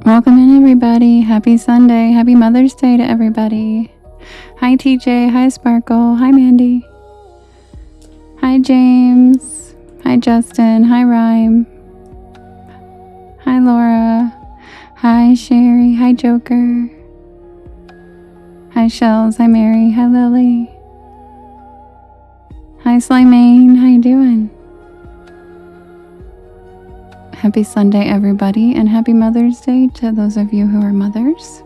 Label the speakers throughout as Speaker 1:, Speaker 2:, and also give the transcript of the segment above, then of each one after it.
Speaker 1: Welcome in, everybody. Happy Sunday. Happy Mother's Day to everybody. Hi, TJ. Hi, Sparkle. Hi, Mandy. Hi, James. Hi, Justin. Hi, Rhyme. Hi, Laura. Hi, Sherry. Hi, Joker. Hi, Shells. Hi, Mary. Hi, Lily. Hi, Slimane. How you doing? Happy Sunday, everybody, and happy Mother's Day to those of you who are mothers.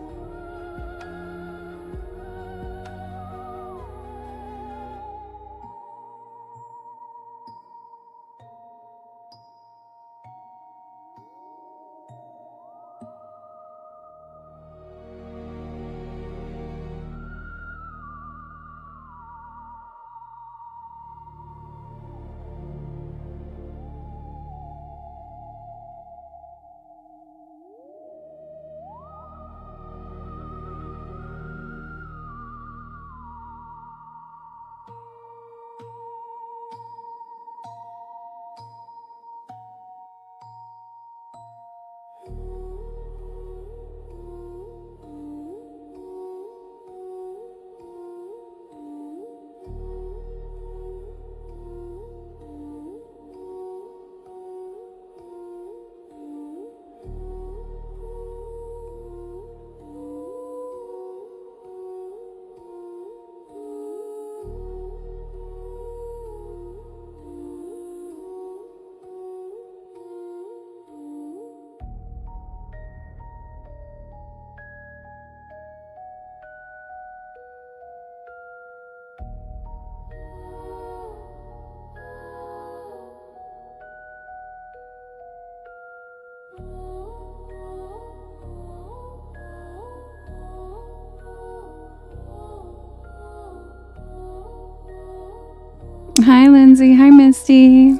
Speaker 1: Hi, Lindsay. Hi, Misty.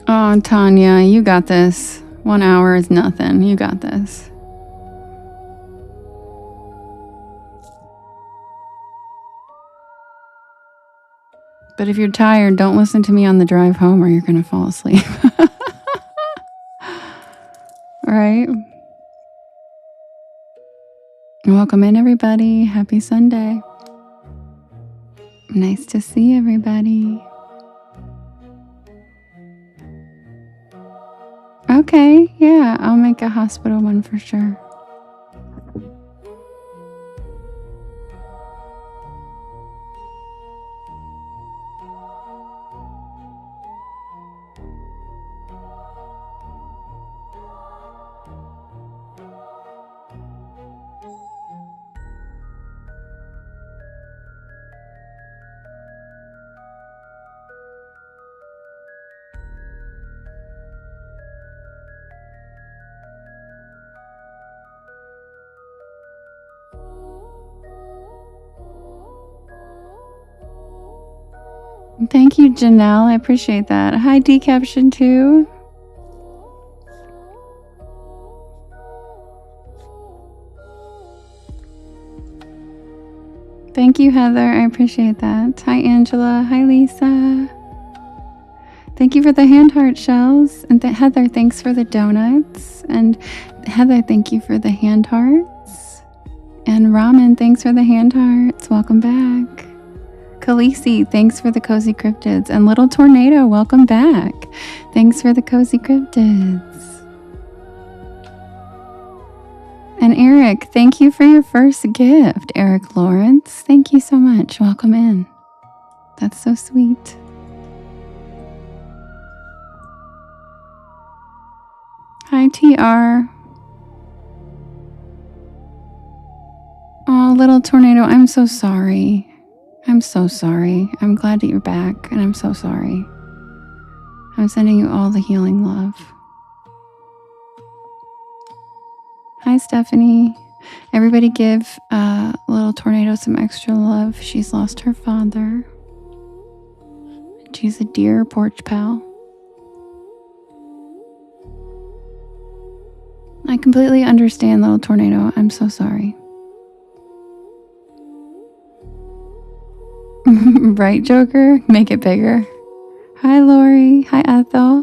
Speaker 1: Oh, Tanya, you got this. 1 hour is nothing. You got this. But if you're tired, don't listen to me on the drive home or you're going to fall asleep. Right? Welcome in, everybody. Happy Sunday. Nice to see everybody. Okay, yeah, I'll make a hospital one for sure. Thank you, Janelle. I appreciate that. Hi, Decaption 2. Thank you, Heather. I appreciate that. Hi, Angela. Hi, Lisa. Thank you for the hand heart shells. And Heather, thanks for the donuts. And Heather, thank you for the hand hearts. And Ramen, thanks for the hand hearts. Welcome back. Khaleesi, thanks for the cozy cryptids. And Little Tornado, welcome back. Thanks for the cozy cryptids. And Eric, thank you for your first gift. Eric Lawrence, thank you so much. Welcome in. That's so sweet. Hi, TR. Oh, Little Tornado, I'm so sorry. I'm so sorry. I'm glad that you're back, and I'm so sorry. I'm sending you all the healing love. Hi, Stephanie. Everybody give Little Tornado some extra love. She's lost her father. She's a dear porch pal. I completely understand, Little Tornado. I'm so sorry. Right, Joker? Make it bigger. Hi, Lori. Hi, Ethel.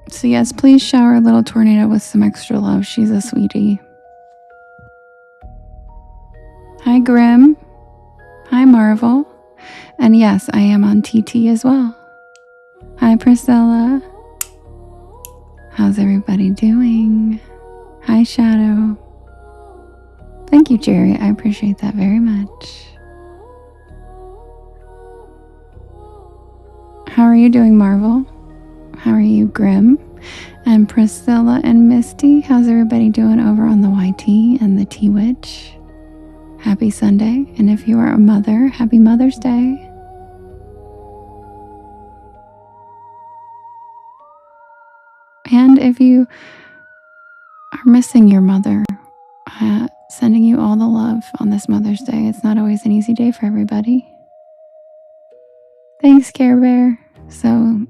Speaker 1: So yes, please shower little tornado with some extra love. She's a sweetie. Hi, Grim. Hi, Marvel. And yes, I am on TT as well. Hi, Priscilla. How's everybody doing? Hi, Shadow. Thank you, Jerry. I appreciate that very much. How are you doing, Marvel? How are you, Grim? And Priscilla and Misty, how's everybody doing over on the YT and the T-Witch? Happy Sunday. And if you are a mother, happy Mother's Day. And if you are missing your mother, sending you all the love on this Mother's Day. It's not always an easy day for everybody. Thanks, Care Bear. So,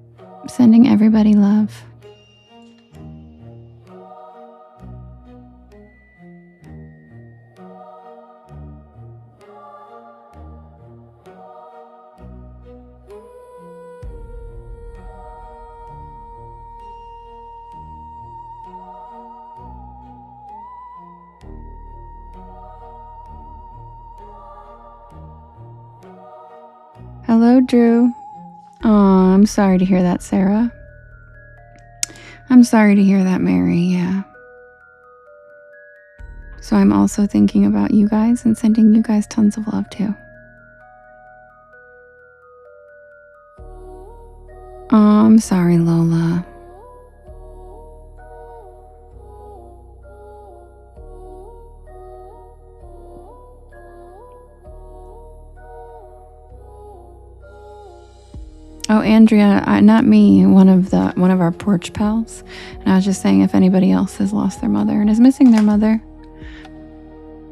Speaker 1: sending everybody love. Hello, Drew. Oh, I'm sorry to hear that, Sarah. I'm sorry to hear that, Mary. Yeah. So I'm also thinking about you guys and sending you guys tons of love too. Oh, I'm sorry, Lola. Oh, Andrea, not me, one of our porch pals. And I was just saying if anybody else has lost their mother and is missing their mother,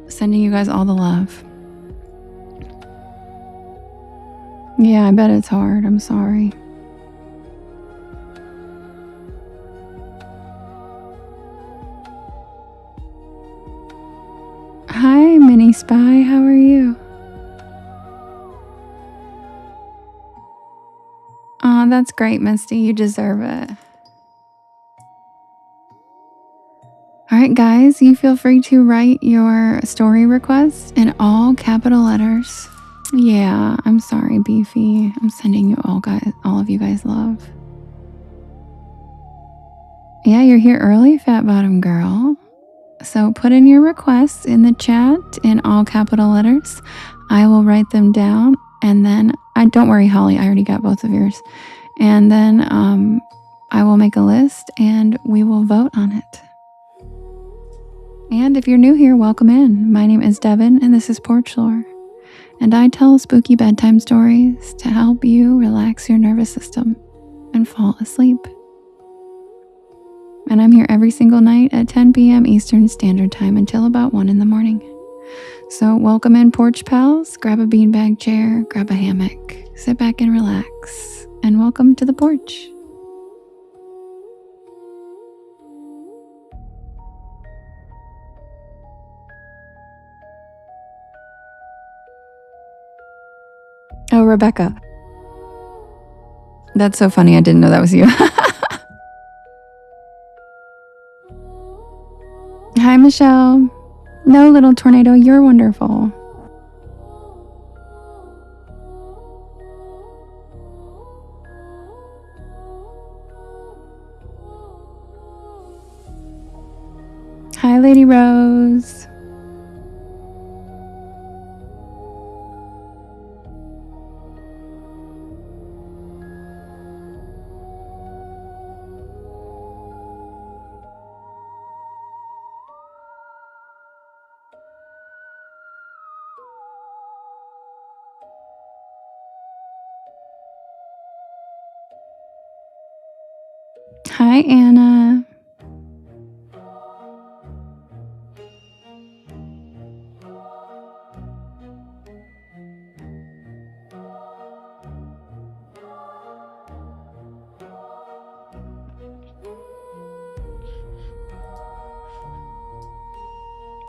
Speaker 1: sending you guys all the love. Yeah, I bet it's hard. I'm sorry. Hi, Mini Spy. How are you? Oh, that's great, Misty. You deserve it. All right, guys, you feel free to write your story request in all capital letters. Yeah, I'm sorry, Beefy. I'm sending you all of you guys love. Yeah, you're here early, Fat Bottom Girl. So put in your requests in the chat in all capital letters. I will write them down, and then don't worry, Holly. I already got both of yours. And then I will make a list, and we will vote on it. And if you're new here, welcome in. My name is Devin, and this is Porch Lore. And I tell spooky bedtime stories to help you relax your nervous system and fall asleep. And I'm here every single night at 10 p.m. Eastern Standard Time until about 1 in the morning. So welcome in, Porch Pals. Grab a beanbag chair, grab a hammock, sit back and relax, and welcome to the porch. Oh, Rebecca. That's so funny. I didn't know that was you. Hi, Michelle. No, little tornado, you're wonderful. Hi, Lady Rose. Hi, Anna.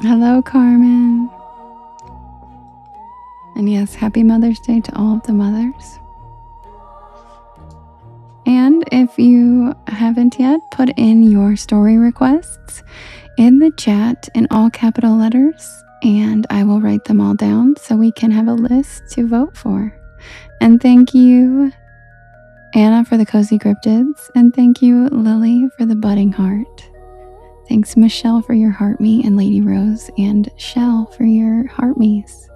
Speaker 1: Hello, Carmen. And yes, happy Mother's Day to all of the mothers. And if you haven't yet, put in your story requests in the chat in all capital letters, and I will write them all down so we can have a list to vote for. And thank you, Anna, for the cozy cryptids, and thank you, Lily, for the budding heart. Thanks, Michelle, for your heart me, and Lady Rose and Shell for your heart me's.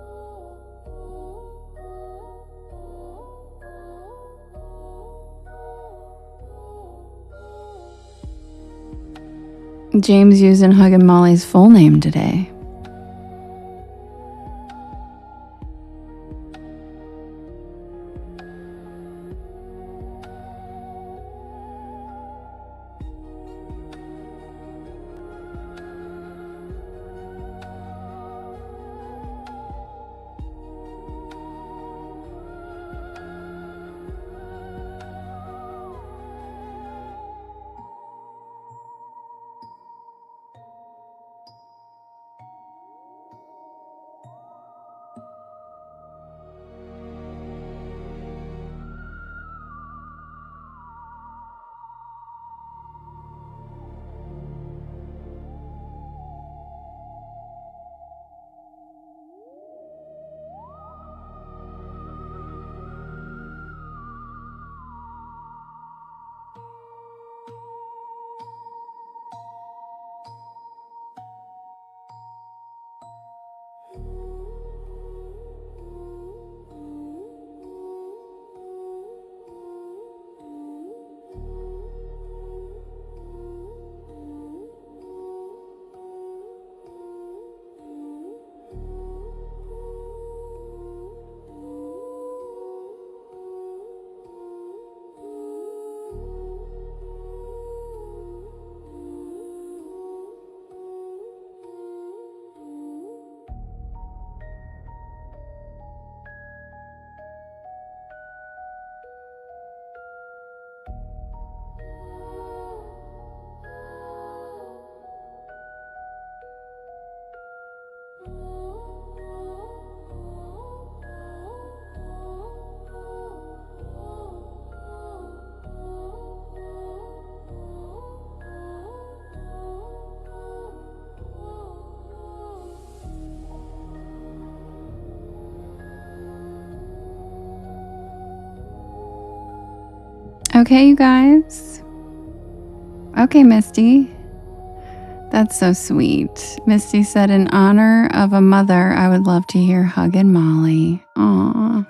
Speaker 1: James using Huggin' Molly's full name today. Okay, you guys. Okay, Misty. That's so sweet. Misty said, in honor of a mother, I would love to hear Huggin' Molly. Aww.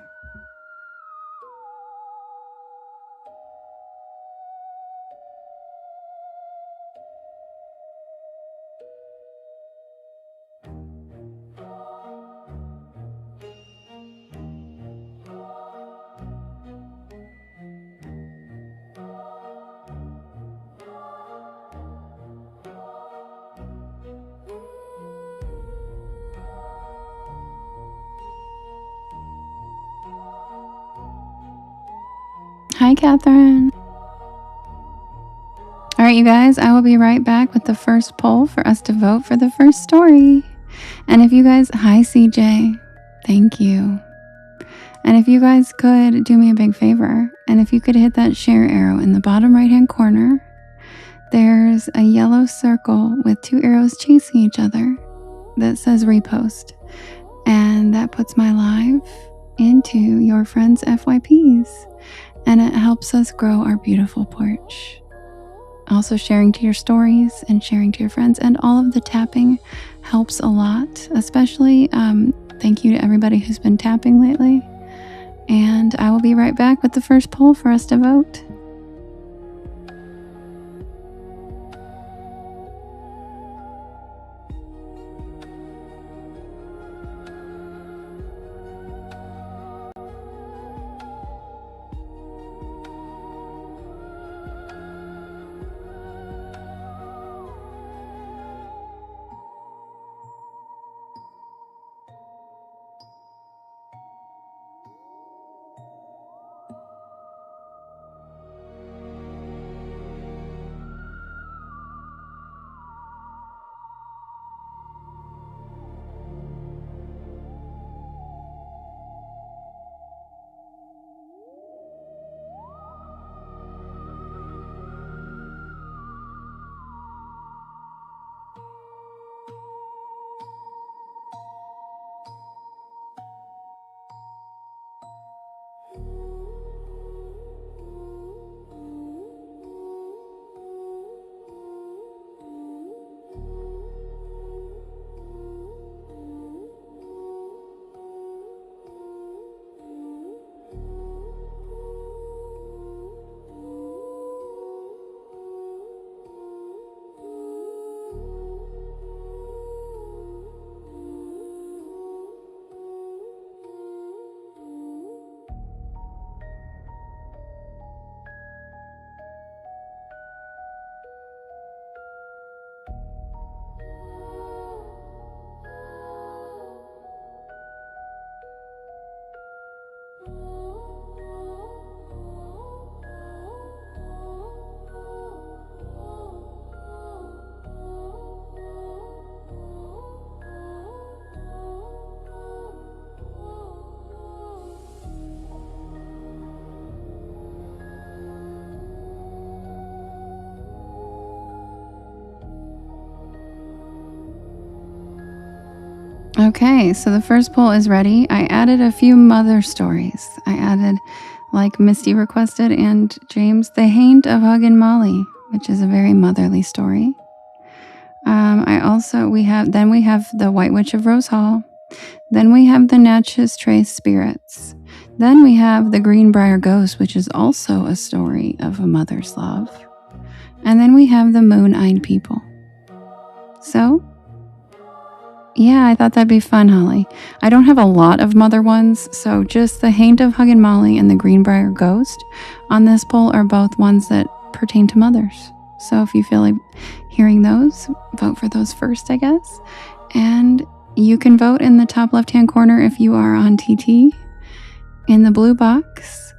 Speaker 1: Hi, Catherine. All right, you guys, I will be right back with the first poll for us to vote for the first story. And if you guys, hi, CJ. Thank you. And if you guys could do me a big favor, and if you could hit that share arrow in the bottom right-hand corner, there's a yellow circle with 2 arrows chasing each other that says repost. And that puts my live into your friends' FYPs. And it helps us grow our beautiful porch. Also, sharing to your stories and sharing to your friends, and all of the tapping helps a lot. Especially, thank you to everybody who's been tapping lately. And I will be right back with the first poll for us to vote. Okay, so the first poll is ready. I added a few mother stories. I added, like Misty requested and James, The Haint of Hug and Molly, which is a very motherly story. We have The White Witch of Rose Hall. Then we have The Natchez Trace Spirits. Then we have The Greenbrier Ghost, which is also a story of a mother's love. And then we have The Moon-Eyed People. So, yeah, I thought that'd be fun, Holly. I don't have a lot of mother ones, so just The Haint of Hug and Molly and The Greenbrier Ghost on this poll are both ones that pertain to mothers. So if you feel like hearing those, vote for those first, I guess. And you can vote in the top left-hand corner if you are on TT in the blue box.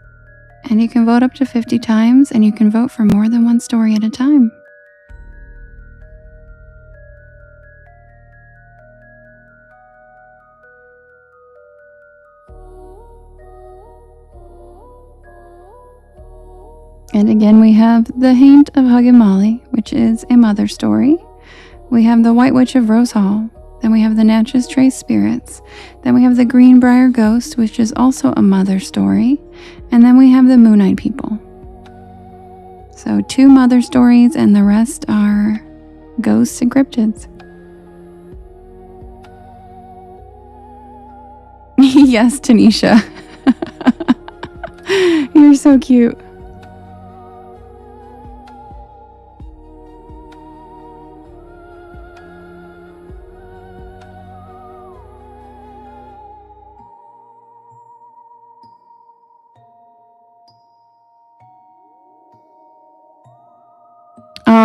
Speaker 1: And you can vote up to 50 times, and you can vote for more than one story at a time. And again, we have The Haint of Hug and Molly, which is a mother story. We have The White Witch of Rose Hall. Then we have The Natchez Trace Spirits. Then we have The Greenbrier Ghost, which is also a mother story. And then we have The Moon-Eyed People. So 2 mother stories, and the rest are ghosts and cryptids. Yes, Tanisha. You're so cute.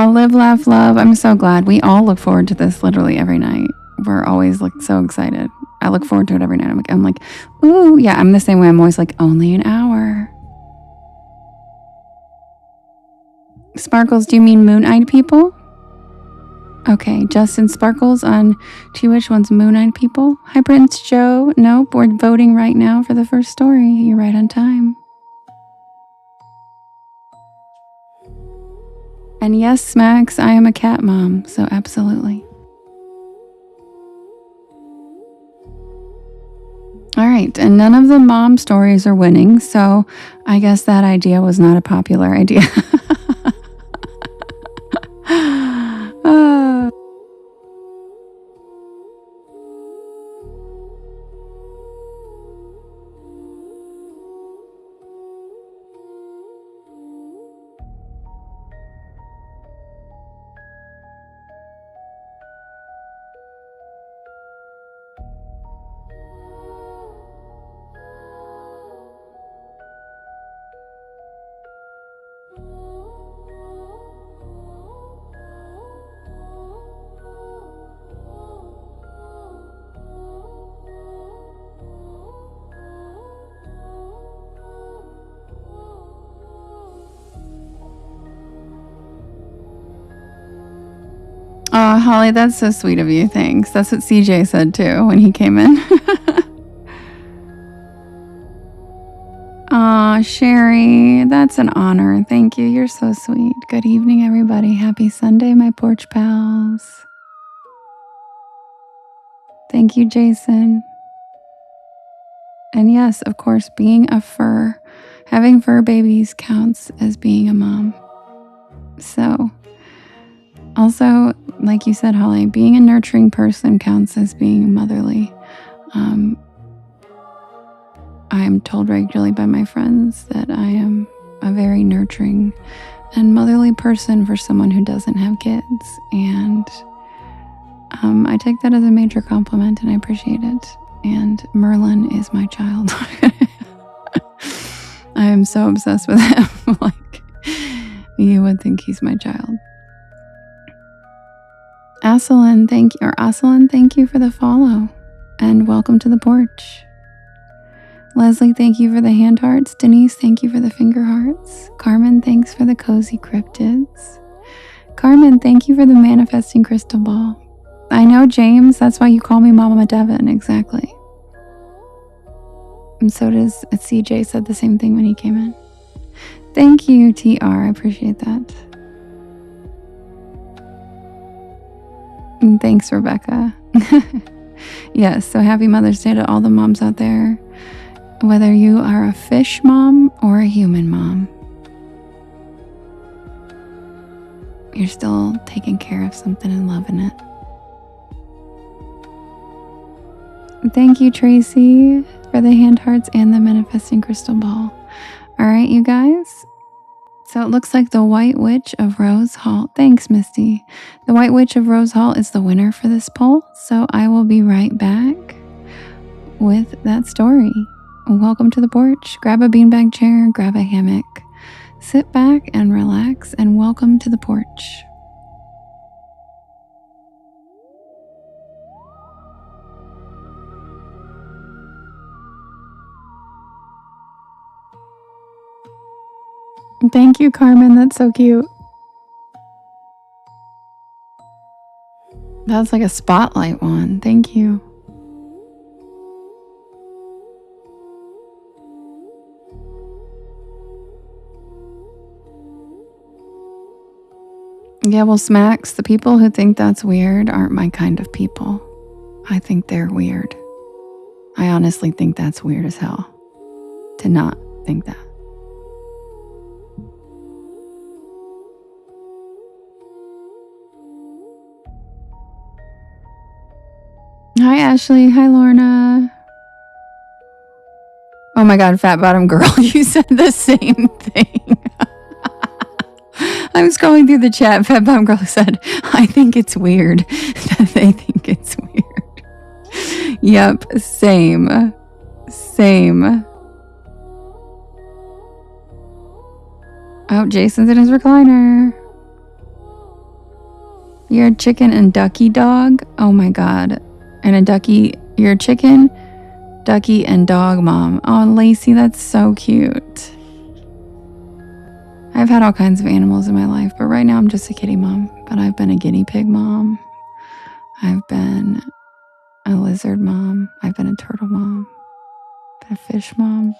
Speaker 1: Live, laugh, love. I'm so glad. We all look forward to this literally every night. We're always so excited. I look forward to it every night. I'm like, ooh, yeah, I'm the same way. I'm always like, only an hour. Sparkles, do you mean Moon-Eyed People? Okay, Justin Sparkles on to which one's Moon-Eyed People? Hi, Prince Joe. Nope, we're voting right now for the first story. You're right on time. And yes, Max, I am a cat mom, so absolutely. All right, and none of the mom stories are winning, so I guess that idea was not a popular idea. Oh, Holly, that's so sweet of you. Thanks. That's what CJ said too when he came in. Aw, Sherry, that's an honor. Thank you. You're so sweet. Good evening, everybody. Happy Sunday, my porch pals. Thank you, Jason. And yes, of course, having fur babies counts as being a mom. So, also, like you said, Holly, being a nurturing person counts as being motherly. I'm told regularly by my friends that I am a very nurturing and motherly person for someone who doesn't have kids. And I take that as a major compliment, and I appreciate it. And Merlin is my child. I am so obsessed with him. Like, you would think he's my child. Asselin, thank you for the follow, and welcome to the porch. Leslie, thank you for the hand hearts. Denise, thank you for the finger hearts. Carmen, thanks for the cozy cryptids. Carmen, thank you for the manifesting crystal ball. I know, James, that's why you call me Mama Devin, exactly. And so does CJ, said the same thing when he came in. Thank you, TR, I appreciate that. And thanks, Rebecca. Yes, so happy Mother's Day to all the moms out there. Whether you are a fish mom or a human mom, you're still taking care of something and loving it. Thank you, Tracy, for the hand hearts and the manifesting crystal ball. All right, you guys. So it looks like the White Witch of Rose Hall. Thanks, Misty. The White Witch of Rose Hall is the winner for this poll. So I will be right back with that story. Welcome to the porch. Grab a beanbag chair, grab a hammock. Sit back and relax, and welcome to the porch. Thank you, Carmen. That's so cute. That's like a spotlight one. Thank you. Yeah, well, Smacks, the people who think that's weird aren't my kind of people. I think they're weird. I honestly think that's weird as hell to not think that. Hi, Ashley. Hi, Lorna. Oh my God, Fat Bottom Girl, you said the same thing. I was going through the chat. Fat Bottom Girl said, I think it's weird that they think it's weird. Yep, same. Oh, Jason's in his recliner. You're a chicken and ducky dog? Oh my God. And a ducky, you're a chicken, ducky, and dog mom. Oh, Lacey, that's so cute. I've had all kinds of animals in my life, but right now I'm just a kitty mom. But I've been a guinea pig mom. I've been a lizard mom. I've been a turtle mom. Been a fish mom.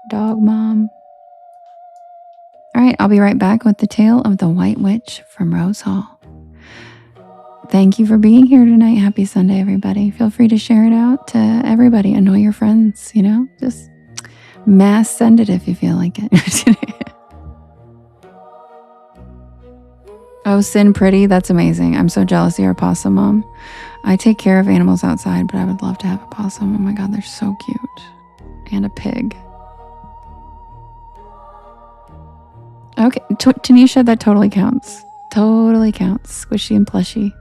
Speaker 1: Dog mom. All right, I'll be right back with the tale of the White Witch from Rose Hall. Thank you for being here tonight. Happy Sunday, everybody. Feel free to share it out to everybody. Annoy your friends, just mass send it if you feel like it. Oh, Sin Pretty, that's amazing. I'm so jealous of your possum mom. I take care of animals outside, but I would love to have a possum. Oh my God, they're so cute. And a pig. Okay, Tanisha, that totally counts. Totally counts. Squishy and plushy.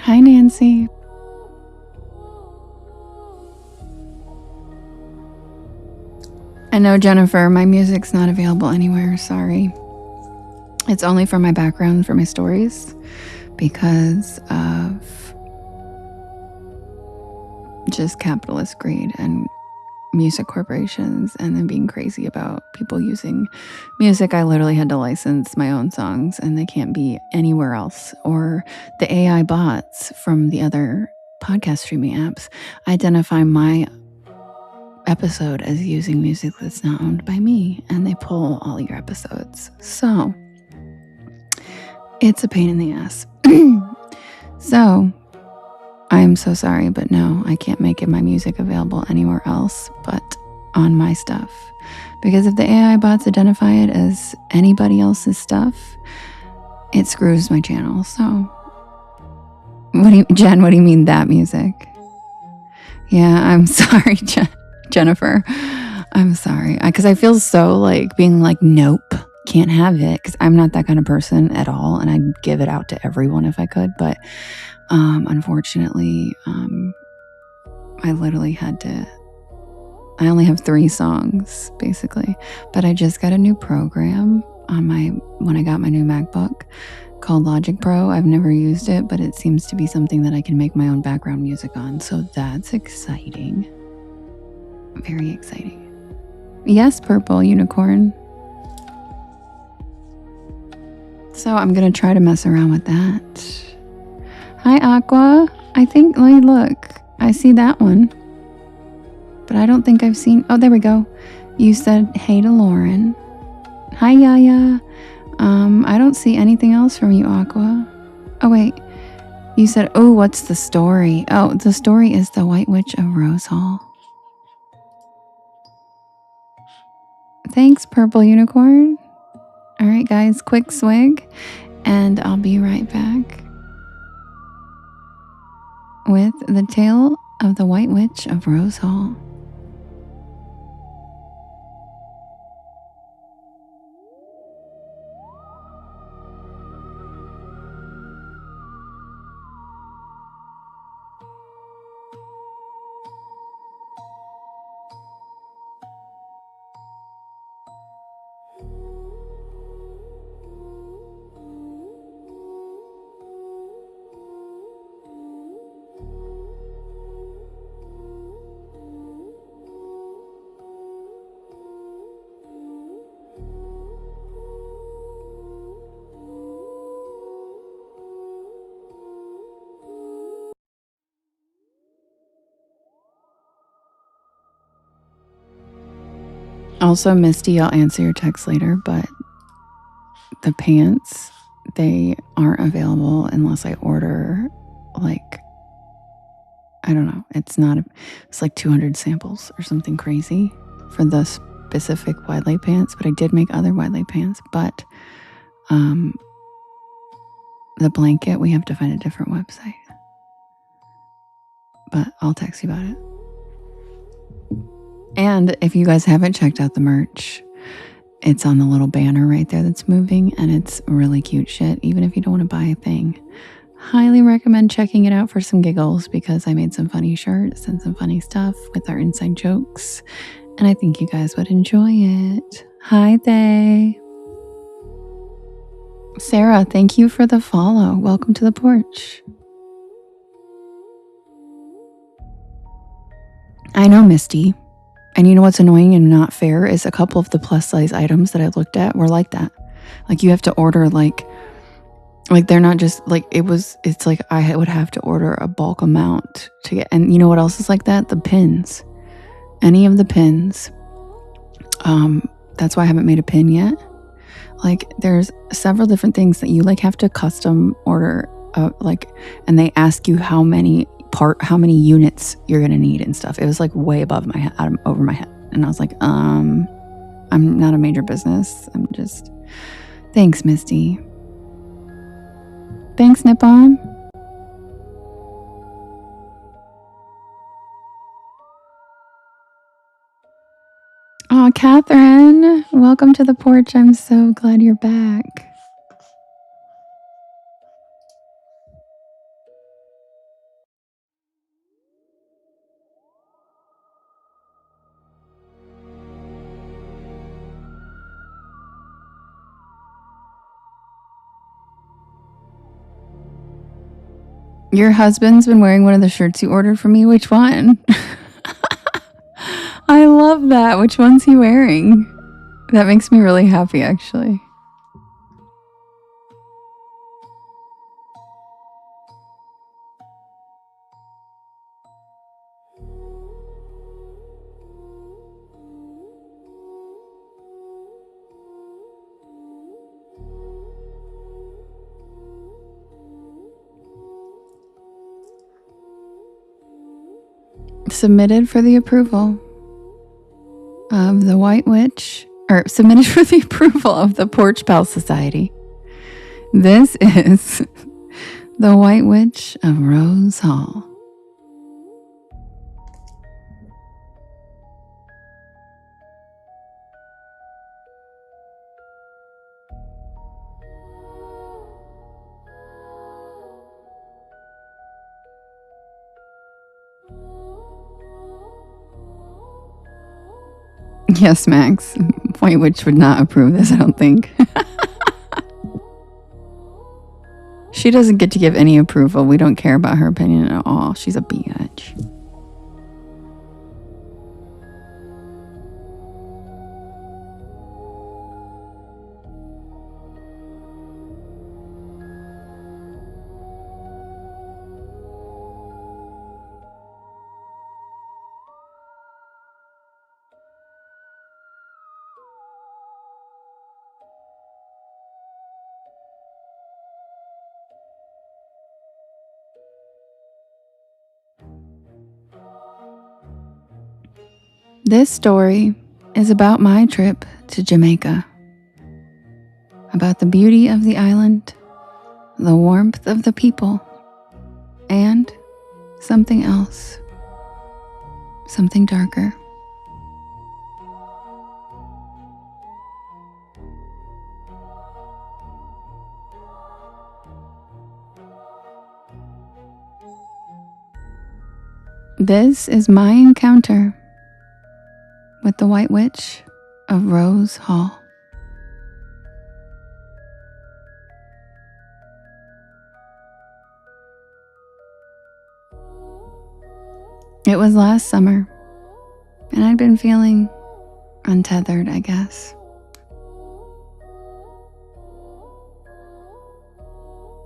Speaker 1: Hi, Nancy. I know, Jennifer, my music's not available anywhere. Sorry. It's only for my background for my stories because of just capitalist greed and music corporations, and then being crazy about people using music. I literally had to license my own songs, and they can't be anywhere else. Or the AI bots from the other podcast streaming apps identify my episode as using music that's not owned by me, and they pull all your episodes. So it's a pain in the ass. So I'm so sorry, but no, I can't make my music available anywhere else but on my stuff. Because if the AI bots identify it as anybody else's stuff, it screws my channel. So, Jen, what do you mean that music? Yeah, I'm sorry, Jennifer. I'm sorry. Because I feel so like being like, nope, can't have it. Because I'm not that kind of person at all. And I'd give it out to everyone if I could. But unfortunately, I literally had to. I only have 3 songs basically, but I just got a new program on when I got my new MacBook called Logic Pro. I've never used it, but it seems to be something that I can make my own background music on. So that's exciting. Very exciting. Yes, Purple Unicorn. So I'm going to try to mess around with that. Hi, Aqua. I think, look, I see that one. But I don't think I've seen... Oh, there we go. You said, hey to Lauren. Hi, Yaya. I don't see anything else from you, Aqua. Oh, wait. You said, oh, what's the story? Oh, the story is The White Witch of Rose Hall. Thanks, Purple Unicorn. All right, guys, quick swig. And I'll be right back with the tale of The White Witch of Rose Hall. Also, Misty, I'll answer your text later, but the pants, they aren't available unless I order, like, I don't know. It's like 200 samples or something crazy for the specific wide leg pants, but I did make other wide leg pants. But the blanket, we have to find a different website. But I'll text you about it. And if you guys haven't checked out the merch, it's on the little banner right there that's moving, and it's really cute shit, even if you don't want to buy a thing. Highly recommend checking it out for some giggles, because I made some funny shirts and some funny stuff with our inside jokes, and I think you guys would enjoy it. Hi, they. Sarah, thank you for the follow. Welcome to the porch. I know, Misty. And you know what's annoying and not fair is a couple of the plus size items that I looked at were like that. Like, you have to order like they're not just like, it's like I would have to order a bulk amount to get. And you know what else is like that? The pins. Any of the pins. That's why I haven't made a pin yet. Like, there's several different things that you like have to custom order, and they ask you how many units you're gonna need and stuff. It was like way above my head, over my head, and I was like, I'm not a major business. I'm just. Thanks, Misty. Thanks, Nippon. Oh, Catherine, welcome to the porch. I'm so glad you're back. Your husband's been wearing one of the shirts you ordered for me. Which one? I love that. Which one's he wearing? That makes me really happy, actually. Submitted for the approval of the White Witch, or submitted for the approval of the Porch Pal Society. This is the White Witch of Rose Hall. Yes, Max. White Witch would not approve this, I don't think. She doesn't get to give any approval. We don't care about her opinion at all. She's a bitch. This story is about my trip to Jamaica, about the beauty of the island, the warmth of the people, and something else, something darker. This is my encounter with the White Witch of Rose Hall. It was last summer, and I'd been feeling untethered, I guess.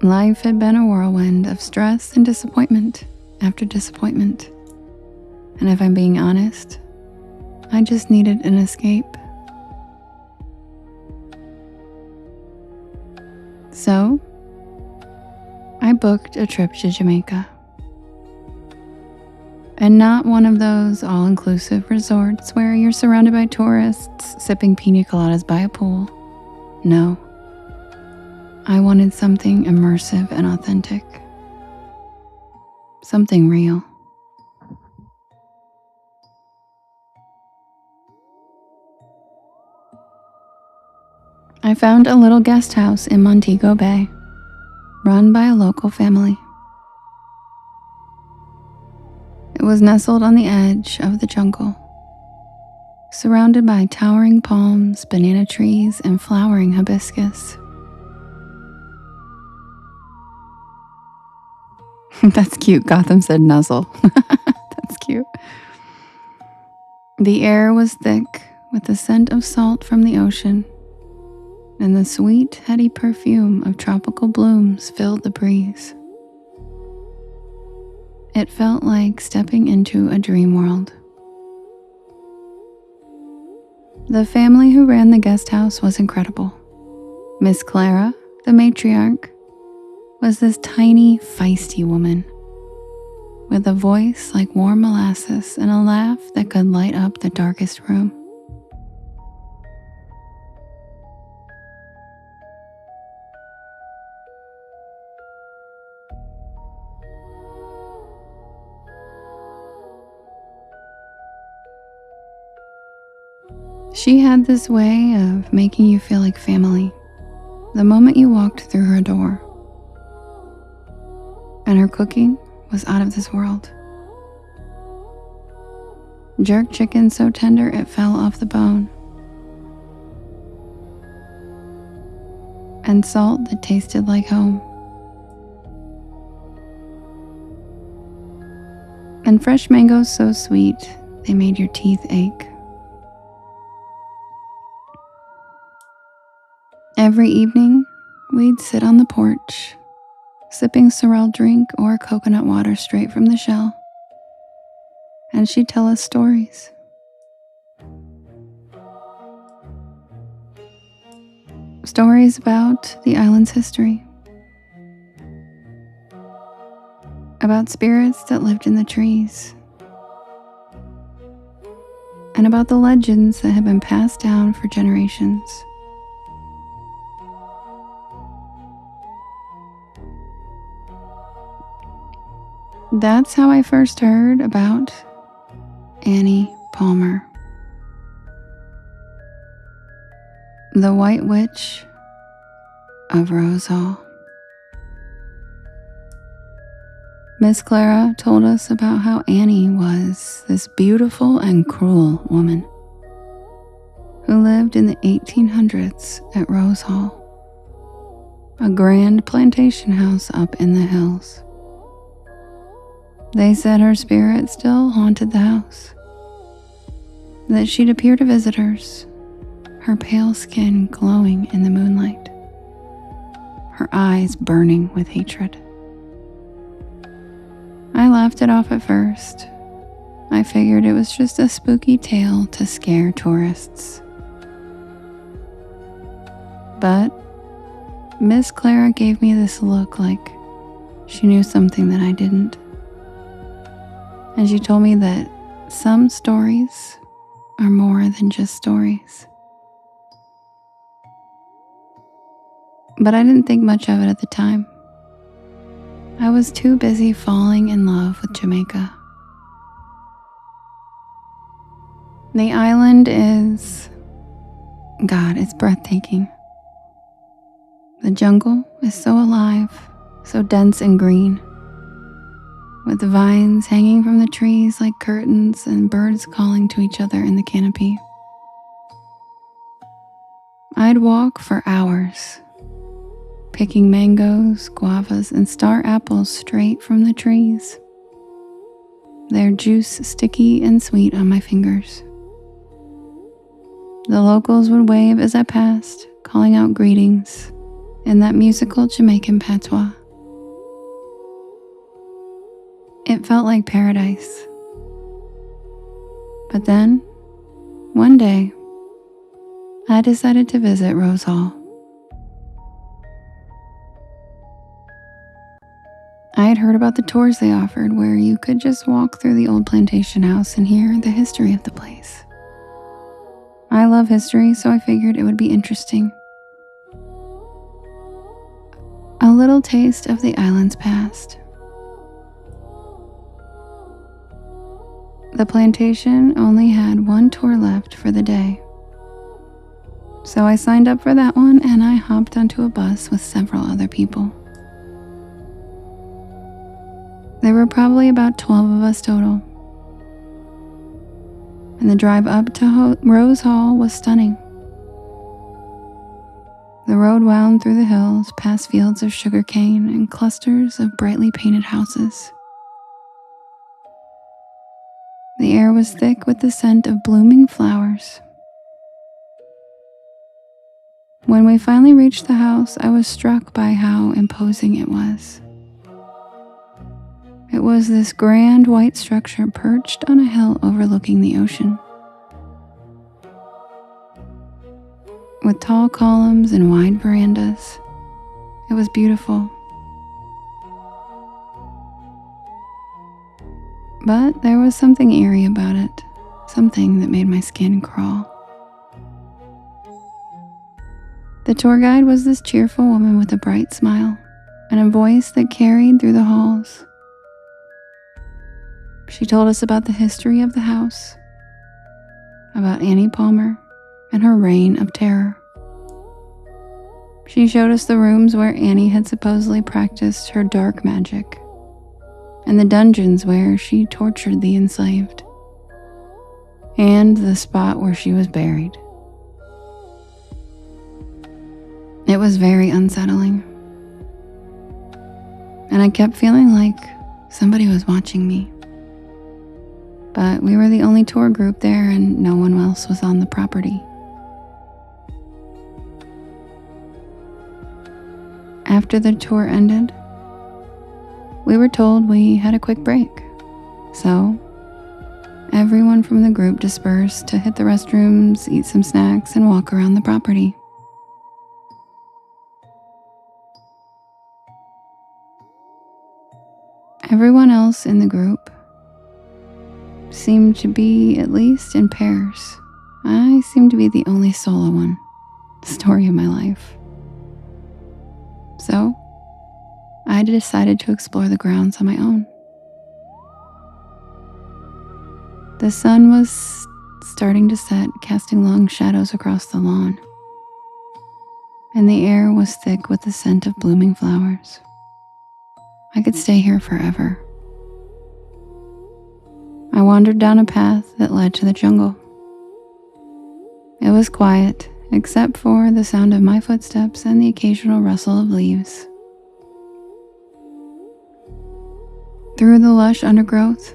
Speaker 1: Life had been a whirlwind of stress and disappointment after disappointment. And if I'm being honest, I just needed an escape. So, I booked a trip to Jamaica. And not one of those all-inclusive resorts where you're surrounded by tourists sipping pina coladas by a pool. No. I wanted something immersive and authentic. Something real. I found a little guest house in Montego Bay, run by a local family. It was nestled on the edge of the jungle, surrounded by towering palms, banana trees, and flowering hibiscus. That's cute. Gotham said nuzzle. That's cute. The air was thick with the scent of salt from the ocean, and the sweet, heady perfume of tropical blooms filled the breeze. It felt like stepping into a dream world. The family who ran the guest house was incredible. Miss Clara, the matriarch, was this tiny, feisty woman with a voice like warm molasses and a laugh that could light up the darkest room. She had this way of making you feel like family the moment you walked through her door. And her cooking was out of this world. Jerk chicken so tender it fell off the bone. And salt that tasted like home. and fresh mangoes so sweet they made your teeth ache. Every evening, we'd sit on the porch, sipping sorrel drink or coconut water straight from the shell, and she'd tell us stories. Stories about the island's history, about spirits that lived in the trees, and about the legends that had been passed down for generations. That's how I first heard about Annie Palmer, the White Witch of Rose Hall. Miss Clara told us about how Annie was this beautiful and cruel woman who lived in the 1800s at Rose Hall, a grand plantation house up in the hills. They said her spirit still haunted the house, that she'd appear to visitors, her pale skin glowing in the moonlight, her eyes burning with hatred. I laughed it off at first. I figured it was just a spooky tale to scare tourists. But Miss Clara gave me this look like she knew something that I didn't. And she told me that some stories are more than just stories. But I didn't think much of it at the time. I was too busy falling in love with Jamaica. The island is, God, it's breathtaking. The jungle is so alive, so dense and green, with vines hanging from the trees like curtains and birds calling to each other in the canopy. I'd walk for hours, picking mangoes, guavas, and star apples straight from the trees, their juice sticky and sweet on my fingers. The locals would wave as I passed, calling out greetings in that musical Jamaican patois. It felt like paradise. But then, one day, I decided to visit Rose Hall. I had heard about the tours they offered where you could just walk through the old plantation house and hear the history of the place. I love history, so I figured it would be interesting. A little taste of the island's past. The plantation only had one tour left for the day. So I signed up for that one and I hopped onto a bus with several other people. There were probably about 12 of us total. And the drive up to Rose Hall was stunning. The road wound through the hills, past fields of sugarcane and clusters of brightly painted houses. The air was thick with the scent of blooming flowers. When we finally reached the house, I was struck by how imposing it was. It was this grand white structure perched on a hill overlooking the ocean. With tall columns and wide verandas, it was beautiful. But there was something eerie about it, something that made my skin crawl. The tour guide was this cheerful woman with a bright smile and a voice that carried through the halls. She told us about the history of the house, about Annie Palmer and her reign of terror. She showed us the rooms where Annie had supposedly practiced her dark magic, and the dungeons where she tortured the enslaved, and the spot where she was buried. It was very unsettling, and I kept feeling like somebody was watching me. but we were the only tour group there and no one else was on the property. After the tour ended, we were told we had a quick break, so everyone from the group dispersed to hit the restrooms, eat some snacks, and walk around the property. Everyone else in the group seemed to be at least in pairs. I seemed to be the only solo one. Story of my life. So, I decided to explore the grounds on my own. The sun was starting to set, casting long shadows across the lawn, and the air was thick with the scent of blooming flowers. I could stay here forever. I wandered down a path that led to the jungle. It was quiet, except for the sound of my footsteps and the occasional rustle of leaves. Through the lush undergrowth,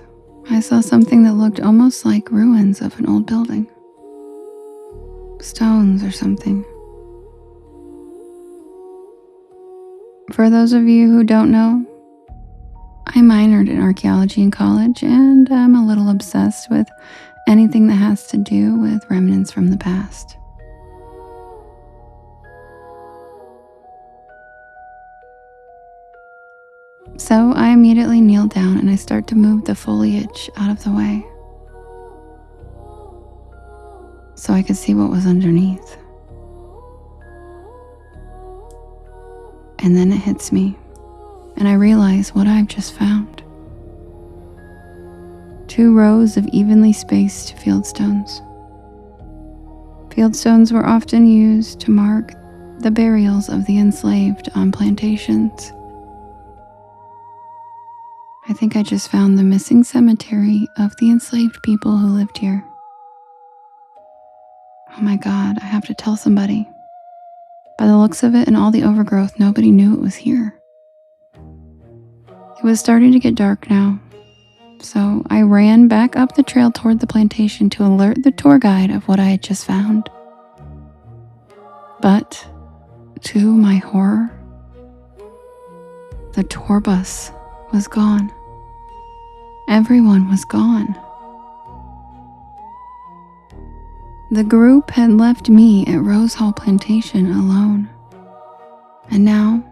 Speaker 1: I saw something that looked almost like ruins of an old building. Stones or something. For those of you who don't know, I minored in archaeology in college, and I'm a little obsessed with anything that has to do with remnants from the past. So I immediately kneel down and I start to move the foliage out of the way so I could see what was underneath. And then it hits me, and I realize what I've just found. 2 rows of evenly spaced fieldstones. Fieldstones were often used to mark the burials of the enslaved on plantations. I think I just found the missing cemetery of the enslaved people who lived here. Oh my God, I have to tell somebody. By the looks of it and all the overgrowth, nobody knew it was here. It was starting to get dark now, so I ran back up the trail toward the plantation to alert the tour guide of what I had just found. But, to my horror, the tour bus was gone. Everyone was gone. The group had left me at Rose Hall Plantation alone. And now,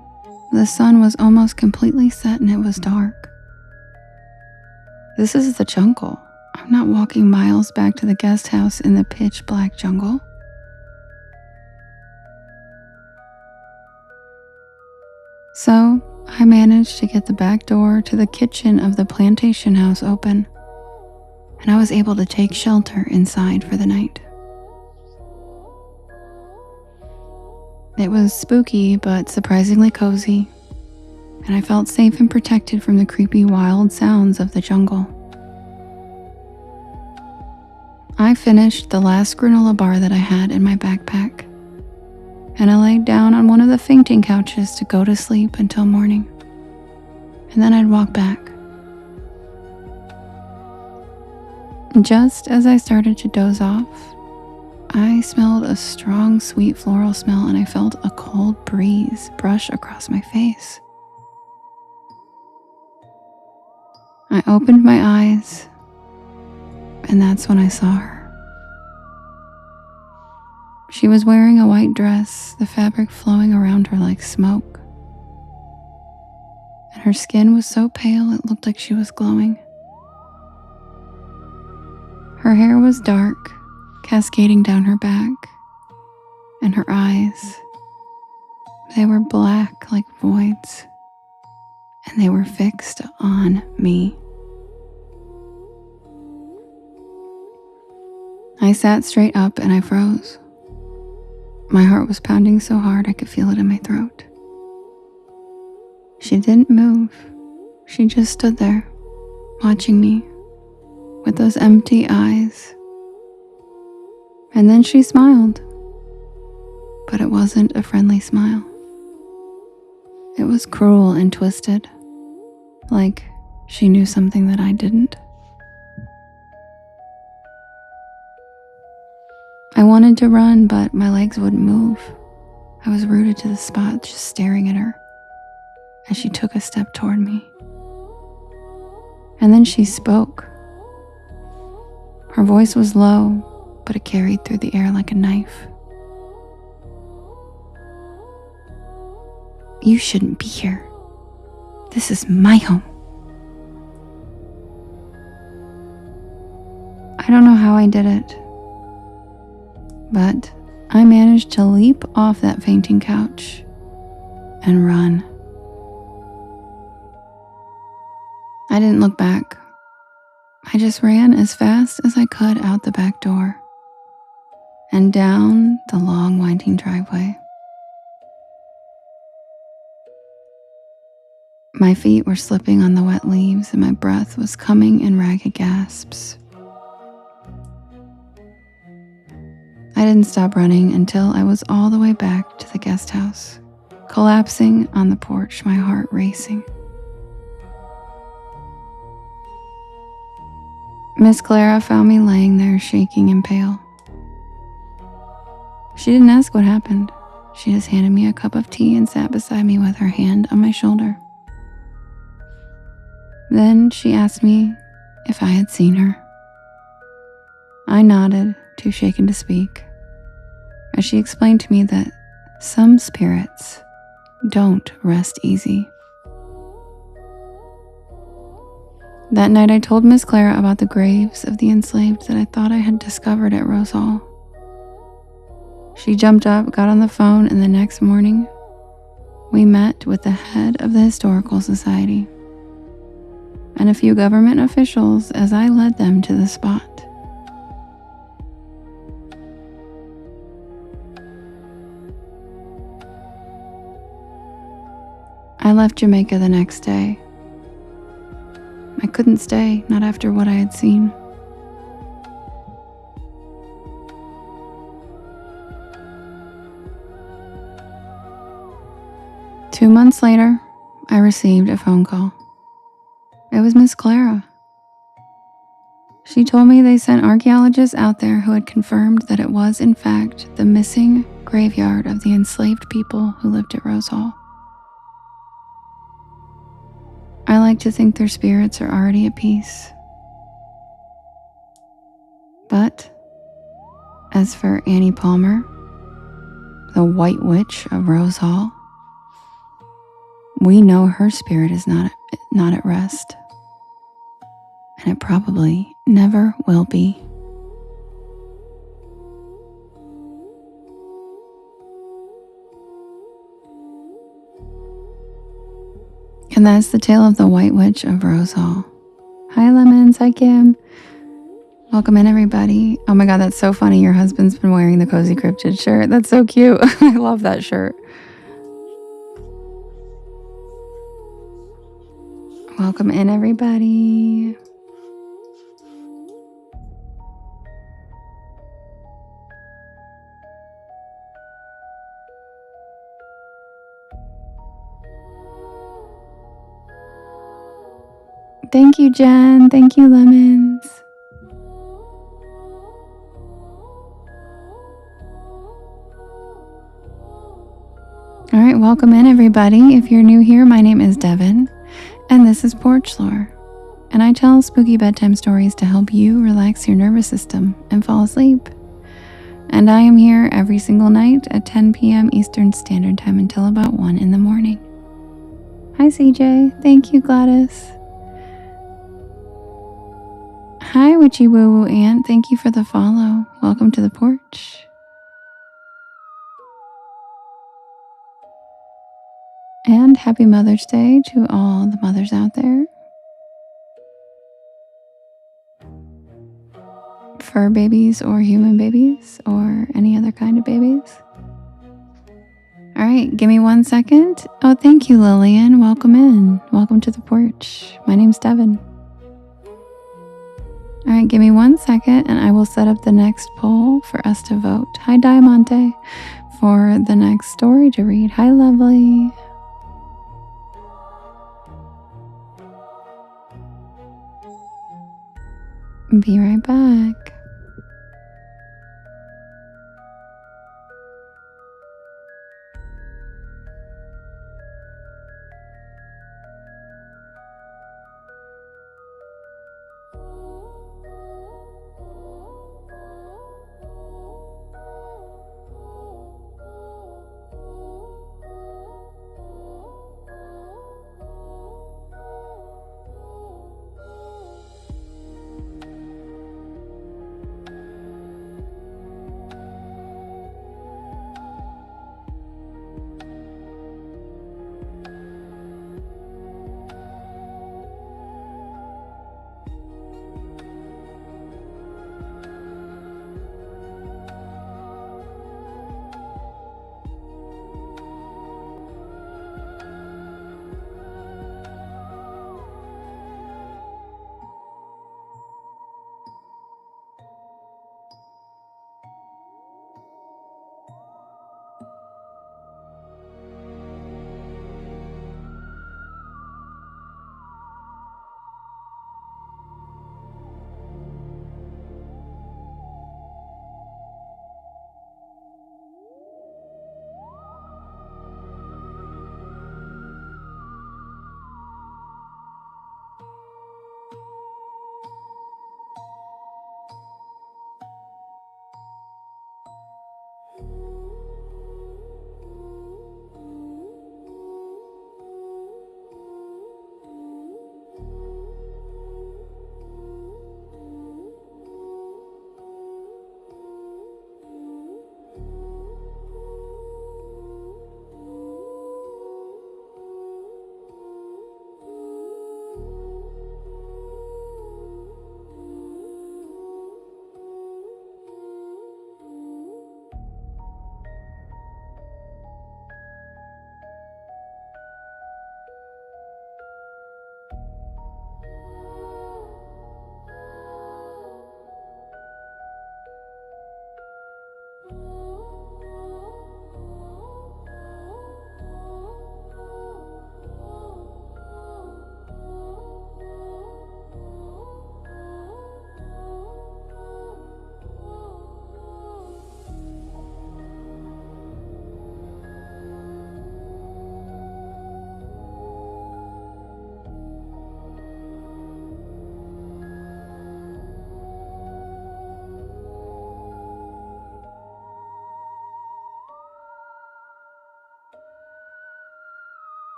Speaker 1: the sun was almost completely set and it was dark. This is the jungle. I'm not walking miles back to the guest house in the pitch black jungle. So, I managed to get the back door to the kitchen of the plantation house open, and I was able to take shelter inside for the night. It was spooky but surprisingly cozy, and I felt safe and protected from the creepy wild sounds of the jungle. I finished the last granola bar that I had in my backpack, and I laid down on one of the fainting couches to go to sleep until morning, and then I'd walk back. Just as I started to doze off, I smelled a strong, sweet floral smell, and I felt a cold breeze brush across my face. I opened my eyes, and that's when I saw her. She was wearing a white dress, the fabric flowing around her like smoke. And her skin was so pale it looked like she was glowing. Her hair was dark, cascading down her back, and her eyes, they were black like voids, and they were fixed on me. I sat straight up and I froze. My heart was pounding so hard I could feel it in my throat. She didn't move. She just stood there, watching me, with those empty eyes. And then she smiled. But it wasn't a friendly smile. It was cruel and twisted, like she knew something that I didn't. I wanted to run, but my legs wouldn't move. I was rooted to the spot, just staring at her as she took a step toward me. And then she spoke. Her voice was low, but it carried through the air like a knife. You shouldn't be here. This is my home. I don't know how I did it, but I managed to leap off that fainting couch and run. I didn't look back. I just ran as fast as I could out the back door and down the long winding driveway. My feet were slipping on the wet leaves and my breath was coming in ragged gasps. I didn't stop running until I was all the way back to the guest house, collapsing on the porch, my heart racing. Miss Clara found me laying there shaking and pale. She didn't ask what happened. She just handed me a cup of tea and sat beside me with her hand on my shoulder. Then she asked me if I had seen her. I nodded, too shaken to speak, as she explained to me that some spirits don't rest easy. That night I told Miss Clara about the graves of the enslaved that I thought I had discovered at Rose Hall. She jumped up, got on the phone, and the next morning we met with the head of the Historical Society and a few government officials as I led them to the spot. I left Jamaica the next day. I couldn't stay, not after what I had seen. Two months later, I received a phone call. It was Miss Clara. She told me they sent archaeologists out there who had confirmed that it was, in fact, the missing graveyard of the enslaved people who lived at Rose Hall. I like to think their spirits are already at peace. But as for Annie Palmer, the White Witch of Rose Hall, we know her spirit is not at rest, and it probably never will be. And that's the tale of the White Witch of Rose Hall. Hi Lemons, hi Kim. Welcome in everybody. Oh my god, that's so funny. Your husband's been wearing the Cozy Cryptid shirt. That's so cute. I love that shirt. Welcome in everybody. Thank you, Jen. Thank you, Lemons. All right, welcome in everybody. If you're new here, my name is Devin, and this is Porch Lore. And I tell spooky bedtime stories to help you relax your nervous system and fall asleep. And I am here every single night at 10 p.m. Eastern Standard Time until about 1 in the morning. Hi, CJ. Thank you, Gladys. Hi, Witchy Woo Woo Aunt. Thank you for the follow. Welcome to the porch. And happy Mother's Day to all the mothers out there. Fur babies or human babies or any other kind of babies. All right, give me 1 second. Oh, thank you, Lillian. Welcome in. Welcome to the porch. My name's Devin. All right, give me 1 second and I will set up the next poll for us to vote. Hi, Diamante, for the next story to read. Hi, Lovely. Be right back.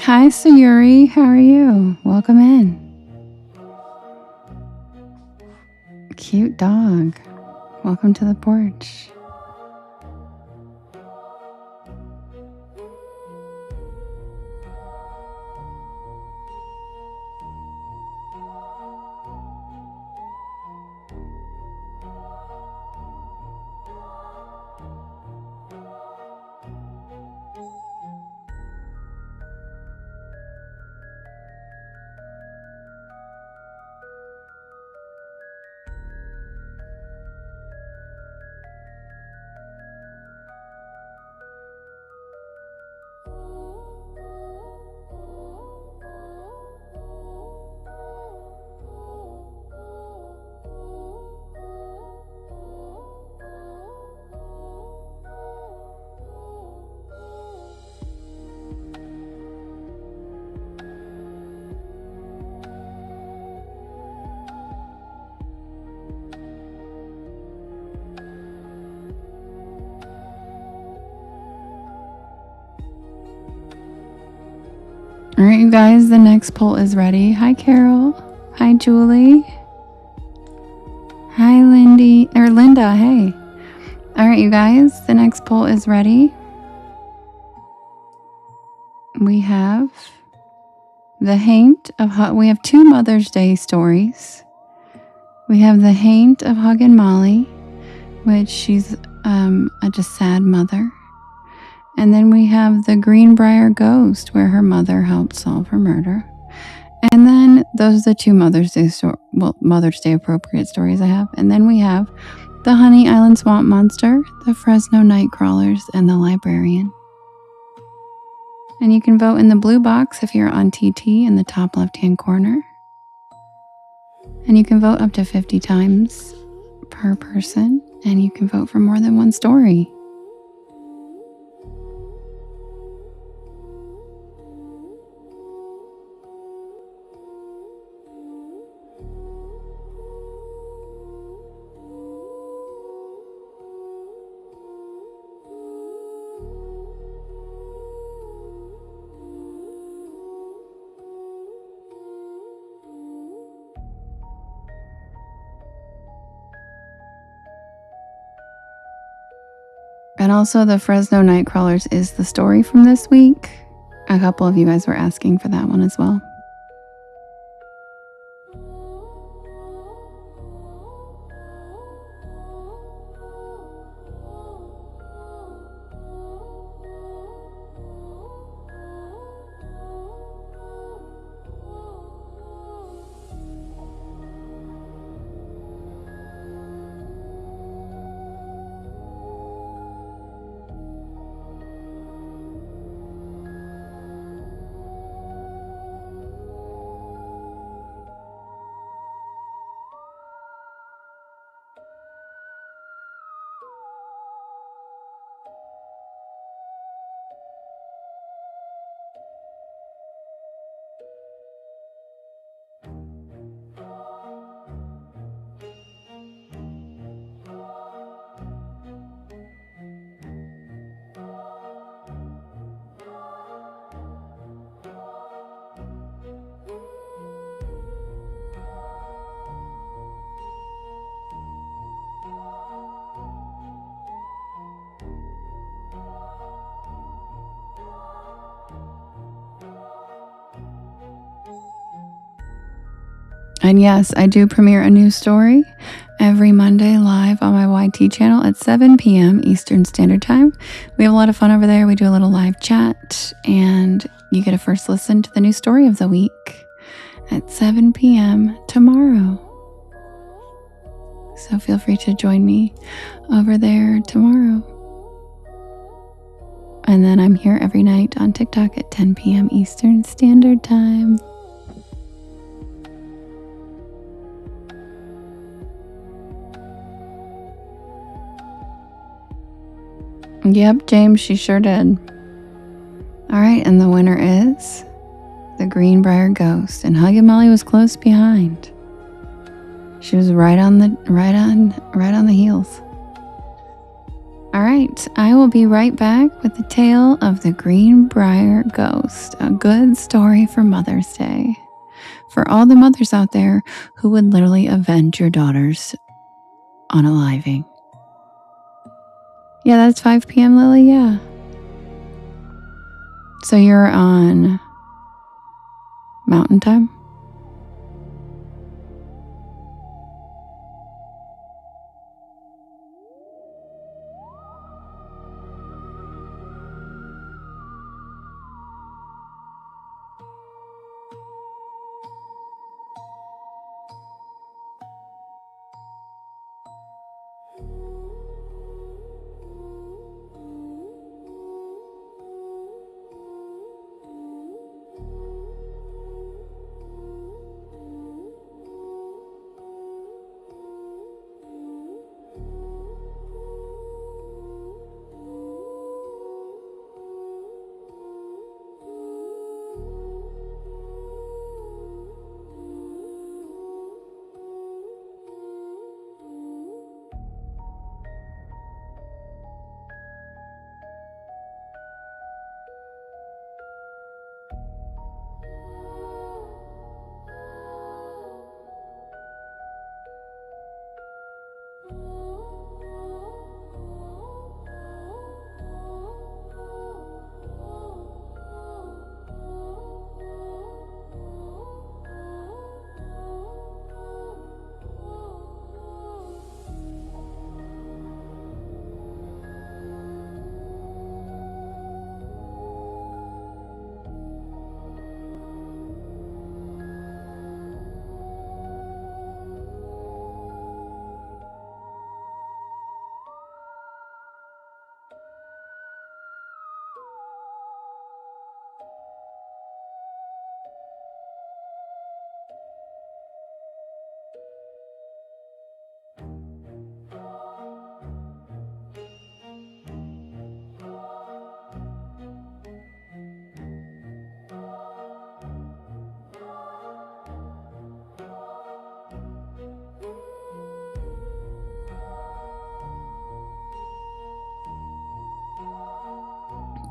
Speaker 1: Hi, Sayuri. How are you? Welcome in. Cute dog. Welcome to the porch. All right, you guys, the next poll is ready. Hi, Carol. Hi, Julie. Hi, Linda. Hey. All right, you guys, the next poll is ready. We have the Haint of we have 2 Mother's Day stories. We have the Haint of Hug and Molly, which she's a just sad mother. And then we have the Greenbrier Ghost, where her mother helped solve her murder. And then those are the 2 Mother's Day appropriate stories I have. And then we have the Honey Island Swamp Monster, the Fresno Nightcrawlers, and the Librarian. And you can vote in the blue box if you're on TT in the top left-hand corner. And you can vote up to 50 times per person, and you can vote for more than one story. And also the Fresno Nightcrawlers is the story from this week. A couple of you guys were asking for that one as well. And yes, I do premiere a new story every Monday live on my YT channel at 7 p.m. Eastern Standard Time. We have a lot of fun over there. We do a little live chat, and you get a first listen to the new story of the week at 7 p.m. tomorrow. So feel free to join me over there tomorrow. And then I'm here every night on TikTok at 10 p.m. Eastern Standard Time. Yep, James, she sure did. All right, and the winner is the Greenbrier Ghost, and Hug and Molly was close behind. She was right on the heels. All right, I will be right back with the tale of the Greenbrier Ghost, a good story for Mother's Day. For all the mothers out there who would literally avenge your daughters unaliving. Yeah, that's 5 p.m., Lily, yeah. So you're on Mountain Time?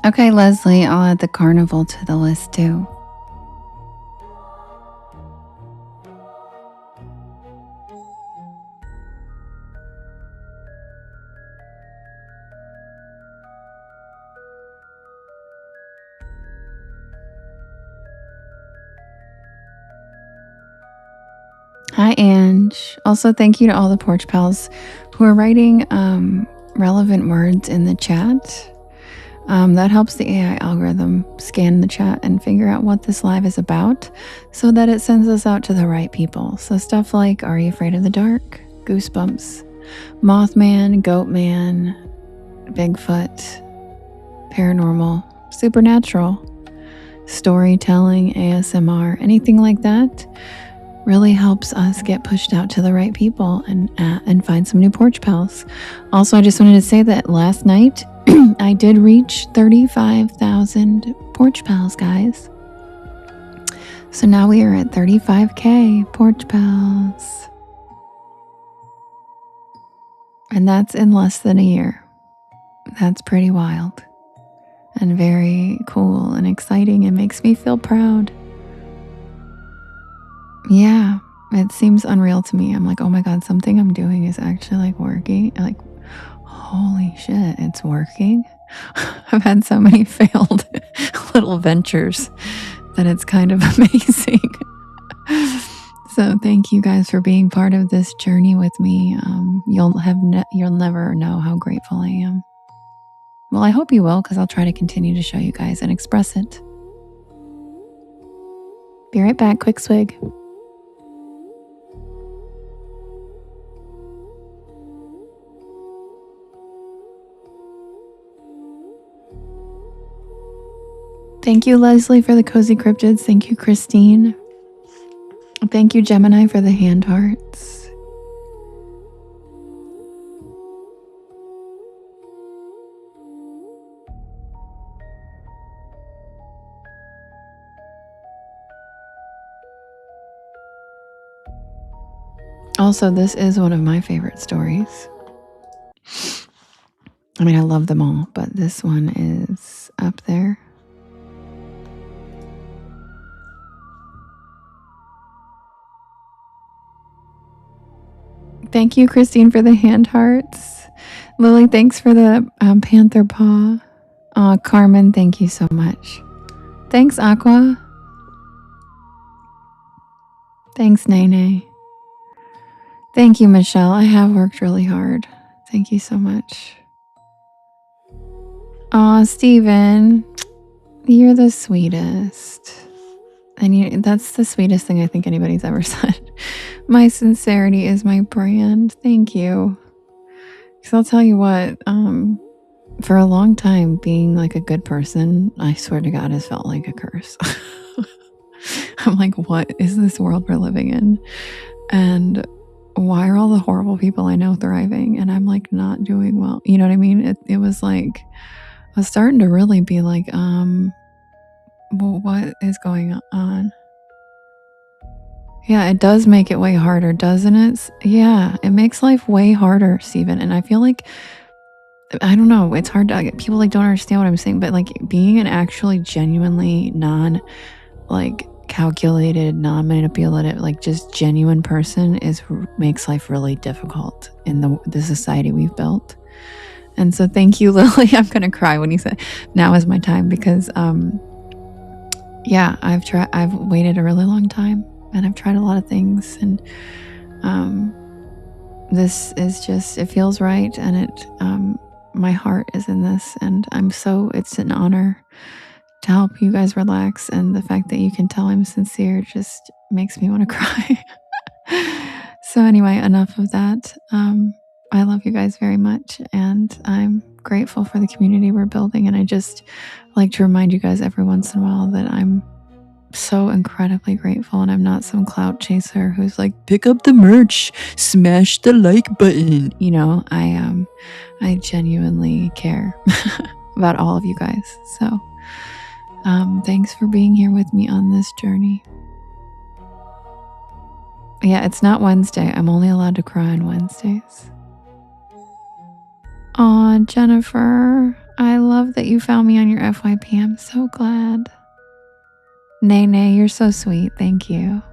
Speaker 1: Okay, Leslie, I'll add the Carnival to the list too. Hi, Ange. Also, thank you to all the Porch Pals who are writing relevant words in the chat. That helps the AI algorithm scan the chat and figure out what this live is about so that it sends us out to the right people. So stuff like, are you afraid of the dark? Goosebumps. Mothman, Goatman, Bigfoot, paranormal, supernatural, storytelling, ASMR, anything like that really helps us get pushed out to the right people and find some new Porch Pals. Also, I just wanted to say that last night I did reach 35,000 Porch Pals, guys. So now we are at 35K Porch Pals. And that's in less than a year. That's pretty wild and very cool and exciting. It makes me feel proud. Yeah, it seems unreal to me. I'm like, oh my God, something I'm doing is actually like working. Like, holy shit, it's working. I've had so many failed little ventures that it's kind of amazing. So thank you guys for being part of this journey with me. You'll never know how grateful I am. Well, I hope you will, because I'll try to continue to show you guys and express it. Be right back. Quick swig. Thank you, Leslie, for the cozy cryptids. Thank you, Christine. Thank you, Gemini, for the hand hearts. Also, this is one of my favorite stories. I mean, I love them all, but this one is up there. Thank you, Christine, for the hand hearts. Lily, thanks for the panther paw. Carmen, thank you so much. Thanks, Aqua. Thanks, Nene. Thank you, Michelle. I have worked really hard. Thank you so much. Aw, Steven, you're the sweetest. And that's the sweetest thing I think anybody's ever said. My sincerity is my brand. Thank you. Because I'll tell you what, for a long time, being like a good person, I swear to God, has felt like a curse. I'm like, what is this world we're living in? And why are all the horrible people I know thriving? And I'm like not doing well. You know what I mean? It was like, I was starting to really be like, well, what is going on? Yeah, it does make it way harder, doesn't it? Yeah, it makes life way harder, Steven. And I feel like, I don't know, it's hard to, people like don't understand what I'm saying, but like being an actually genuinely calculated, non-manipulative, like just genuine person makes life really difficult in the society we've built. And so thank you, Lily. I'm gonna cry when you say now is my time, because yeah, I've waited a really long time, and I've tried a lot of things, and this is just, it feels right, and my heart is in this, and it's an honor to help you guys relax, and the fact that you can tell I'm sincere just makes me want to cry. So anyway, enough of that. I love you guys very much, and I'm grateful for the community we're building, and I just like to remind you guys every once in a while that I'm so incredibly grateful, and I'm not some clout chaser who's like, pick up the merch, smash the like button. You know, I genuinely care about all of you guys. So thanks for being here with me on this journey. Yeah, it's not Wednesday. I'm only allowed to cry on Wednesdays. Aw, Jennifer, I love that you found me on your FYP. I'm so glad. Nene, you're so sweet. Thank you.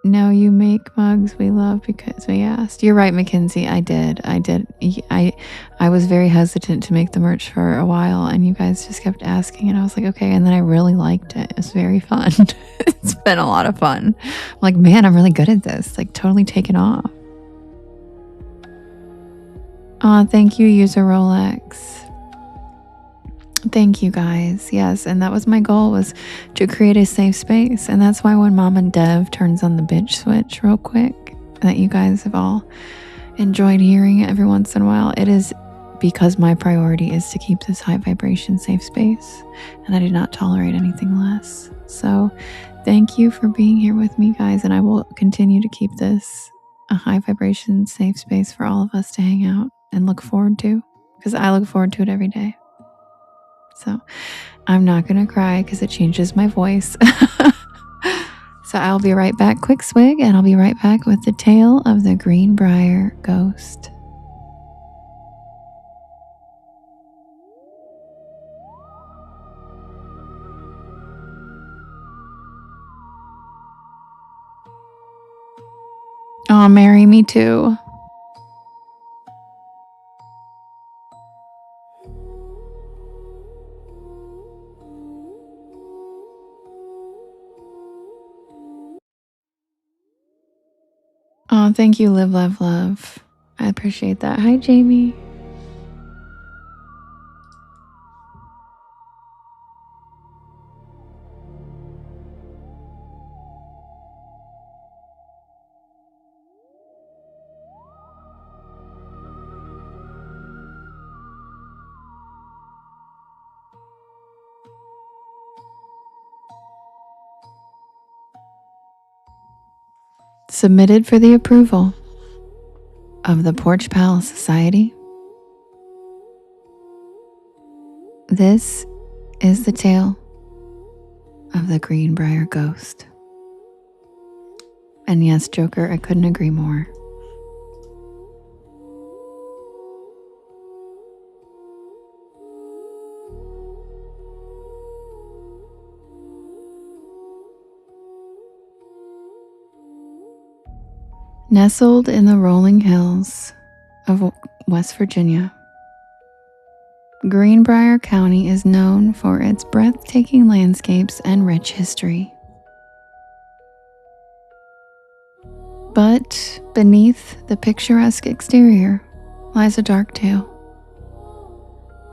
Speaker 1: No, you make mugs we love because we asked. You're right, Mackenzie. I did. I was very hesitant to make the merch for a while, and you guys just kept asking, and I was like, okay. And then I really liked it. It was very fun. It's been a lot of fun. I'm like, man, I'm really good at this. Like, totally taken off. Oh, thank you, user Rolex. Thank you guys. Yes, and that was my goal, was to create a safe space. And that's why when Mom and Dev turns on the bitch switch real quick, that you guys have all enjoyed hearing every once in a while, it is because my priority is to keep this high vibration safe space, and I do not tolerate anything less. So thank you for being here with me, guys, and I will continue to keep this a high vibration safe space for all of us to hang out and look forward to, because I look forward to it every day. So I'm not going to cry because it changes my voice. So I'll be right back. Quick swig, and I'll be right back with the tale of the Greenbrier Ghost. Oh, Mary, me too. Oh, thank you, Live, Love, Love. I appreciate that. Hi, Jamie. Submitted for the approval of the Porch Pal Society. This is the tale of the Greenbrier Ghost. And yes, Joker, I couldn't agree more. Nestled in the rolling hills of West Virginia, Greenbrier County is known for its breathtaking landscapes and rich history. But beneath the picturesque exterior lies a dark tale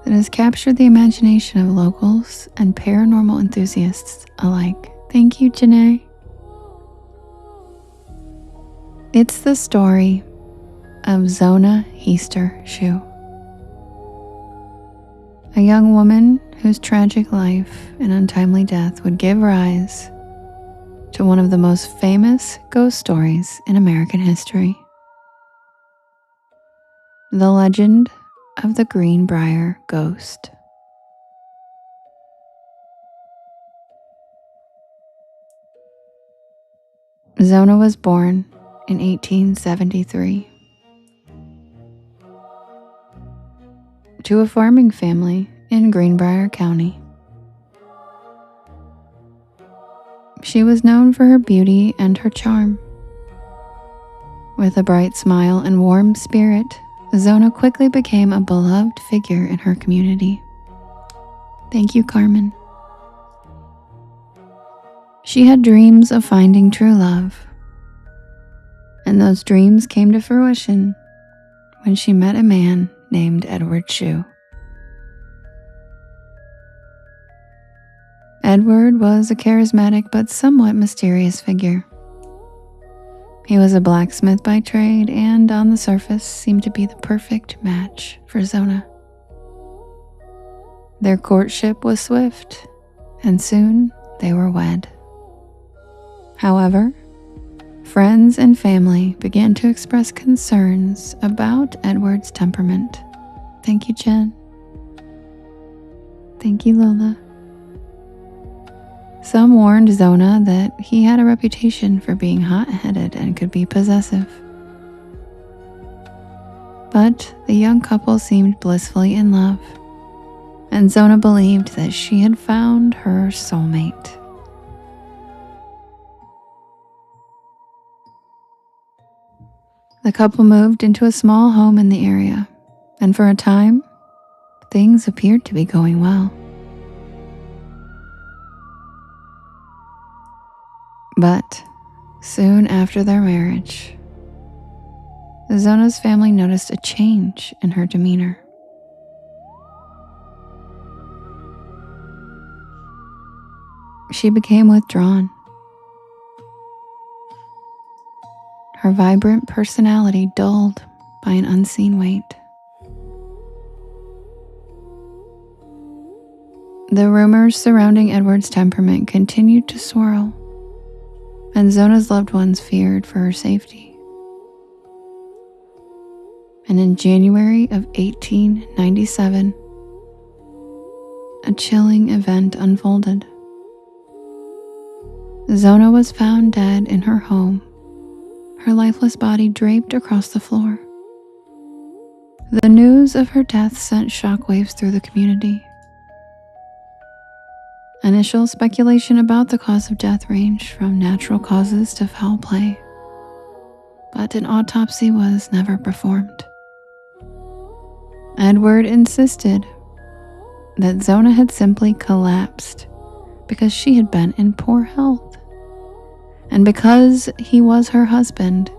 Speaker 1: that has captured the imagination of locals and paranormal enthusiasts alike. Thank you, Janae. It's the story of Zona Heister Shue, a young woman whose tragic life and untimely death would give rise to one of the most famous ghost stories in American history. The legend of the Greenbrier Ghost. Zona was born in 1873 to a farming family in Greenbrier County. She was known for her beauty and her charm. With a bright smile and warm spirit, Zona quickly became a beloved figure in her community. Thank you, Carmen. She had dreams of finding true love, and those dreams came to fruition when she met a man named Edward Shue. Edward was a charismatic but somewhat mysterious figure. He was a blacksmith by trade and on the surface seemed to be the perfect match for Zona. Their courtship was swift, and soon they were wed. However, friends and family began to express concerns about Edward's temperament. Thank you, Jen. Thank you, Lola. Some warned Zona that he had a reputation for being hot-headed and could be possessive. But the young couple seemed blissfully in love, and Zona believed that she had found her soulmate. The couple moved into a small home in the area, and for a time, things appeared to be going well. But soon after their marriage, Zona's family noticed a change in her demeanor. She became withdrawn. Her vibrant personality dulled by an unseen weight. The rumors surrounding Edward's temperament continued to swirl, and Zona's loved ones feared for her safety. And in January of 1897, a chilling event unfolded. Zona was found dead in her home, her lifeless body draped across the floor. The news of her death sent shockwaves through the community. Initial speculation about the cause of death ranged from natural causes to foul play, but an autopsy was never performed. Edward insisted that Zona had simply collapsed because she had been in poor health. And because he was her husband,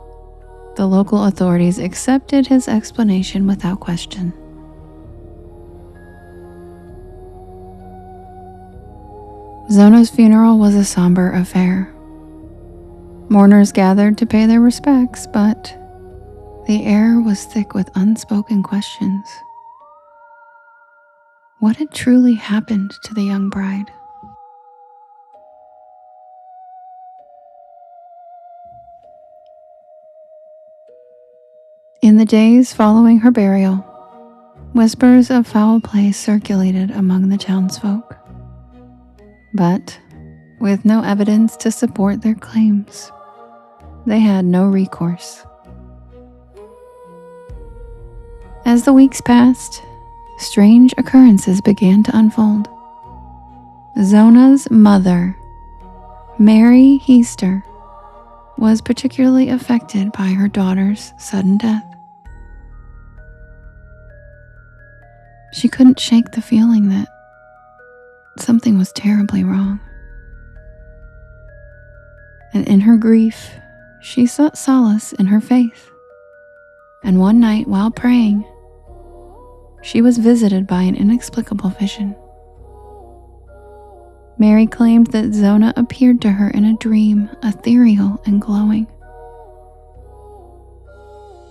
Speaker 1: the local authorities accepted his explanation without question. Zona's funeral was a somber affair. Mourners gathered to pay their respects, but the air was thick with unspoken questions. What had truly happened to the young bride? In the days following her burial, whispers of foul play circulated among the townsfolk. But, with no evidence to support their claims, they had no recourse. As the weeks passed, strange occurrences began to unfold. Zona's mother, Mary Heister, was particularly affected by her daughter's sudden death. She couldn't shake the feeling that something was terribly wrong. And in her grief, she sought solace in her faith. And one night, while praying, she was visited by an inexplicable vision. Mary claimed that Zona appeared to her in a dream, ethereal and glowing.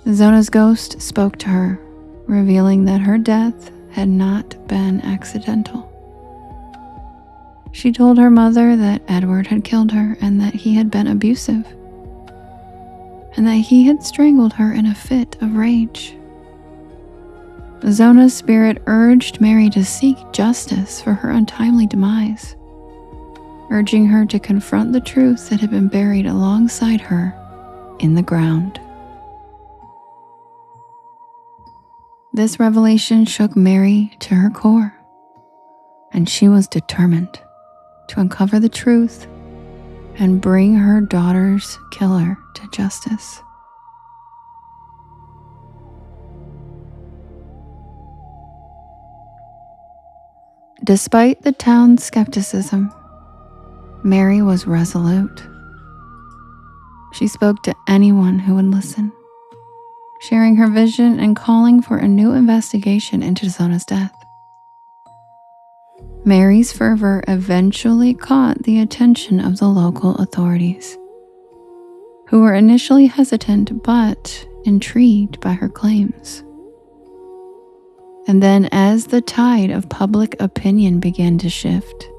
Speaker 1: Zona's ghost spoke to her, revealing that her death had not been accidental. She told her mother that Edward had killed her and that he had been abusive, and that he had strangled her in a fit of rage. Zona's spirit urged Mary to seek justice for her untimely demise, urging her to confront the truth that had been buried alongside her in the ground. This revelation shook Mary to her core, and she was determined to uncover the truth and bring her daughter's killer to justice. Despite the town's skepticism, Mary was resolute. She spoke to anyone who would listen, sharing her vision and calling for a new investigation into Zona's death. Mary's fervor eventually caught the attention of the local authorities, who were initially hesitant but intrigued by her claims. And then, as the tide of public opinion began to shift,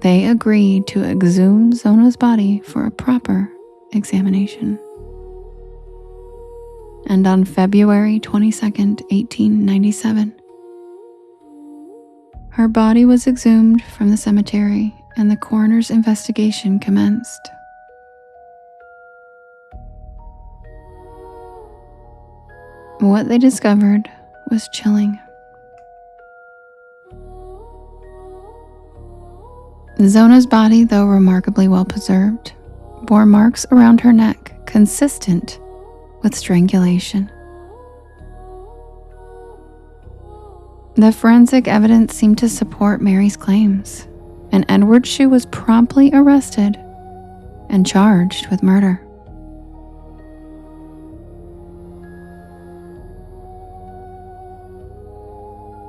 Speaker 1: they agreed to exhume Zona's body for a proper examination. And on February 22nd, 1897, her body was exhumed from the cemetery and the coroner's investigation commenced. What they discovered was chilling. Zona's body, though remarkably well preserved, bore marks around her neck consistent with strangulation. The forensic evidence seemed to support Mary's claims, and Edward Shue was promptly arrested and charged with murder.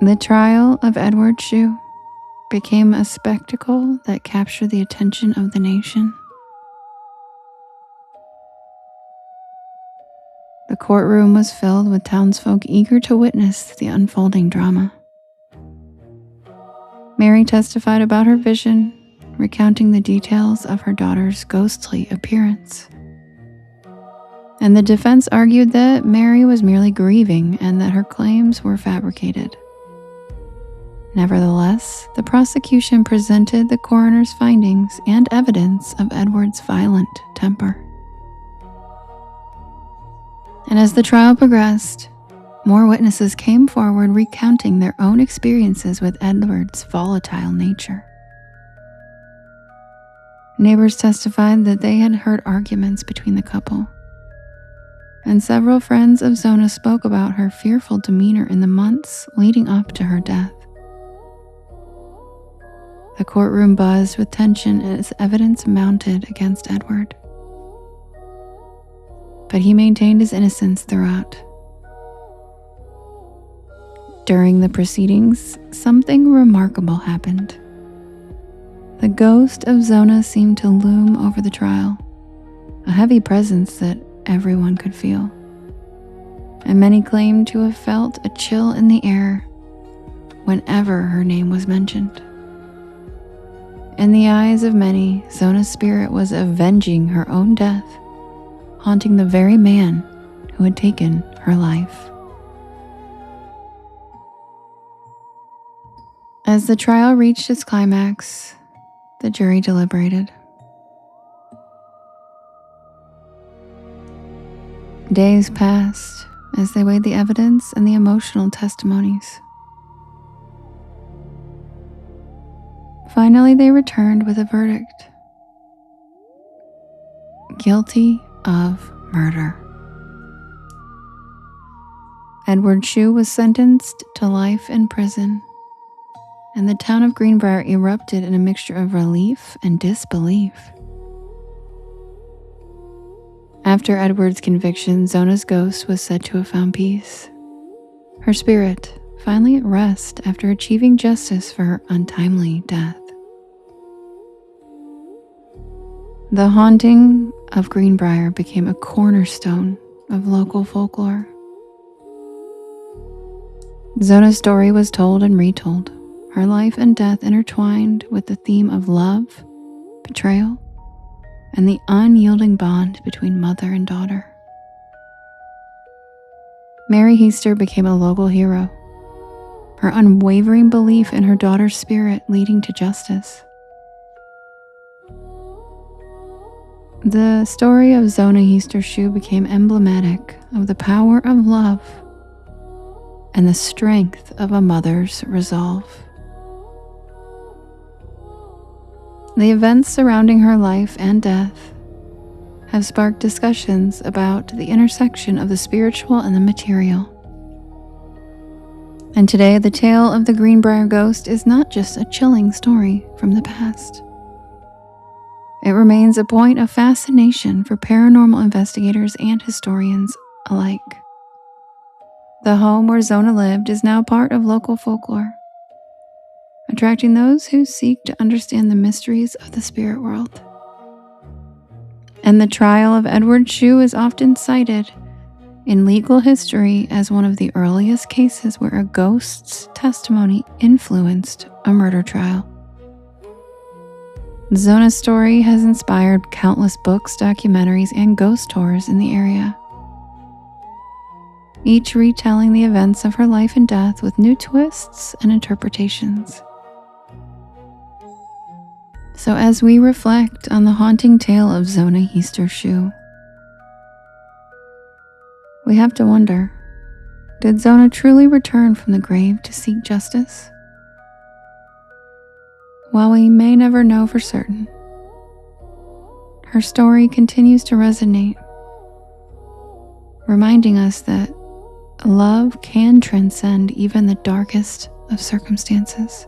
Speaker 1: The trial of Edward Shue became a spectacle that captured the attention of the nation. The courtroom was filled with townsfolk eager to witness the unfolding drama. Mary testified about her vision, recounting the details of her daughter's ghostly appearance. And the defense argued that Mary was merely grieving and that her claims were fabricated. Nevertheless, the prosecution presented the coroner's findings and evidence of Edward's violent temper. And as the trial progressed, more witnesses came forward recounting their own experiences with Edward's volatile nature. Neighbors testified that they had heard arguments between the couple, and several friends of Zona spoke about her fearful demeanor in the months leading up to her death. The courtroom buzzed with tension as evidence mounted against Edward. But he maintained his innocence throughout. During the proceedings, something remarkable happened. The ghost of Zona seemed to loom over the trial, a heavy presence that everyone could feel. And many claimed to have felt a chill in the air whenever her name was mentioned. In the eyes of many, Zona's spirit was avenging her own death, haunting the very man who had taken her life. As the trial reached its climax, the jury deliberated. Days passed as they weighed the evidence and the emotional testimonies. Finally, they returned with a verdict. guilty of murder. Edward Shue was sentenced to life in prison, and the town of Greenbrier erupted in a mixture of relief and disbelief. After Edward's conviction, Zona's ghost was said to have found peace, her spirit finally at rest after achieving justice for her untimely death. The haunting of Greenbrier became a cornerstone of local folklore. Zona's story was told and retold, her life and death intertwined with the theme of love, betrayal, and the unyielding bond between mother and daughter. Mary Heaster became a local hero, her unwavering belief in her daughter's spirit leading to justice. The story of Zona Heaster Shue became emblematic of the power of love and the strength of a mother's resolve. The events surrounding her life and death have sparked discussions about the intersection of the spiritual and the material. And today, the tale of the Greenbrier Ghost is not just a chilling story from the past. It remains a point of fascination for paranormal investigators and historians alike. The home where Zona lived is now part of local folklore, attracting those who seek to understand the mysteries of the spirit world. And the trial of Edward Shue is often cited in legal history as one of the earliest cases where a ghost's testimony influenced a murder trial. Zona's story has inspired countless books, documentaries, and ghost tours in the area, each retelling the events of her life and death with new twists and interpretations. So as we reflect on the haunting tale of Zona Heaster Shue, we have to wonder, did Zona truly return from the grave to seek justice? While we may never know for certain, her story continues to resonate, reminding us that love can transcend even the darkest of circumstances.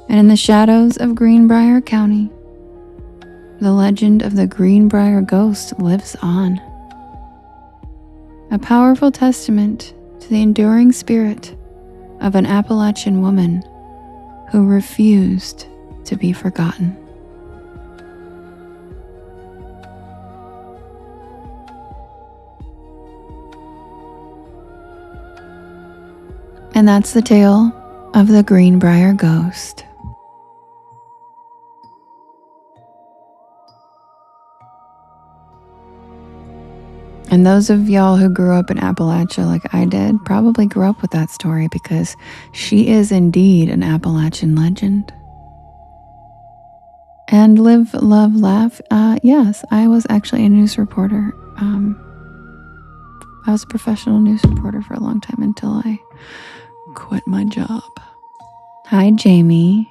Speaker 1: And in the shadows of Greenbrier County, the legend of the Greenbrier Ghost lives on. A powerful testament to the enduring spirit of an Appalachian woman who refused to be forgotten. And that's the tale of the Greenbrier Ghost. And those of y'all who grew up in Appalachia like I did probably grew up with that story because she is indeed an Appalachian legend. And live, love, laugh. Yes, I was actually a news reporter. I was a professional news reporter for a long time until I quit my job. Hi, Jamie.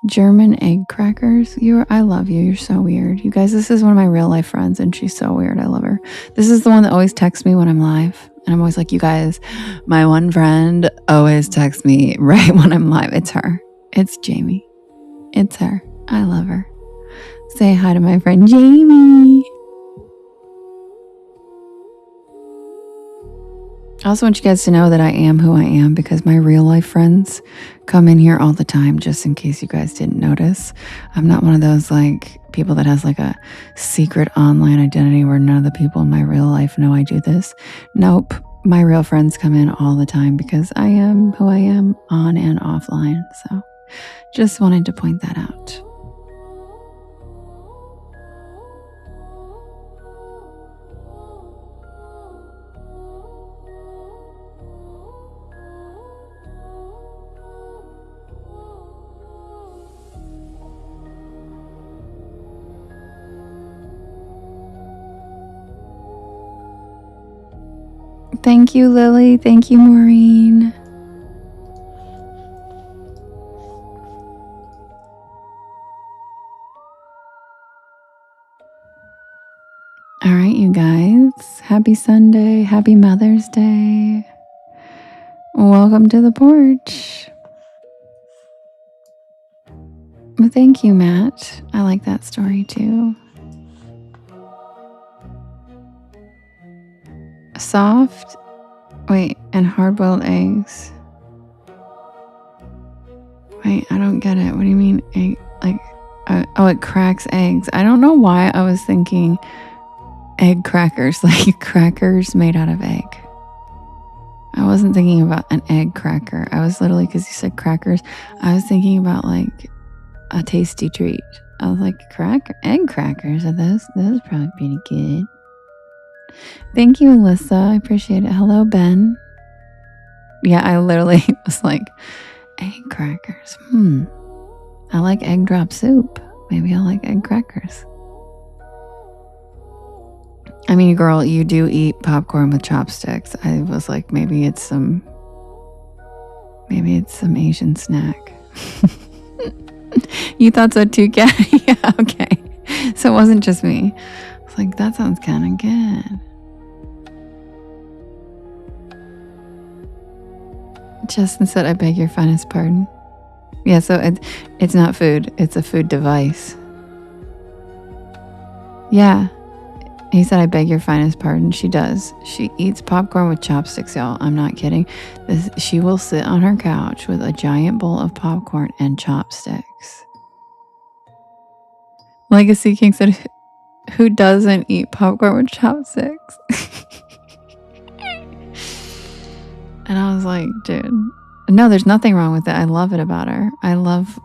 Speaker 1: German egg crackers. I love you. You're so weird. You guys, this is one of my real life friends and she's so weird. I love her. This is the one that always texts me when I'm live. And I'm always like, you guys, my one friend always texts me right when I'm live. It's her. It's Jamie. It's her. I love her. Say hi to my friend Jamie. I also want you guys to know that I am who I am because my real life friends come in here all the time, just in case you guys didn't notice. I'm not one of those like people that has like a secret online identity where none of the people in my real life know I do this. Nope. My real friends come in all the time because I am who I am on and offline. So just wanted to point that out. Thank you, Lily. Thank you, Maureen. you guys. Happy Sunday. Happy Mother's Day. Welcome to the porch. Well, thank you, Matt. I like that story too. Soft, and hard-boiled eggs. Wait, I don't get it. What do you mean egg? Like, it cracks eggs. I don't know why I was thinking egg crackers, like crackers made out of egg. I wasn't thinking about an egg cracker. I was literally, because you said crackers, I was thinking about like a tasty treat. I was like, egg crackers, are those probably pretty good. Thank you, Alyssa. I appreciate it. Hello, Ben. Yeah, I literally was like, egg crackers. I like egg drop soup. Maybe I'll like egg crackers. I mean, girl, you do eat popcorn with chopsticks. I was like, maybe it's some Asian snack. You thought so too, Kat? Yeah, okay. So it wasn't just me. I was like, that sounds kind of good. Justin said, I beg your finest pardon. Yeah, so it's not food. It's a food device. Yeah. He said, I beg your finest pardon. She does. She eats popcorn with chopsticks, y'all. I'm not kidding. She will sit on her couch with a giant bowl of popcorn and chopsticks. Legacy King said, who doesn't eat popcorn with chopsticks? And I was like, dude, no, there's nothing wrong with it. I love it about her. I love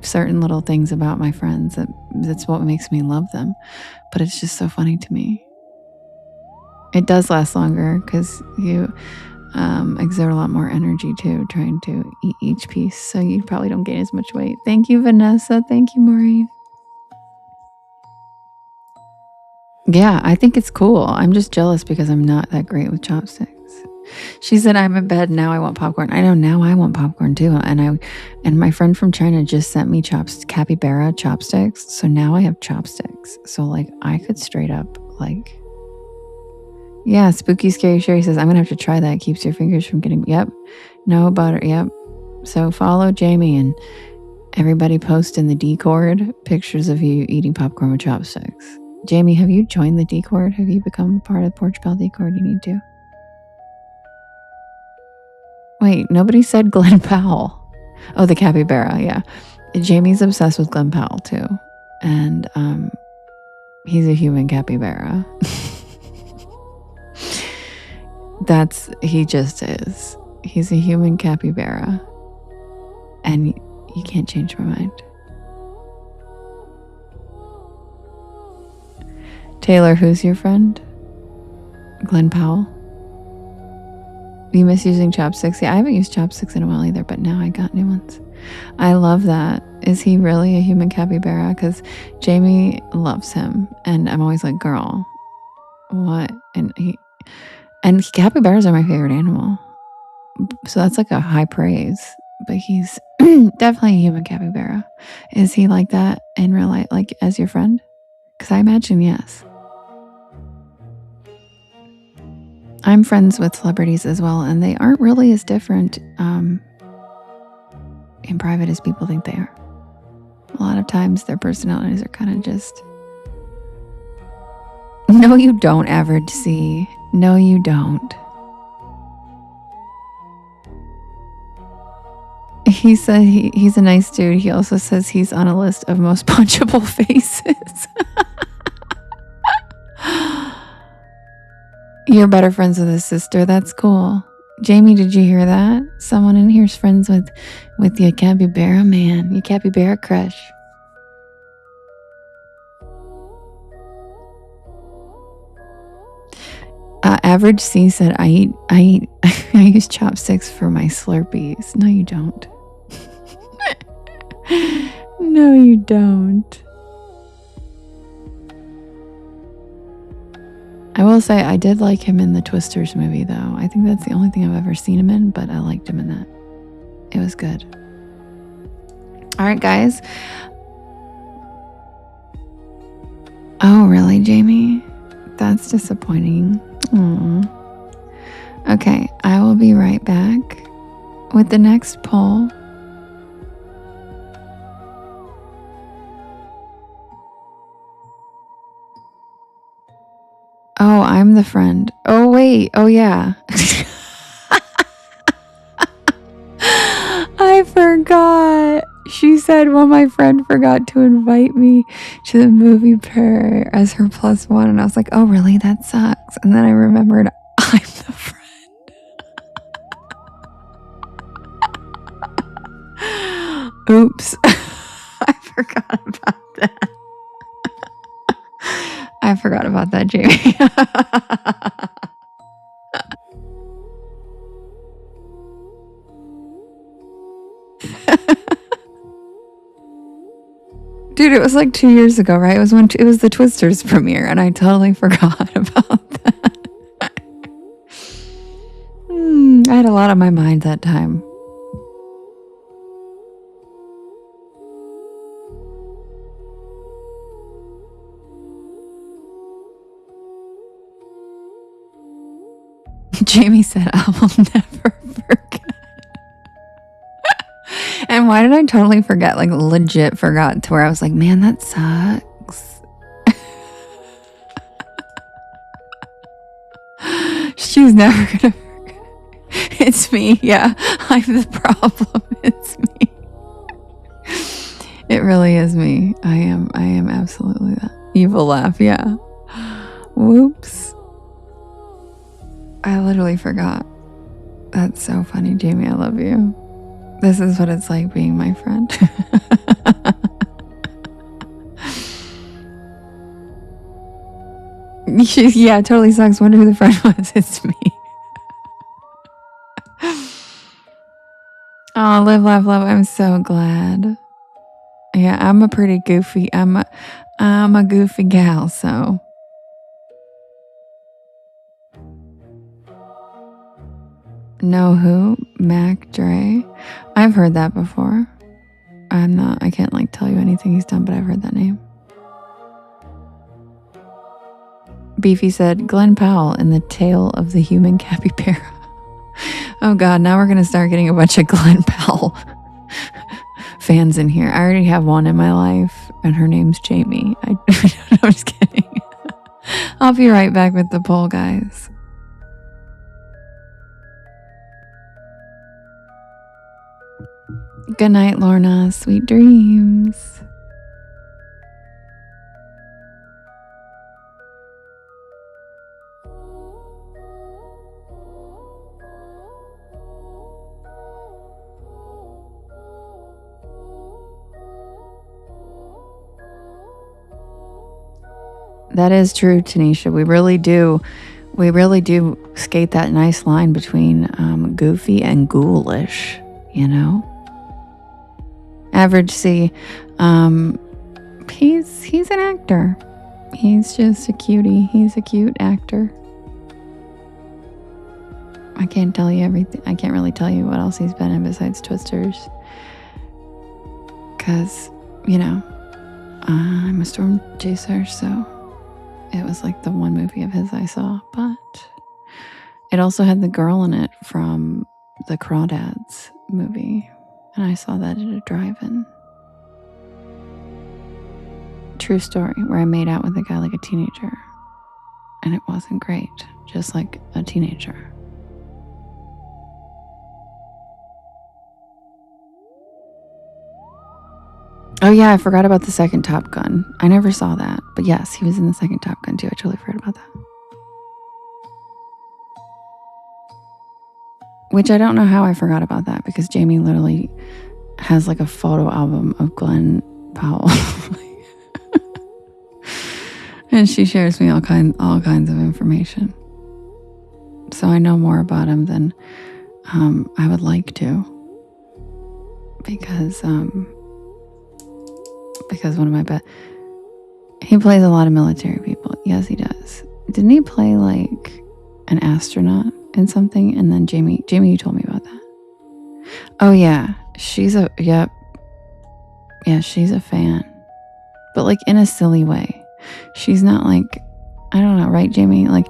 Speaker 1: certain little things about my friends. That's what makes me love them. But it's just so funny to me. It does last longer because you exert a lot more energy too, trying to eat each piece. So you probably don't gain as much weight. Thank you, Vanessa. Thank you, Maureen. Yeah, I think it's cool. I'm just jealous because I'm not that great with chopsticks. She said, I'm in bed. Now I want popcorn. I know, now I want popcorn too. And my friend from China just sent me capybara chopsticks. So now I have chopsticks. So like I could straight up like, yeah, Spooky Scary Sherry says, I'm going to have to try that. It keeps your fingers from getting, yep. No butter. Yep. So follow Jamie and everybody post in the Discord pictures of you eating popcorn with chopsticks. Jamie, have you joined the Discord? Have you become part of Porch Bell Discord? You need to. Wait, nobody said Glenn Powell. Oh, the capybara, yeah. Jamie's obsessed with Glenn Powell too. And he's a human capybara. He just is. He's a human capybara. And you can't change my mind. Taylor, who's your friend? Glenn Powell? You miss using chopsticks? Yeah, I haven't used chopsticks in a while either, but now I got new ones. I love that. Is he really a human capybara? Because Jamie loves him. And I'm always like, girl, what? And capybaras are my favorite animal. So that's like a high praise. But he's definitely a human capybara. Is he like that in real life, like as your friend? Because I imagine yes. I'm friends with celebrities as well, and they aren't really as different in private as people think they are. A lot of times their personalities are kind of just... No, you don't, Average C. No, you don't. He said he's a nice dude. He also says he's on a list of most punchable faces. You're better friends with his sister. That's cool. Jamie, did you hear that? Someone in here's friends with your capybara man. Your capybara crush. Average C said, I use chopsticks for my Slurpees. No, you don't. No, you don't. I will say I did like him in the Twisters movie, though. I think that's the only thing I've ever seen him in, but I liked him in that. It was good. All right, guys. Oh, really, Jamie? That's disappointing. Aww. Okay, I will be right back with the next poll. Oh, I'm the friend. Oh, wait. Oh, yeah. I forgot. She said, well, my friend forgot to invite me to the movie pair as her +1. And I was like, oh, really? That sucks. And then I remembered I'm the friend. Oops. I forgot about that. I forgot about that, Jamie. Dude, it was like 2 years ago, right? It was the Twisters premiere, and I totally forgot about that. I had a lot on my mind that time. Jamie said, I will never forget. And why did I totally forget? Like, legit forgot to where I was like, man, that sucks. She's never gonna forget. It's me. Yeah, I'm the problem. It's me. It really is me. I am absolutely that. Evil laugh. Yeah. Whoops. I literally forgot. That's so funny, Jamie. I love you. This is what it's like being my friend. Yeah, it totally sucks. Wonder who the friend was. It's me. Oh, live, laugh, love. I'm so glad. Yeah, I'm a pretty goofy. I'm a goofy gal, so. Know who? Mac Dre. I've heard that before. I can't like tell you anything he's done, but I've heard that name. Beefy said, Glenn Powell in The Tale of the Human Capybara. Oh God, now we're going to start getting a bunch of Glenn Powell fans in here. I already have one in my life, and her name's Jamie. I'm just kidding. I'll be right back with the poll, guys. Good night, Lorna. Sweet dreams. That is true, Tanisha. We really do skate that nice line between goofy and ghoulish, you know? Average C, he's an actor. He's just a cutie. He's a cute actor. I can't tell you everything. I can't really tell you what else he's been in besides Twisters. Because, you know, I'm a storm chaser, so it was like the one movie of his I saw. But it also had the girl in it from the Crawdads movie. And I saw that at a drive-in. True story, where I made out with a guy like a teenager. And it wasn't great, just like a teenager. Oh yeah, I forgot about the second Top Gun. I never saw that. But yes, he was in the second Top Gun too. I totally forgot about that. Which I don't know how I forgot about that, because Jamie literally has like a photo album of Glenn Powell. And she shares me all kinds of information. So I know more about him than I would like to. Because one of my he plays a lot of military people. Yes, he does. Didn't he play like an astronaut in something? And then Jamie, you told me about that. Oh yeah, she's a fan, but like in a silly way. She's not like I don't know, right, Jamie? Like,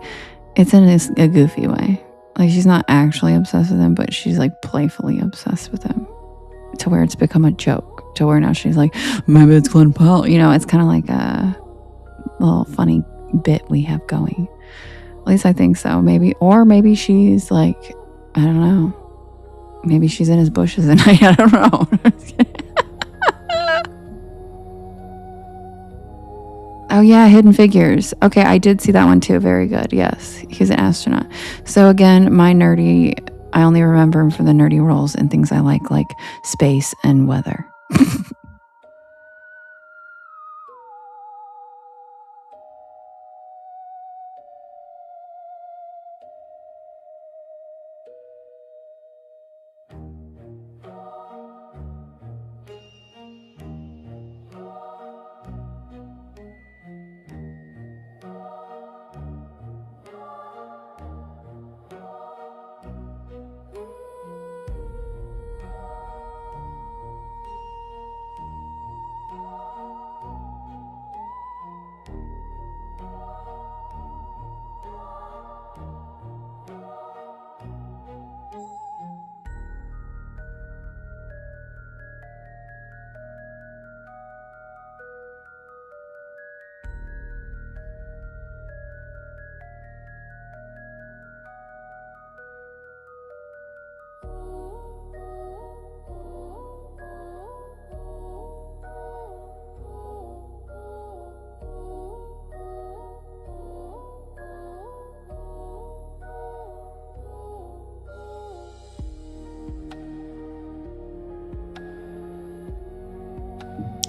Speaker 1: it's in a goofy way. Like, she's not actually obsessed with him, but she's like playfully obsessed with him to where it's become a joke, to where now she's like, maybe it's Glenn Powell. You know, it's kind of like a little funny bit we have going. At least I think so. Maybe, or maybe she's like, I don't know. Maybe she's in his bushes and I don't know. Oh yeah, Hidden Figures. Okay, I did see that one too. Very good. Yes, he's an astronaut. So again, my nerdy, I only remember him for the nerdy roles and things I like space and weather.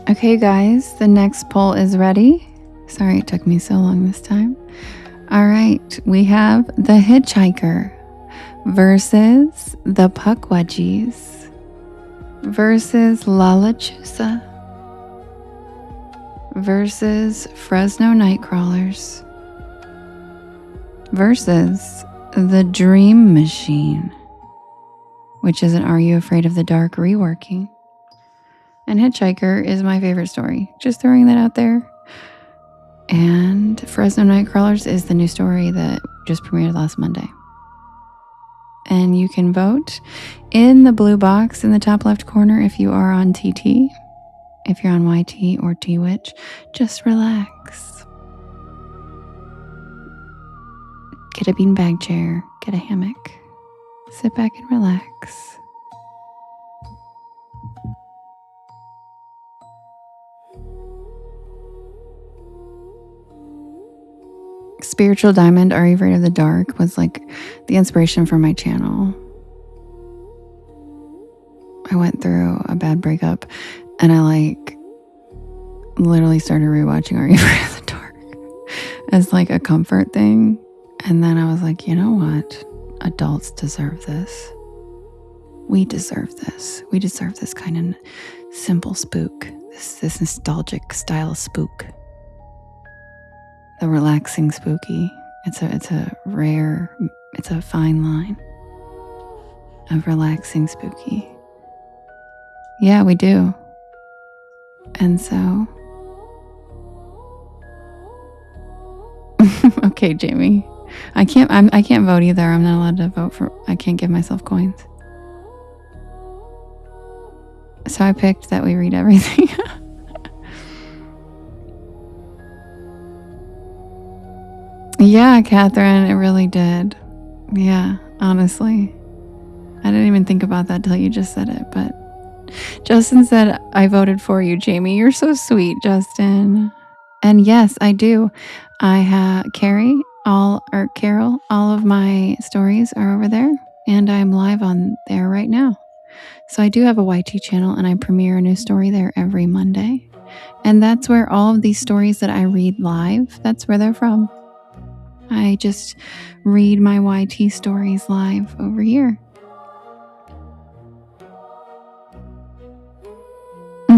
Speaker 1: Okay, guys, the next poll is ready. Sorry it took me so long this time. All right, we have the Hitchhiker versus the Puckwudgies versus Lala Chusa versus Fresno Nightcrawlers versus the Dream Machine, which is an Are You Afraid of the Dark reworking. And Hitchhiker is my favorite story. Just throwing that out there. And Fresno Nightcrawlers is the new story that just premiered last Monday. And you can vote in the blue box in the top left corner if you are on TT. If you're on YT or Twitch, just relax. Get a beanbag chair. Get a hammock. Sit back and relax. Spiritual Diamond, Are You Afraid of the Dark was like the inspiration for my channel. I went through a bad breakup and I literally started rewatching Are You Afraid of the Dark as a comfort thing. And then I was like, you know what? Adults deserve this. We deserve this. We deserve this kind of simple spook. This nostalgic style of spook. The relaxing spooky. It's a fine line of relaxing spooky. Yeah, we do. And so okay, Jamie. I can't vote either. I'm not allowed to vote for, I can't give myself coins. So I picked that we read everything. Yeah, Catherine, it really did. Yeah, honestly. I didn't even think about that till you just said it, but Justin said, I voted for you, Jamie. You're so sweet, Justin. And yes, I do. I have Carol, all of my stories are over there, and I'm live on there right now. So I do have a YT channel, and I premiere a new story there every Monday. And that's where all of these stories that I read live, that's where they're from. I just read my YT stories live over here.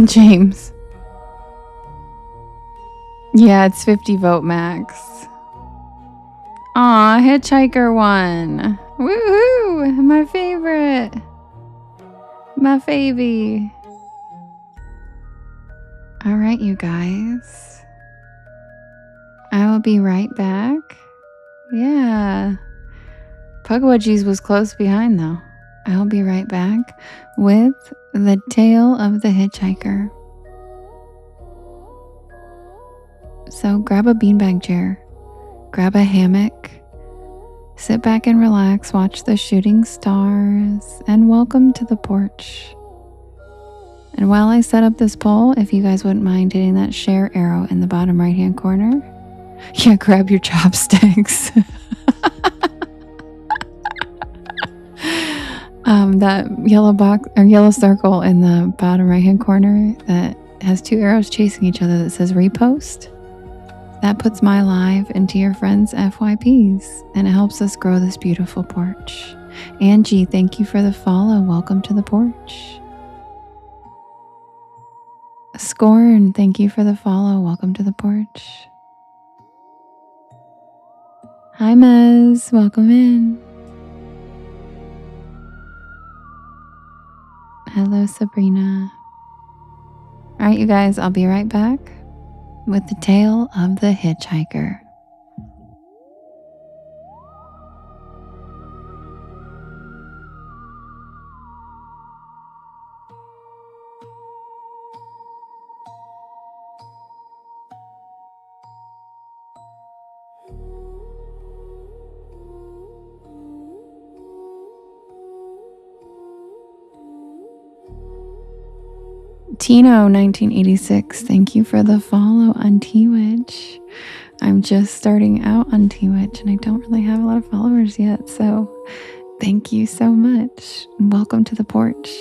Speaker 1: James. Yeah, it's 50 vote max. Aw, Hitchhiker won. Woohoo! My favorite. My favy. All right, you guys. I will be right back. Yeah. Pugwudgies was close behind though. I'll be right back with the tale of the hitchhiker. So grab a beanbag chair, grab a hammock, sit back and relax, watch the shooting stars, and welcome to the porch. And while I set up this poll, if you guys wouldn't mind hitting that share arrow in the bottom right hand corner, yeah, grab your chopsticks. That yellow box or yellow circle in the bottom right hand corner that has two arrows chasing each other that says repost. That puts my live into your friends' FYPs and it helps us grow this beautiful porch. Angie, thank you for the follow. Welcome to the porch. Scorn, thank you for the follow. Welcome to the porch. Hi, Mez. Welcome in. Hello, Sabrina. All right, you guys, I'll be right back with the tale of the hitchhiker. Tino 1986, thank you for the follow on Twitch. I'm just starting out on Twitch and I don't really have a lot of followers yet, so thank you so much and welcome to the porch.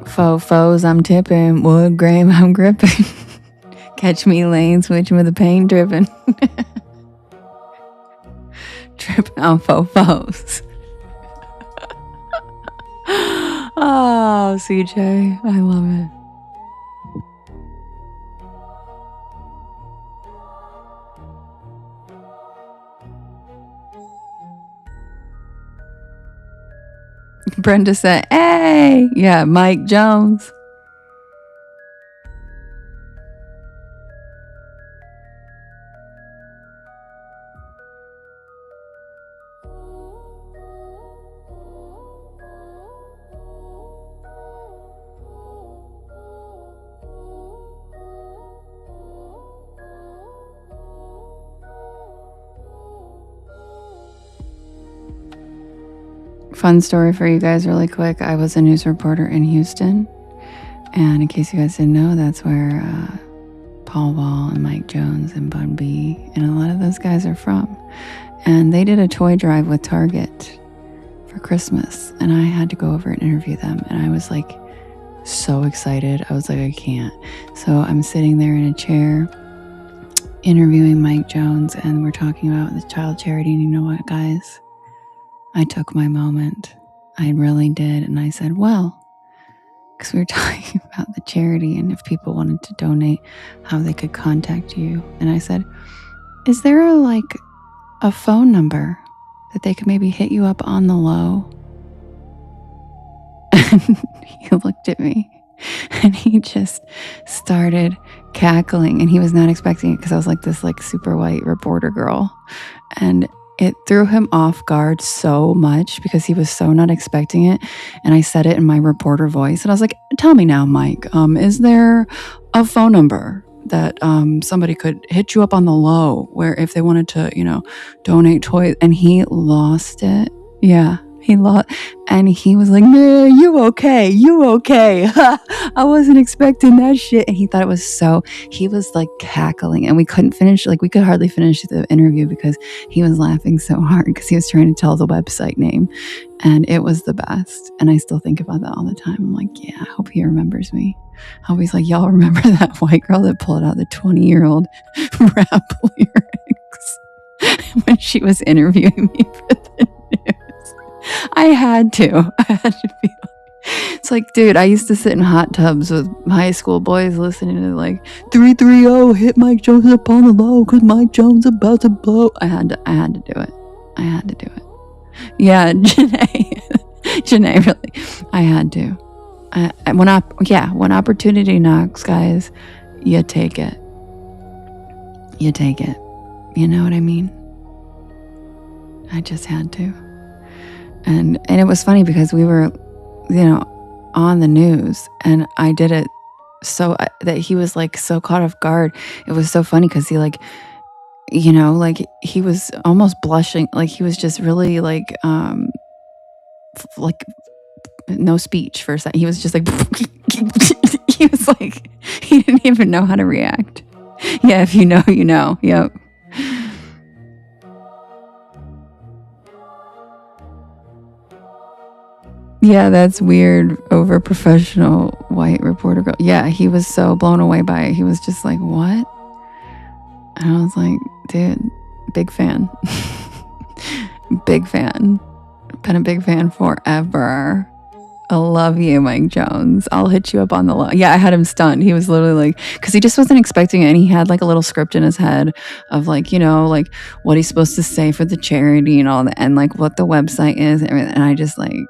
Speaker 1: Fofos, I'm tipping. Wood grain, I'm gripping. Catch me lane, switching with the paint dripping. Tripping on fofos. Oh, CJ, I love it. Brenda said, hey, yeah, Mike Jones. Fun story for you guys really quick. I was a news reporter in Houston. And in case you guys didn't know, that's where Paul Wall and Mike Jones and Bun B and a lot of those guys are from. And they did a toy drive with Target for Christmas. And I had to go over and interview them. And I was like so excited. I was like, I can't. So I'm sitting there in a chair interviewing Mike Jones. And we're talking about the child charity. And you know what, guys? I took my moment. I really did. And I said, well, because we were talking about the charity and if people wanted to donate, how they could contact you. And I said, is there a phone number that they could maybe hit you up on the low? And he looked at me and he just started cackling and he was not expecting it because I was like this super white reporter girl. And it threw him off guard so much because he was so not expecting it. And I said it in my reporter voice. And I was like, tell me now, Mike, is there a phone number that somebody could hit you up on the low where if they wanted to, donate toys? And he lost it. Yeah. He lost, and he was like, "Man, you okay? You okay? I wasn't expecting that shit." And he thought it was so. He was like cackling, and we couldn't finish. Like we could hardly finish the interview because he was laughing so hard because he was trying to tell the website name, and it was the best. And I still think about that all the time. I'm like, yeah, I hope he remembers me. I hope he's like, y'all remember that white girl that pulled out the 20-year-old rap lyrics when she was interviewing me for the news. I had to be it's like, dude, I used to sit in hot tubs with high school boys listening to like 330 hit Mike Jones up on the low because Mike Jones about to blow. I had to do it. Yeah, Janae, really, I had to. When opportunity knocks, guys, you take it. You know what I mean? I just had to. And it was funny because we were, on the news, and I did it so that he was like so caught off guard. It was so funny because he like he was almost blushing, like he was just really like no speech for a second. He was just like he was like, he didn't even know how to react. Yeah, if you know, you know. Yep. Yeah, that's weird. Over professional white reporter girl. Yeah, he was so blown away by it. He was just like, what? And I was like, dude, big fan. Big fan. Been a big fan forever. I love you, Mike Jones. I'll hit you up on the low. Yeah, I had him stunned. He was literally like, because he just wasn't expecting it. And he had like a little script in his head of like, like what he's supposed to say for the charity and all that, and like what the website is and everything. And I just like,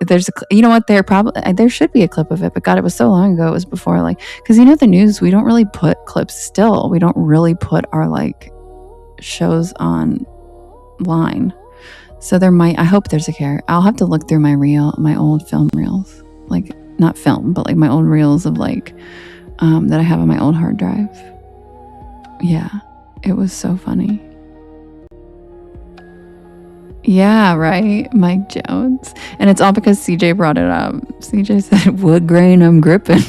Speaker 1: there's there should be a clip of it, but God, it was so long ago. It was before like, because the news, we don't really put clips still. We don't really put our like shows online. So I hope there's a care. I'll have to look through my old film reels, like not film, but like my old reels of like, that I have on my old hard drive. Yeah, it was so funny. Yeah, right, Mike Jones. And it's all because CJ brought it up. CJ said, wood grain I'm gripping.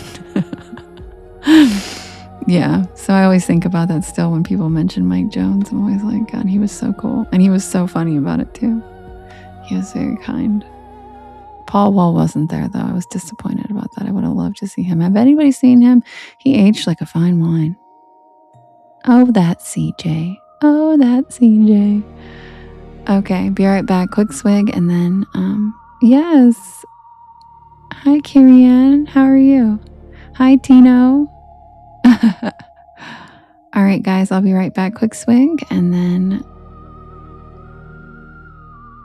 Speaker 1: Yeah, so I always think about that still when people mention Mike Jones. I'm always like, God, he was so cool. And he was so funny about it too. He was very kind. Paul Wall wasn't there though. I was disappointed about that. I would have loved to see him. Have anybody seen him? He aged like a fine wine. Oh, that CJ. Oh, that CJ. Okay, be right back. Quick swig and then, yes. Hi, Carrie Ann. How are you? Hi, Tino. All right, guys, I'll be right back. Quick swig and then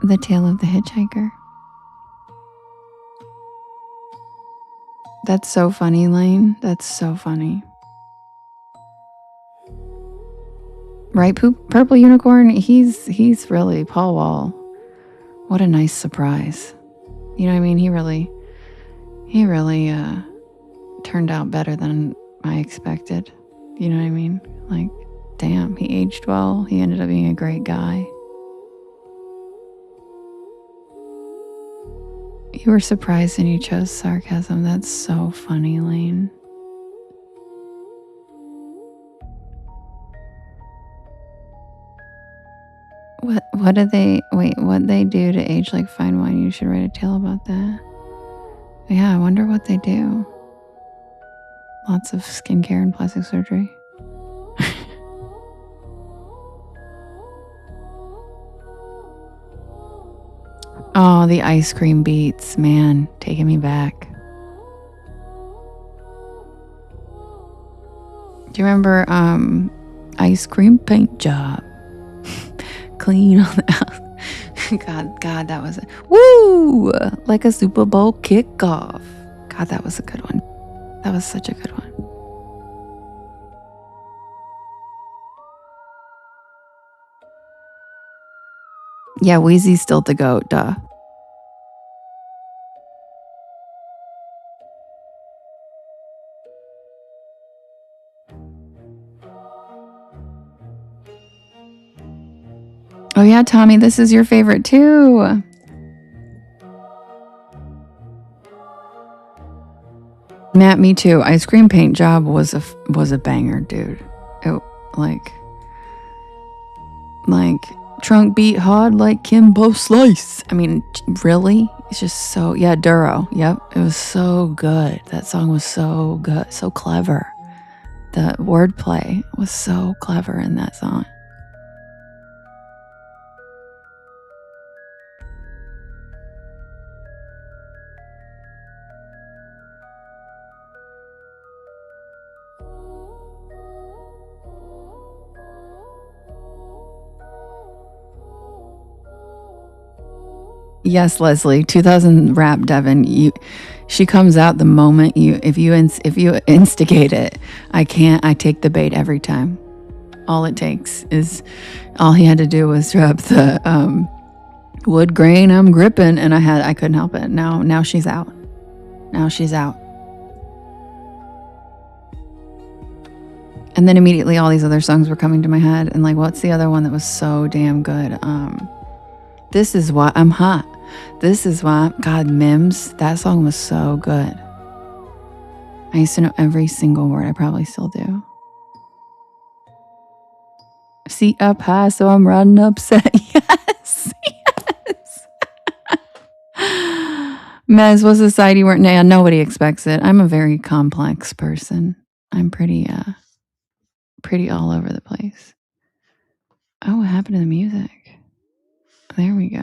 Speaker 1: the tale of the hitchhiker. That's so funny, Lane. That's so funny. Right, Purple Unicorn, he's really Paul Wall. What a nice surprise. You know what I mean? He really turned out better than I expected. You know what I mean? Like, damn, he aged well. He ended up being a great guy. You were surprised and you chose sarcasm. That's so funny, Lane. What'd they do to age like fine wine? You should write a tale about that. Yeah, I wonder what they do. Lots of skincare and plastic surgery. Oh, the ice cream beats, man, taking me back. Do you remember ice cream paint job? Clean on the house. God, that was woo! Like a Super Bowl kickoff. God, that was a good one. That was such a good one. Yeah, Wheezy's still the goat, duh. Oh yeah, Tommy, this is your favorite too. Matt, me too. Ice cream paint job was a banger, dude. It, like trunk beat hard like Kimbo Slice. I mean, really? It's just so, yeah, Duro. Yep. It was so good. That song was so good. So clever. The wordplay was so clever in that song. Yes, Leslie, 2000 rap, Devin. She comes out the moment if you instigate it. I take the bait every time. All it takes is, all he had to do was drop the wood grain I'm gripping, and I couldn't help it. Now she's out. Now she's out. And then immediately all these other songs were coming to my head, and like, what's the other one that was so damn good? This Is Why I'm Hot. This Is Why, God, Mims. That song was so good. I used to know every single word. I probably still do. Seat up high, so I'm riding upset. Yes. Mez, what society weren't? Nah, nobody expects it. I'm a very complex person. I'm pretty all over the place. Oh, what happened to the music? There we go.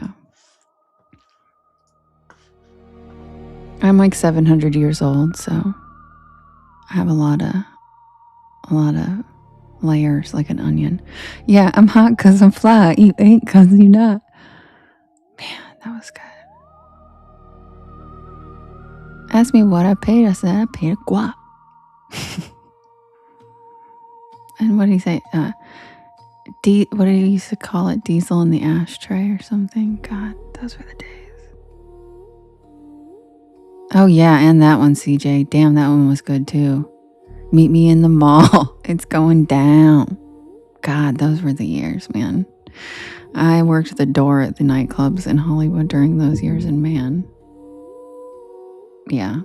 Speaker 1: I'm like 700 years old, so I have a lot of layers, like an onion. Yeah, I'm hot because I'm fly. You ain't because you're not. Man, that was good. Ask me what I paid. I said I paid a guap. And what did he say? What did he used to call it? Diesel in the ashtray or something? God, those were the days. Oh yeah, and that one, CJ. Damn, that one was good too. Meet me in the mall. It's going down. God, those were the years, man. I worked the door at the nightclubs in Hollywood during those years, and man, yeah,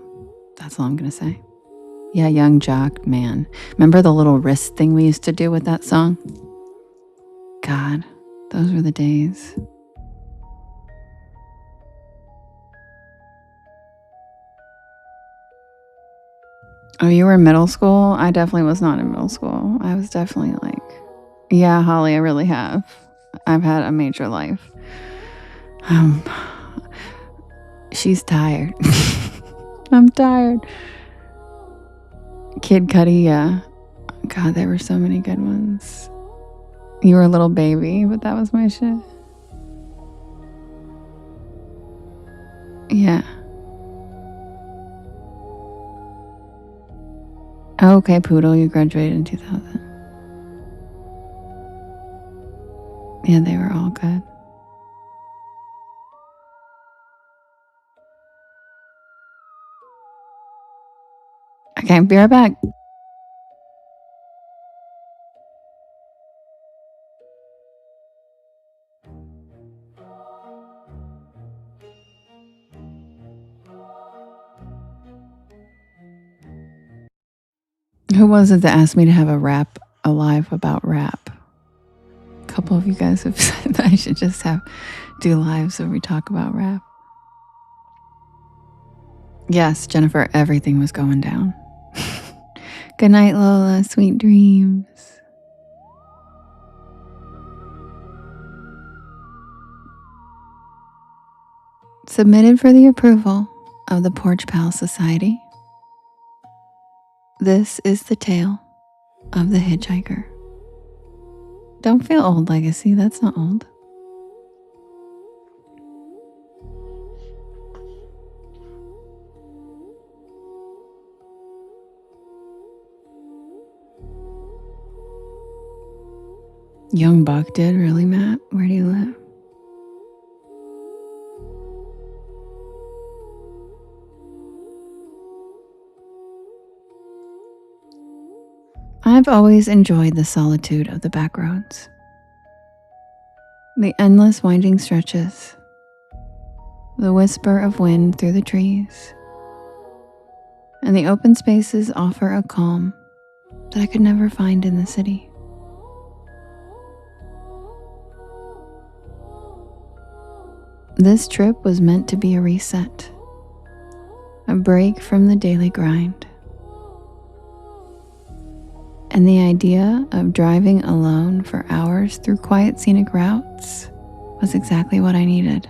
Speaker 1: that's all I'm gonna say. Yeah, young jock, man. Remember the little wrist thing we used to do with that song? God, those were the days. Oh, you were in middle school? I definitely was not in middle school. I was definitely like, yeah, Holly, I really have. I've had a major life. She's tired. I'm tired. Kid Cudi, yeah. God, there were so many good ones. You were a little baby, but that was my shit. Yeah. Okay, Poodle, you graduated in 2000. Yeah, they were all good. Okay, be right back. Who was it that asked me to have a live about rap? A couple of you guys have said that I should just do lives where we talk about rap. Yes, Jennifer, everything was going down. Good night, Lola. Sweet dreams. Submitted for the approval of the Porch Pal Society. This is the tale of the Hitchhiker. Don't feel old, Legacy. That's not old. Young Buck did? Really, Matt? Where do you live? I've always enjoyed the solitude of the back roads. The endless winding stretches, the whisper of wind through the trees, and the open spaces offer a calm that I could never find in the city. This trip was meant to be a reset, a break from the daily grind. And the idea of driving alone for hours through quiet scenic routes was exactly what I needed.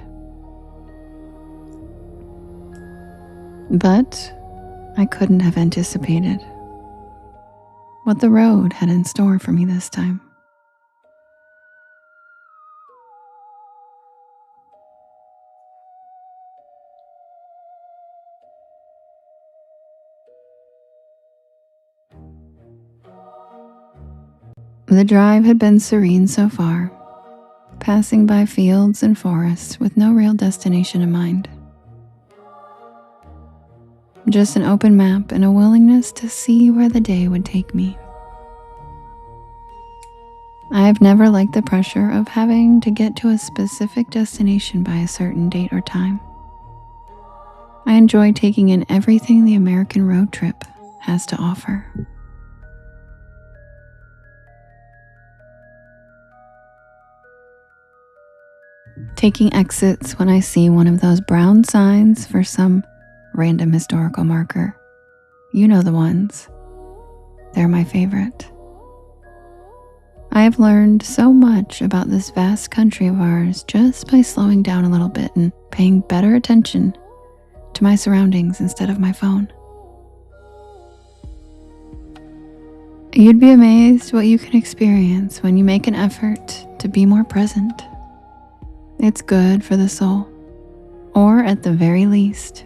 Speaker 1: But I couldn't have anticipated what the road had in store for me this time. The drive had been serene so far, passing by fields and forests with no real destination in mind. Just an open map and a willingness to see where the day would take me. I've never liked the pressure of having to get to a specific destination by a certain date or time. I enjoy taking in everything the American road trip has to offer. Taking exits when I see one of those brown signs for some random historical marker. You know the ones. They're my favorite. I have learned so much about this vast country of ours just by slowing down a little bit and paying better attention to my surroundings instead of my phone. You'd be amazed what you can experience when you make an effort to be more present. It's good for the soul, or at the very least,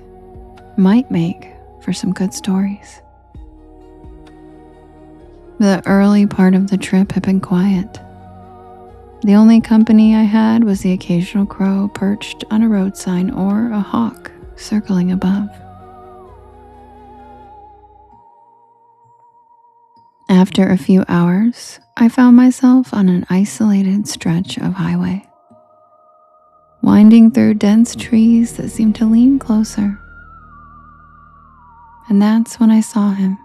Speaker 1: might make for some good stories. The early part of the trip had been quiet. The only company I had was the occasional crow perched on a road sign or a hawk circling above. After a few hours, I found myself on an isolated stretch of highway, winding through dense trees that seemed to lean closer. And that's when I saw him.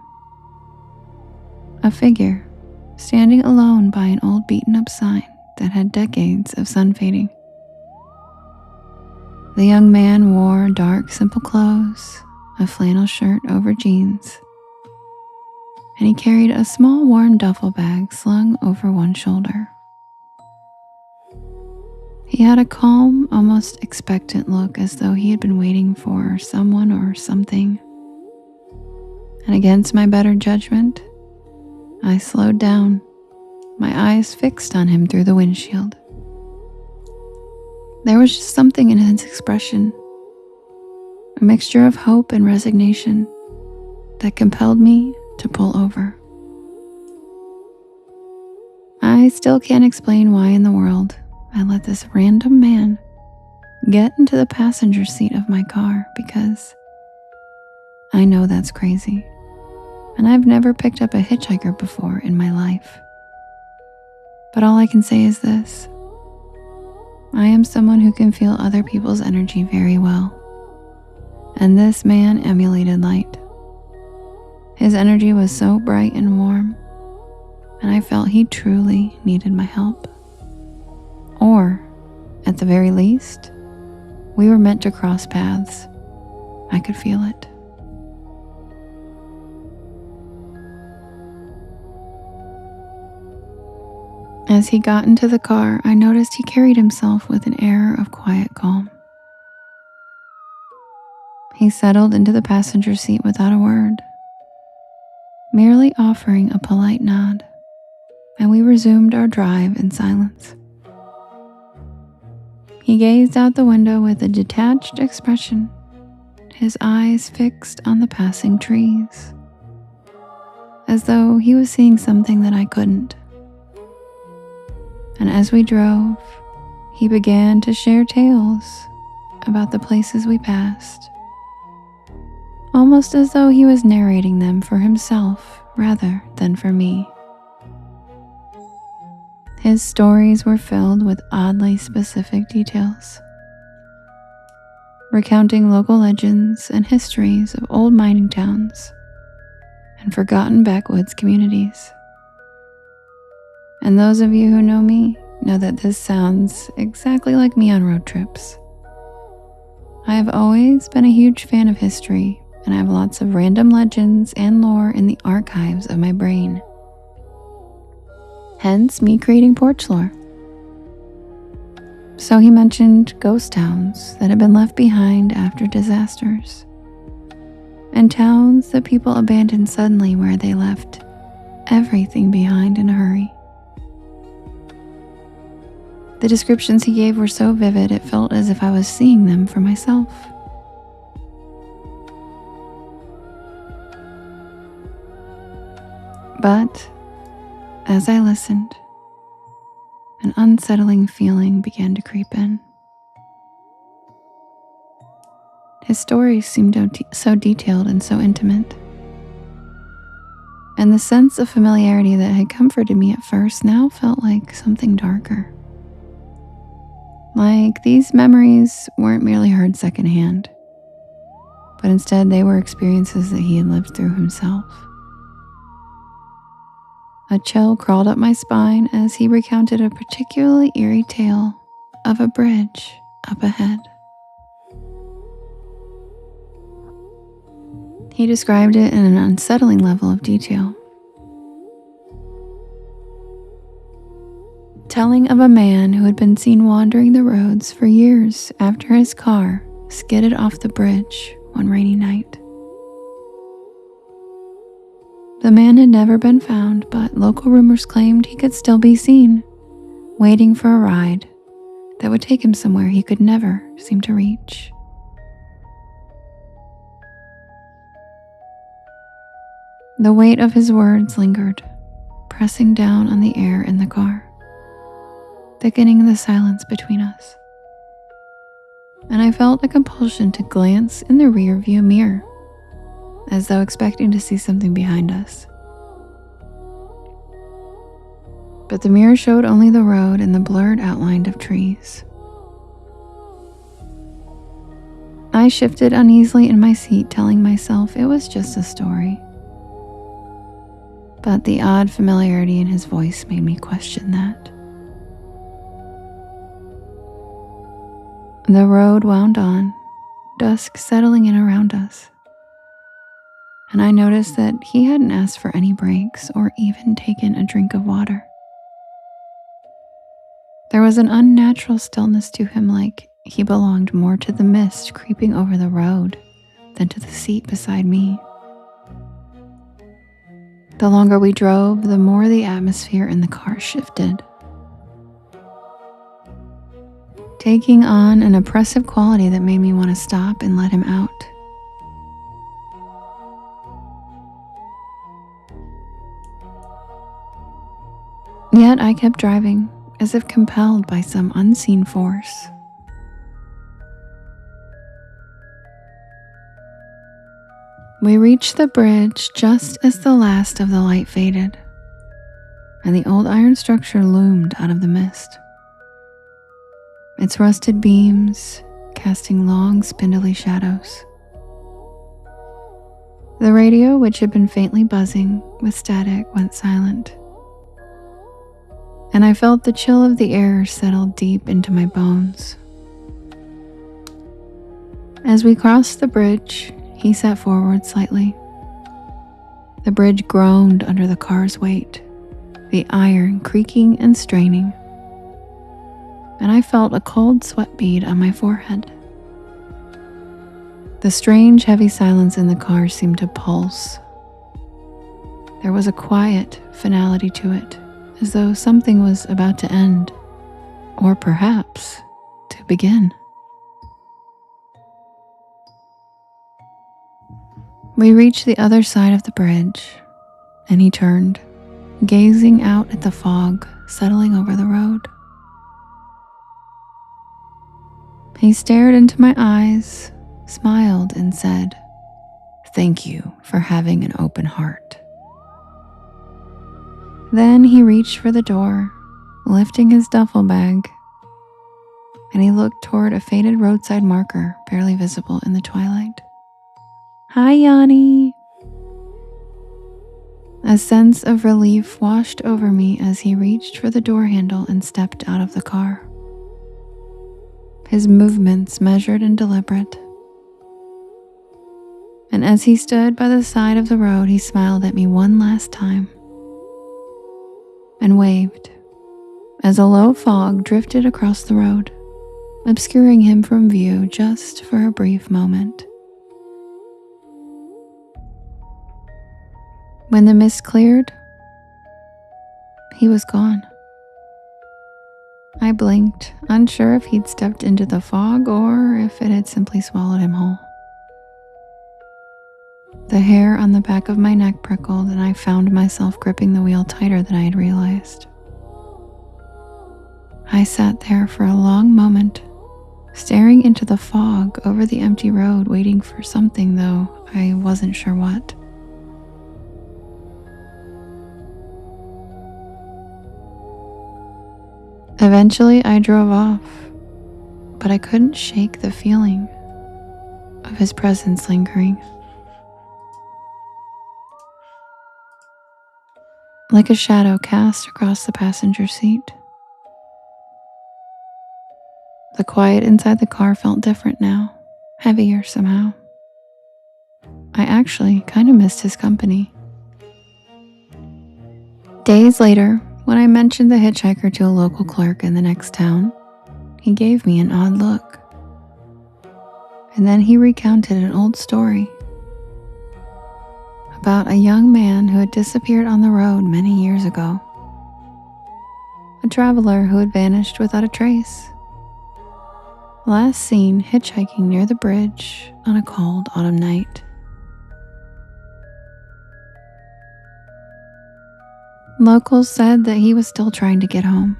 Speaker 1: A figure standing alone by an old beaten-up sign that had decades of sun fading. The young man wore dark, simple clothes, a flannel shirt over jeans, and he carried a small worn duffel bag slung over one shoulder. He had a calm, almost expectant look, as though he had been waiting for someone or something. And against my better judgment, I slowed down, my eyes fixed on him through the windshield. There was just something in his expression, a mixture of hope and resignation, that compelled me to pull over. I still can't explain why in the world I let this random man get into the passenger seat of my car, because I know that's crazy, and I've never picked up a hitchhiker before in my life. But all I can say is this: I am someone who can feel other people's energy very well, and this man emulated light. His energy was so bright and warm, and I felt he truly needed my help. Or, at the very least, we were meant to cross paths. I could feel it. As he got into the car, I noticed he carried himself with an air of quiet calm. He settled into the passenger seat without a word, merely offering a polite nod, and we resumed our drive in silence. He gazed out the window with a detached expression, his eyes fixed on the passing trees, as though he was seeing something that I couldn't. And as we drove, he began to share tales about the places we passed, almost as though he was narrating them for himself rather than for me. His stories were filled with oddly specific details, recounting local legends and histories of old mining towns and forgotten backwoods communities. And those of you who know me know that this sounds exactly like me on road trips. I have always been a huge fan of history, and I have lots of random legends and lore in the archives of my brain. Hence me creating porch lore. So he mentioned ghost towns that had been left behind after disasters, and towns that people abandoned suddenly where they left everything behind in a hurry. The descriptions he gave were so vivid it felt as if I was seeing them for myself. But as I listened, an unsettling feeling began to creep in. His stories seemed so detailed and so intimate, and the sense of familiarity that had comforted me at first now felt like something darker. Like these memories weren't merely heard secondhand, but instead they were experiences that he had lived through himself. A chill crawled up my spine as he recounted a particularly eerie tale of a bridge up ahead. He described it in an unsettling level of detail, telling of a man who had been seen wandering the roads for years after his car skidded off the bridge one rainy night. The man had never been found, but local rumors claimed he could still be seen, waiting for a ride that would take him somewhere he could never seem to reach. The weight of his words lingered, pressing down on the air in the car, thickening the silence between us. And I felt a compulsion to glance in the rearview mirror, as though expecting to see something behind us. But the mirror showed only the road and the blurred outline of trees. I shifted uneasily in my seat, telling myself it was just a story. But the odd familiarity in his voice made me question that. The road wound on, dusk settling in around us, and I noticed that he hadn't asked for any breaks or even taken a drink of water. There was an unnatural stillness to him, like he belonged more to the mist creeping over the road than to the seat beside me. The longer we drove, the more the atmosphere in the car shifted, taking on an oppressive quality that made me want to stop and let him out. Yet I kept driving, as if compelled by some unseen force. We reached the bridge just as the last of the light faded, and the old iron structure loomed out of the mist, its rusted beams casting long, spindly shadows. The radio, which had been faintly buzzing with static, went silent, and I felt the chill of the air settle deep into my bones. As we crossed the bridge, he sat forward slightly. The bridge groaned under the car's weight, the iron creaking and straining, and I felt a cold sweat bead on my forehead. The strange, heavy silence in the car seemed to pulse. There was a quiet finality to it, as though something was about to end, or perhaps to begin. We reached the other side of the bridge, and he turned, gazing out at the fog settling over the road. He stared into my eyes, smiled, and said, "Thank you for having an open heart." Then he reached for the door, lifting his duffel bag, and he looked toward a faded roadside marker barely visible in the twilight. "Hi, Yanni." A sense of relief washed over me as he reached for the door handle and stepped out of the car. His movements measured and deliberate. And as he stood by the side of the road, he smiled at me one last time and waved as a low fog drifted across the road, obscuring him from view just for a brief moment. When the mist cleared, he was gone. I blinked, unsure if he'd stepped into the fog or if it had simply swallowed him whole. The hair on the back of my neck prickled, and I found myself gripping the wheel tighter than I had realized. I sat there for a long moment, staring into the fog over the empty road, waiting for something, though I wasn't sure what. Eventually, I drove off, but I couldn't shake the feeling of his presence lingering. Like a shadow cast across the passenger seat. The quiet inside the car felt different now, heavier somehow. I actually kind of missed his company. Days later, when I mentioned the hitchhiker to a local clerk in the next town, he gave me an odd look. And then he recounted an old story about a young man who had disappeared on the road many years ago. A traveler who had vanished without a trace. Last seen hitchhiking near the bridge on a cold autumn night. Locals said that he was still trying to get home,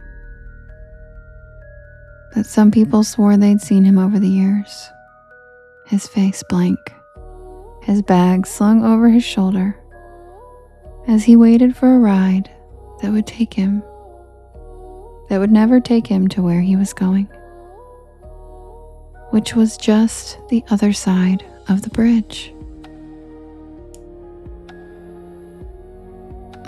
Speaker 1: but some people swore they'd seen him over the years, his face blank, his bag slung over his shoulder, as he waited for a ride that would never take him to where he was going, which was just the other side of the bridge.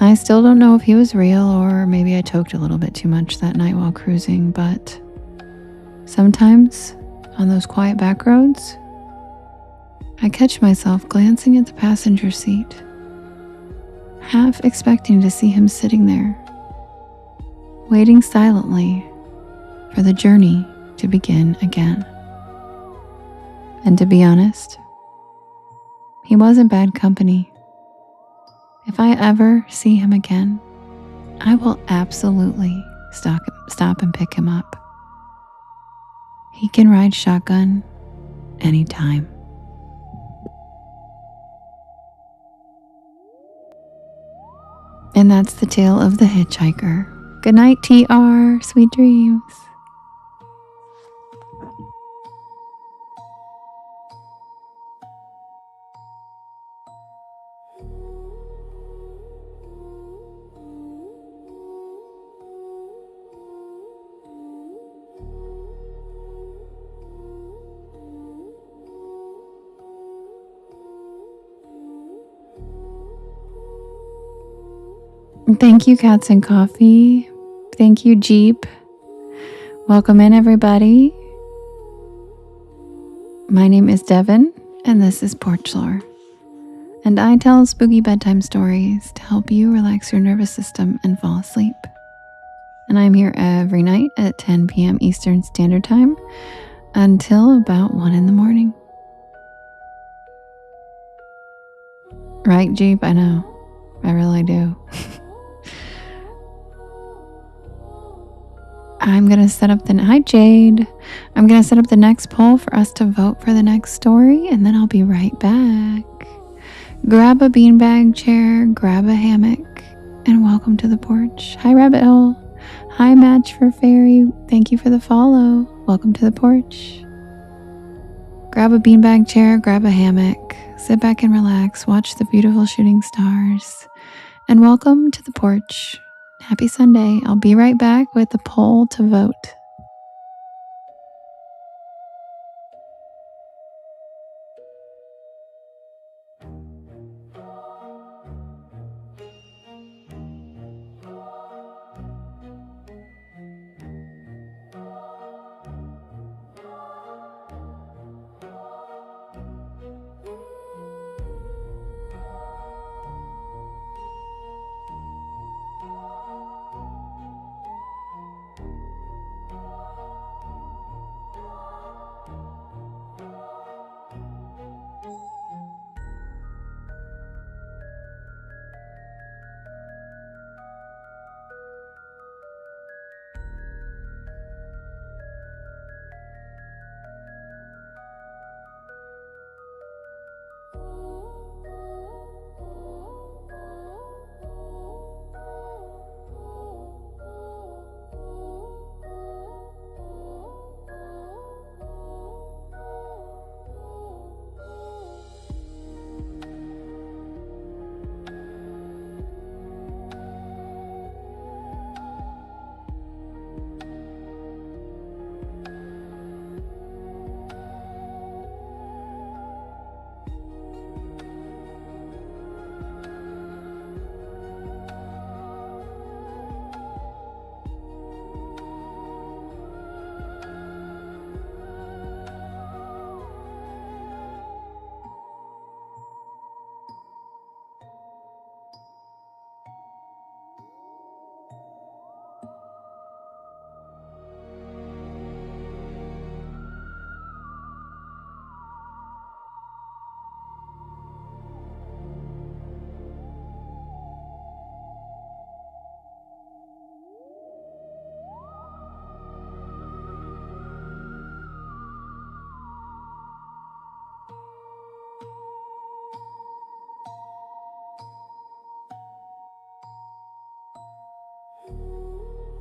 Speaker 1: I still don't know if he was real, or maybe I toked a little bit too much that night while cruising, but sometimes on those quiet back roads, I catch myself glancing at the passenger seat, half expecting to see him sitting there, waiting silently for the journey to begin again. And to be honest, he wasn't bad company. If I ever see him again, I will absolutely stop and pick him up. He can ride shotgun anytime. And that's the tale of the hitchhiker. Good night, TR. Sweet dreams. Thank you, Cats and Coffee. Thank you, Jeep. Welcome in, everybody. My name is Devin, and this is Porch Lore. And I tell spooky bedtime stories to help you relax your nervous system and fall asleep. And I'm here every night at 10 p.m. Eastern Standard Time until about 1 in the morning. Right, Jeep? I know. I really do. I'm going to set up hi Jade. I'm going to set up the next poll for us to vote for the next story, and then I'll be right back. Grab a beanbag chair, grab a hammock, and welcome to the porch. Hi Rabbit Hole. Hi Match for Fairy. Thank you for the follow. Welcome to the porch. Grab a beanbag chair, grab a hammock, sit back and relax, watch the beautiful shooting stars, and welcome to the porch. Happy Sunday. I'll be right back with the poll to vote.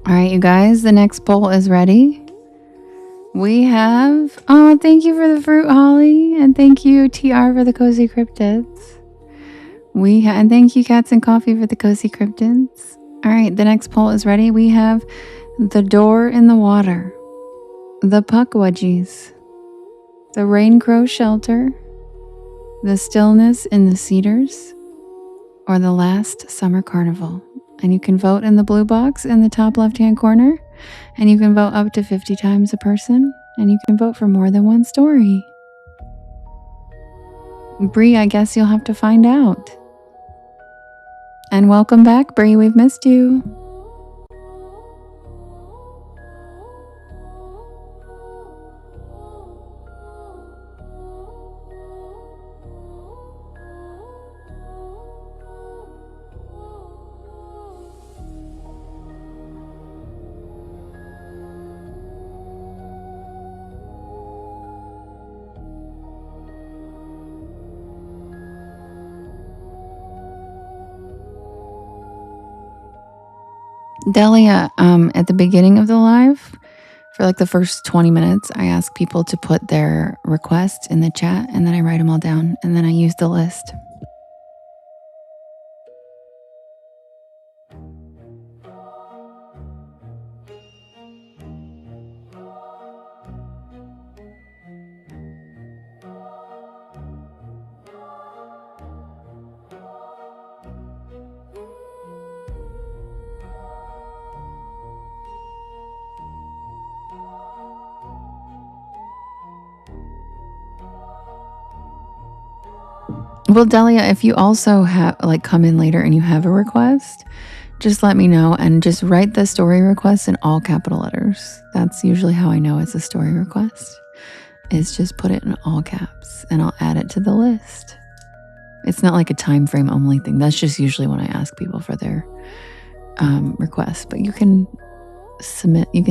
Speaker 1: All right, you guys, the next poll is ready. We have, oh, thank you for the fruit, Holly. And thank you, TR, for the cozy cryptids. And thank you, Cats and Coffee, for the cozy cryptids. All right, the next poll is ready. We have the door in the water, the puckwudgies, the rain crow shelter, the stillness in the cedars, or the last summer carnival. And you can vote in the blue box in the top left-hand corner. And you can vote up to 50 times a person. And you can vote for more than one story. Bree, I guess you'll have to find out. And welcome back, Bree. We've missed you. Delia, at the beginning of the live, for like the first 20 minutes, I ask people to put their requests in the chat, and then I write them all down, and then I use the list. Well, Delia, if you also have come in later and you have a request, just let me know and just write the story request in all capital letters. That's usually how I know it's a story request, is just put it in all caps and I'll add it to the list. It's not like a time frame only thing. That's just usually when I ask people for their requests, but you can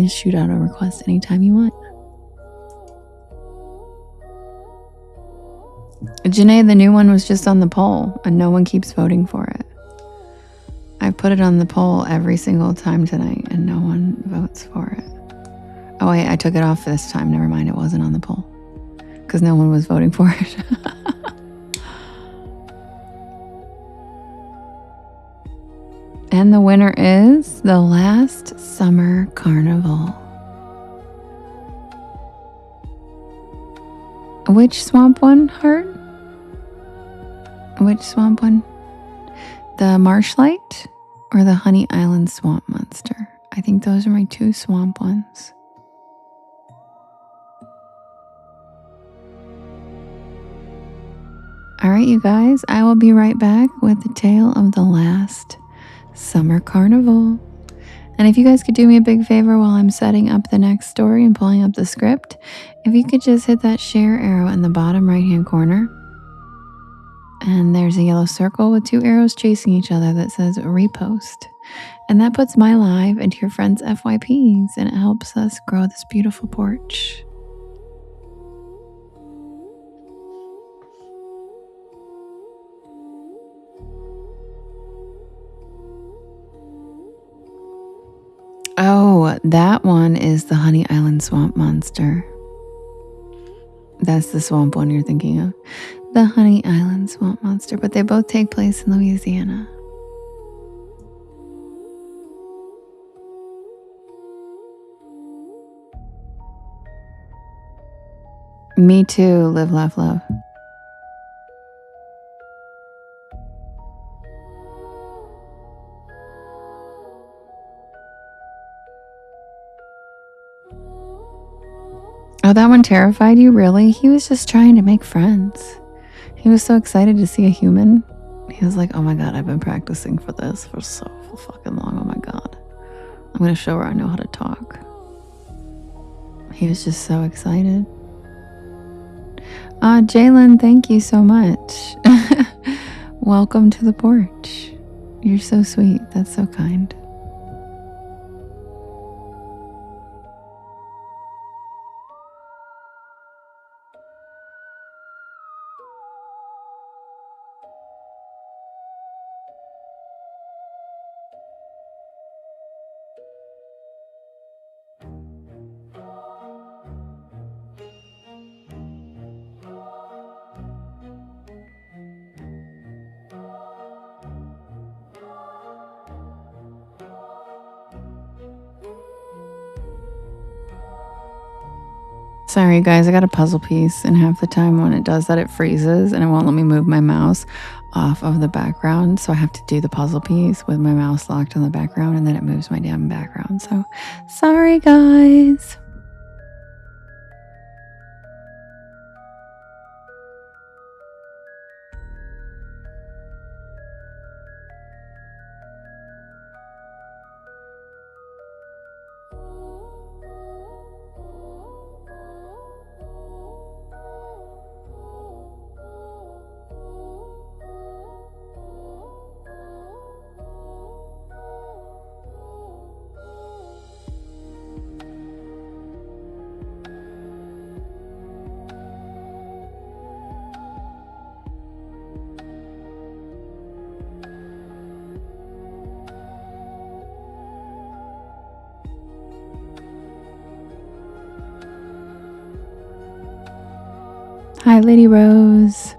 Speaker 1: shoot out a request anytime you want. Janae, the new one was just on the poll and no one keeps voting for it. I put it on the poll every single time tonight and no one votes for it. Oh wait, I took it off this time. Never mind, it wasn't on the poll because no one was voting for it. And the winner is the last summer carnival. Which swamp one, Heart? Which swamp one? The Marshlight or the Honey Island Swamp Monster? I think those are my two swamp ones. All right, you guys, I will be right back with the tale of the last summer carnival. And if you guys could do me a big favor while I'm setting up the next story and pulling up the script, if you could just hit that share arrow in the bottom right-hand corner. And there's a yellow circle with two arrows chasing each other that says repost. And that puts my live into your friends' FYPs, and it helps us grow this beautiful porch. Oh, that one is the Honey Island Swamp Monster. That's the swamp one you're thinking of. The Honey Island Swamp Monster, but they both take place in Louisiana. Me too, live, laugh, love. Oh, that one terrified you? Really? He was just trying to make friends. He was so excited to see a human. He was like, oh my God, I've been practicing for this for so fucking long. Oh my God. I'm going to show her I know how to talk. He was just so excited. Jalen, thank you so much. Welcome to the porch. You're so sweet. That's so kind. Sorry guys, I got a puzzle piece, and half the time when it does that, it freezes and it won't let me move my mouse off of the background. So I have to do the puzzle piece with my mouse locked on the background, and then it moves my damn background. So sorry guys. Hi, Lady Rose.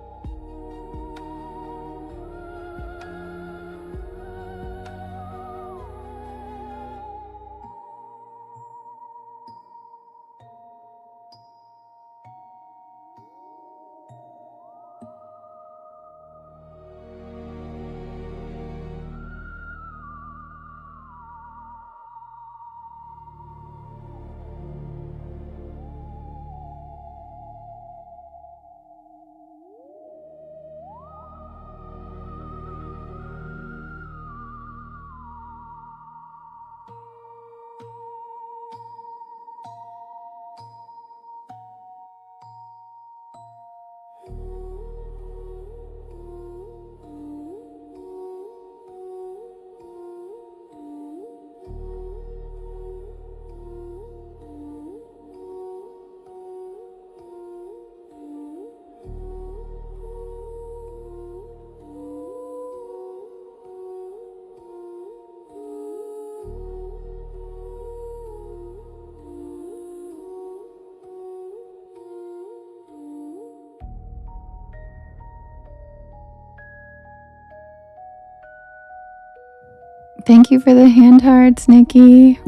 Speaker 1: Thank you for the hand hearts, Nikki.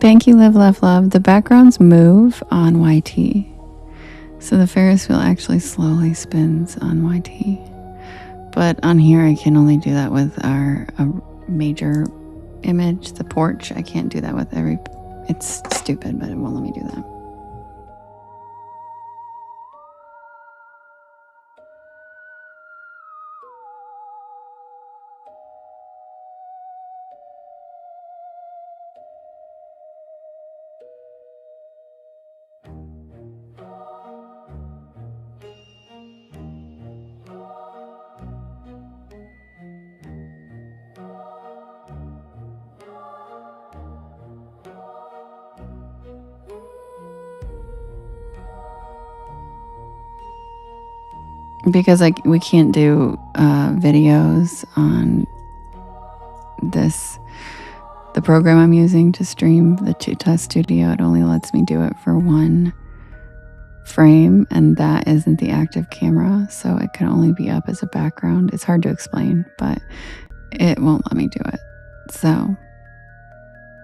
Speaker 1: Thank you, Live, Love, Love. The backgrounds move on YT. So the Ferris wheel actually slowly spins on YT. But on here, I can only do that with our major image, the porch. I can't do that with every... It's stupid, but it won't let me do that. Because we can't do videos on the program I'm using to stream the test studio. It only lets me do it for one frame, and that isn't the active camera, so it can only be up as a background. It's hard to explain, but it won't let me do it. So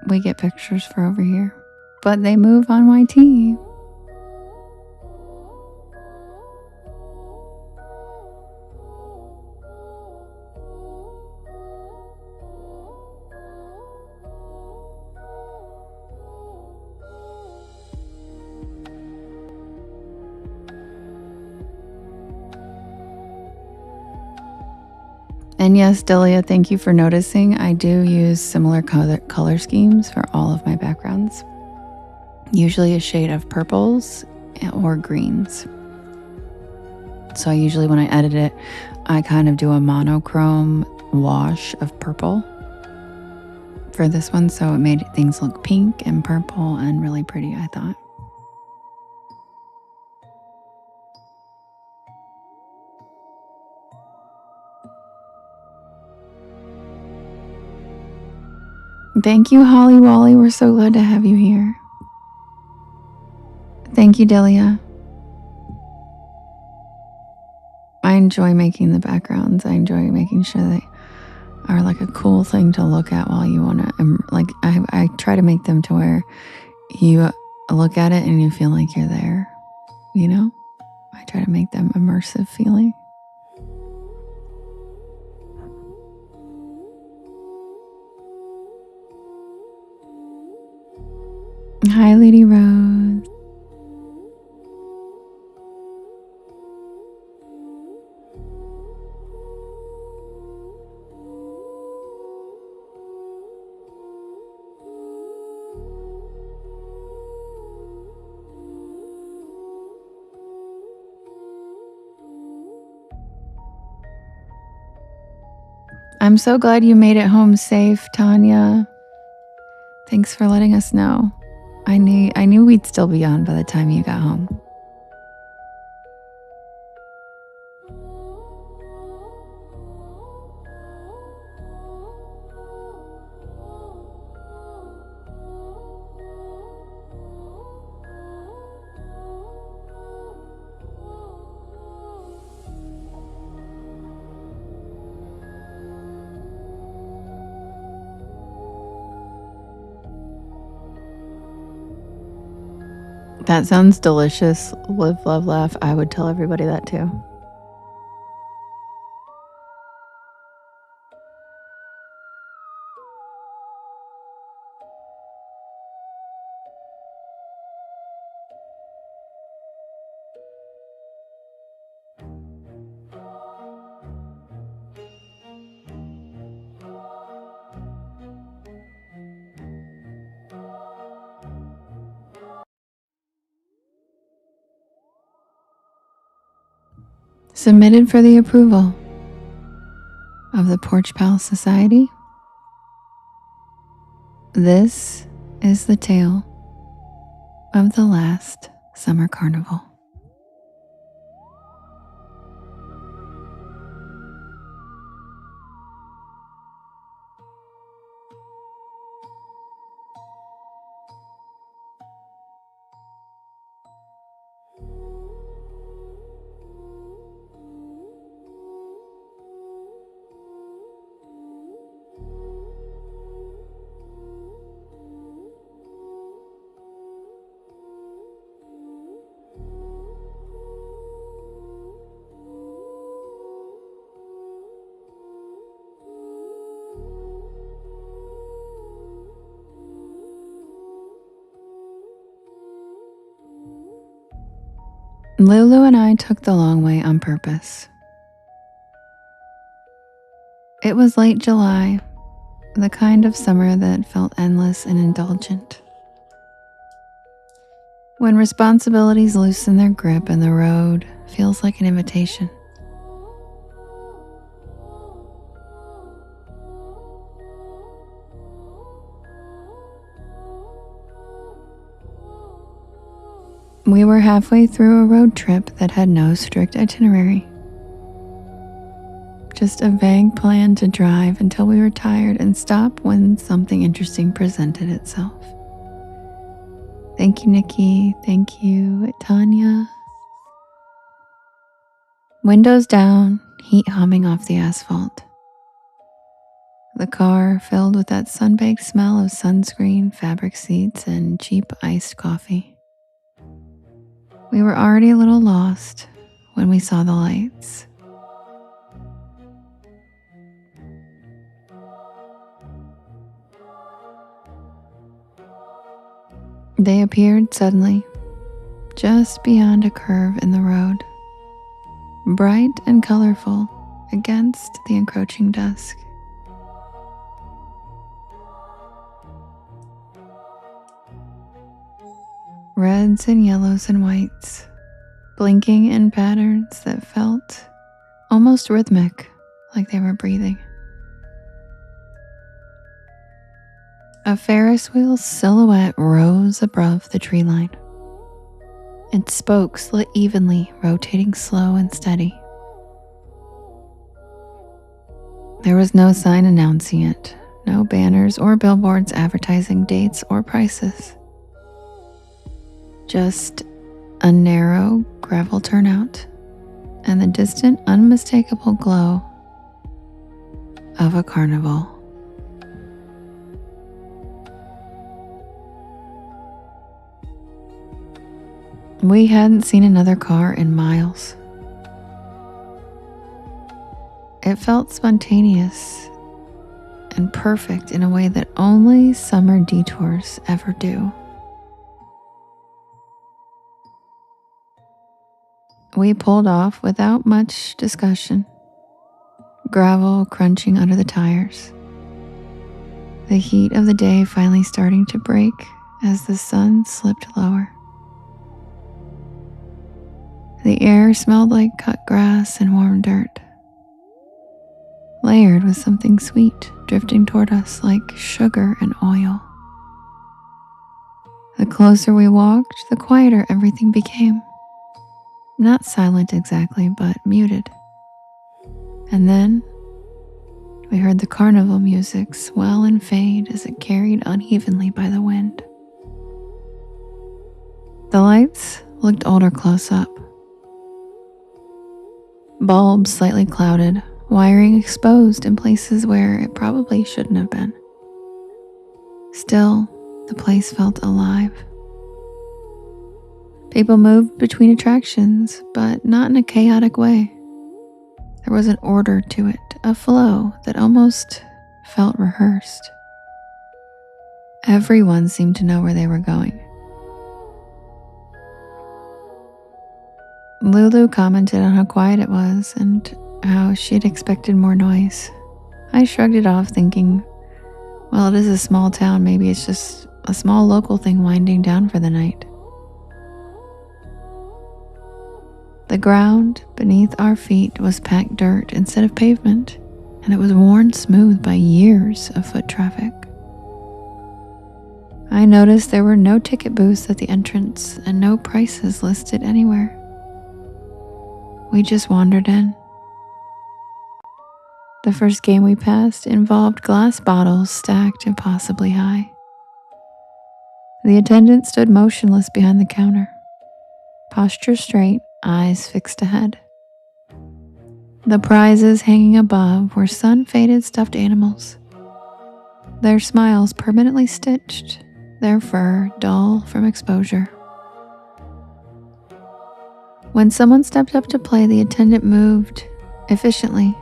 Speaker 1: we get pictures for over here, but they move on YT. And yes, Delia, thank you for noticing. I do use similar color schemes for all of my backgrounds. Usually a shade of purples or greens. So usually when I edit it, I kind of do a monochrome wash of purple for this one. So it made things look pink and purple and really pretty, I thought. Thank you, Holly Wally. We're so glad to have you here. Thank you, Delia. I enjoy making the backgrounds. I enjoy making sure they are like a cool thing to look at while you want to, like, I try to make them to where you look at it and you feel like you're there, you know? I try to make them immersive feeling. Hi, Lady Rose. I'm so glad you made it home safe, Tanya. Thanks for letting us know. I knew we'd still be on by the time you got home. That sounds delicious. Live, love, laugh. I would tell everybody that too. Submitted for the approval of the Porch Pal Society. This is the tale of the last summer carnival. Lulu and I took the long way on purpose. It was late July, the kind of summer that felt endless and indulgent. When responsibilities loosen their grip and the road feels like an invitation. We were halfway through a road trip that had no strict itinerary. Just a vague plan to drive until we were tired and stop when something interesting presented itself. Thank you, Nikki. Thank you, Tanya. Windows down, heat humming off the asphalt. The car filled with that sun-baked smell of sunscreen, fabric seats, and cheap iced coffee. We were already a little lost when we saw the lights. They appeared suddenly, just beyond a curve in the road, bright and colorful against the encroaching dusk. Reds and yellows and whites, blinking in patterns that felt almost rhythmic, like they were breathing. A Ferris wheel silhouette rose above the tree line. Its spokes lit evenly, rotating slow and steady. There was no sign announcing it, no banners or billboards advertising dates or prices. Just a narrow gravel turnout and the distant, unmistakable glow of a carnival. We hadn't seen another car in miles. It felt spontaneous and perfect in a way that only summer detours ever do. We pulled off without much discussion, gravel crunching under the tires. The heat of the day finally starting to break as the sun slipped lower. The air smelled like cut grass and warm dirt, layered with something sweet drifting toward us like sugar and oil. The closer we walked, the quieter everything became. Not silent exactly, but muted. And then we heard the carnival music swell and fade as it carried unevenly by the wind. The lights looked older close up. Bulbs slightly clouded, wiring exposed in places where it probably shouldn't have been. Still, the place felt alive. People moved between attractions, but not in a chaotic way. There was an order to it, a flow that almost felt rehearsed. Everyone seemed to know where they were going. Lulu commented on how quiet it was and how she'd expected more noise. I shrugged it off, thinking, well, it is a small town, maybe it's just a small local thing winding down for the night. The ground beneath our feet was packed dirt instead of pavement, and it was worn smooth by years of foot traffic. I noticed there were no ticket booths at the entrance and no prices listed anywhere. We just wandered in. The first game we passed involved glass bottles stacked impossibly high. The attendant stood motionless behind the counter, posture straight, eyes fixed ahead. The prizes hanging above were sun-faded stuffed animals, their smiles permanently stitched, their fur dull from exposure. When someone stepped up to play, the attendant moved efficiently,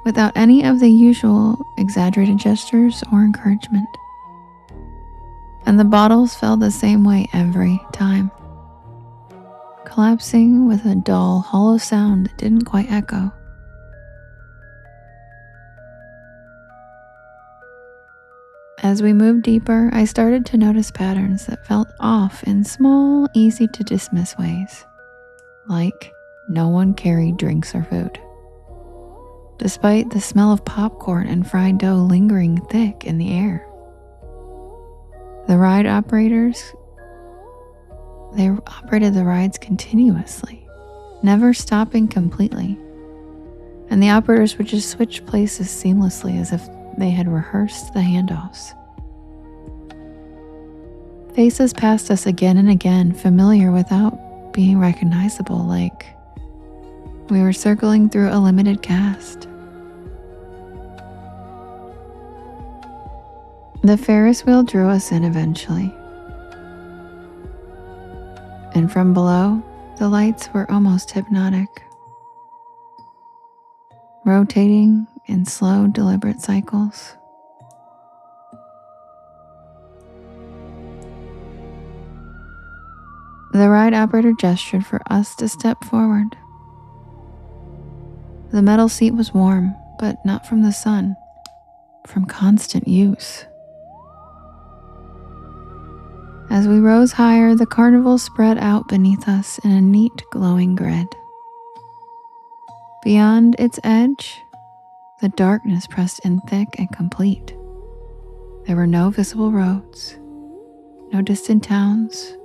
Speaker 1: without any of the usual exaggerated gestures or encouragement. And the bottles fell the same way every time.
Speaker 2: collapsing with a dull, hollow sound that didn't quite echo. As we moved deeper, I started to notice patterns that felt off in small, easy-to-dismiss ways, like no one carried drinks or food, despite the smell of popcorn and fried dough lingering thick in the air. The ride operators, they operated the rides continuously, never stopping completely, and the operators would just switch places seamlessly as if they had rehearsed the handoffs. Faces passed us again and again, familiar without being recognizable, like we were circling through a limited cast. The Ferris wheel drew us in eventually, and from below, the lights were almost hypnotic, rotating in slow, deliberate cycles. The ride operator gestured for us to step forward. The metal seat was warm, but not from the sun, from constant use. As we rose higher, the carnival spread out beneath us in a neat, glowing grid. Beyond its edge, the darkness pressed in thick and complete. There were no visible roads, no distant towns,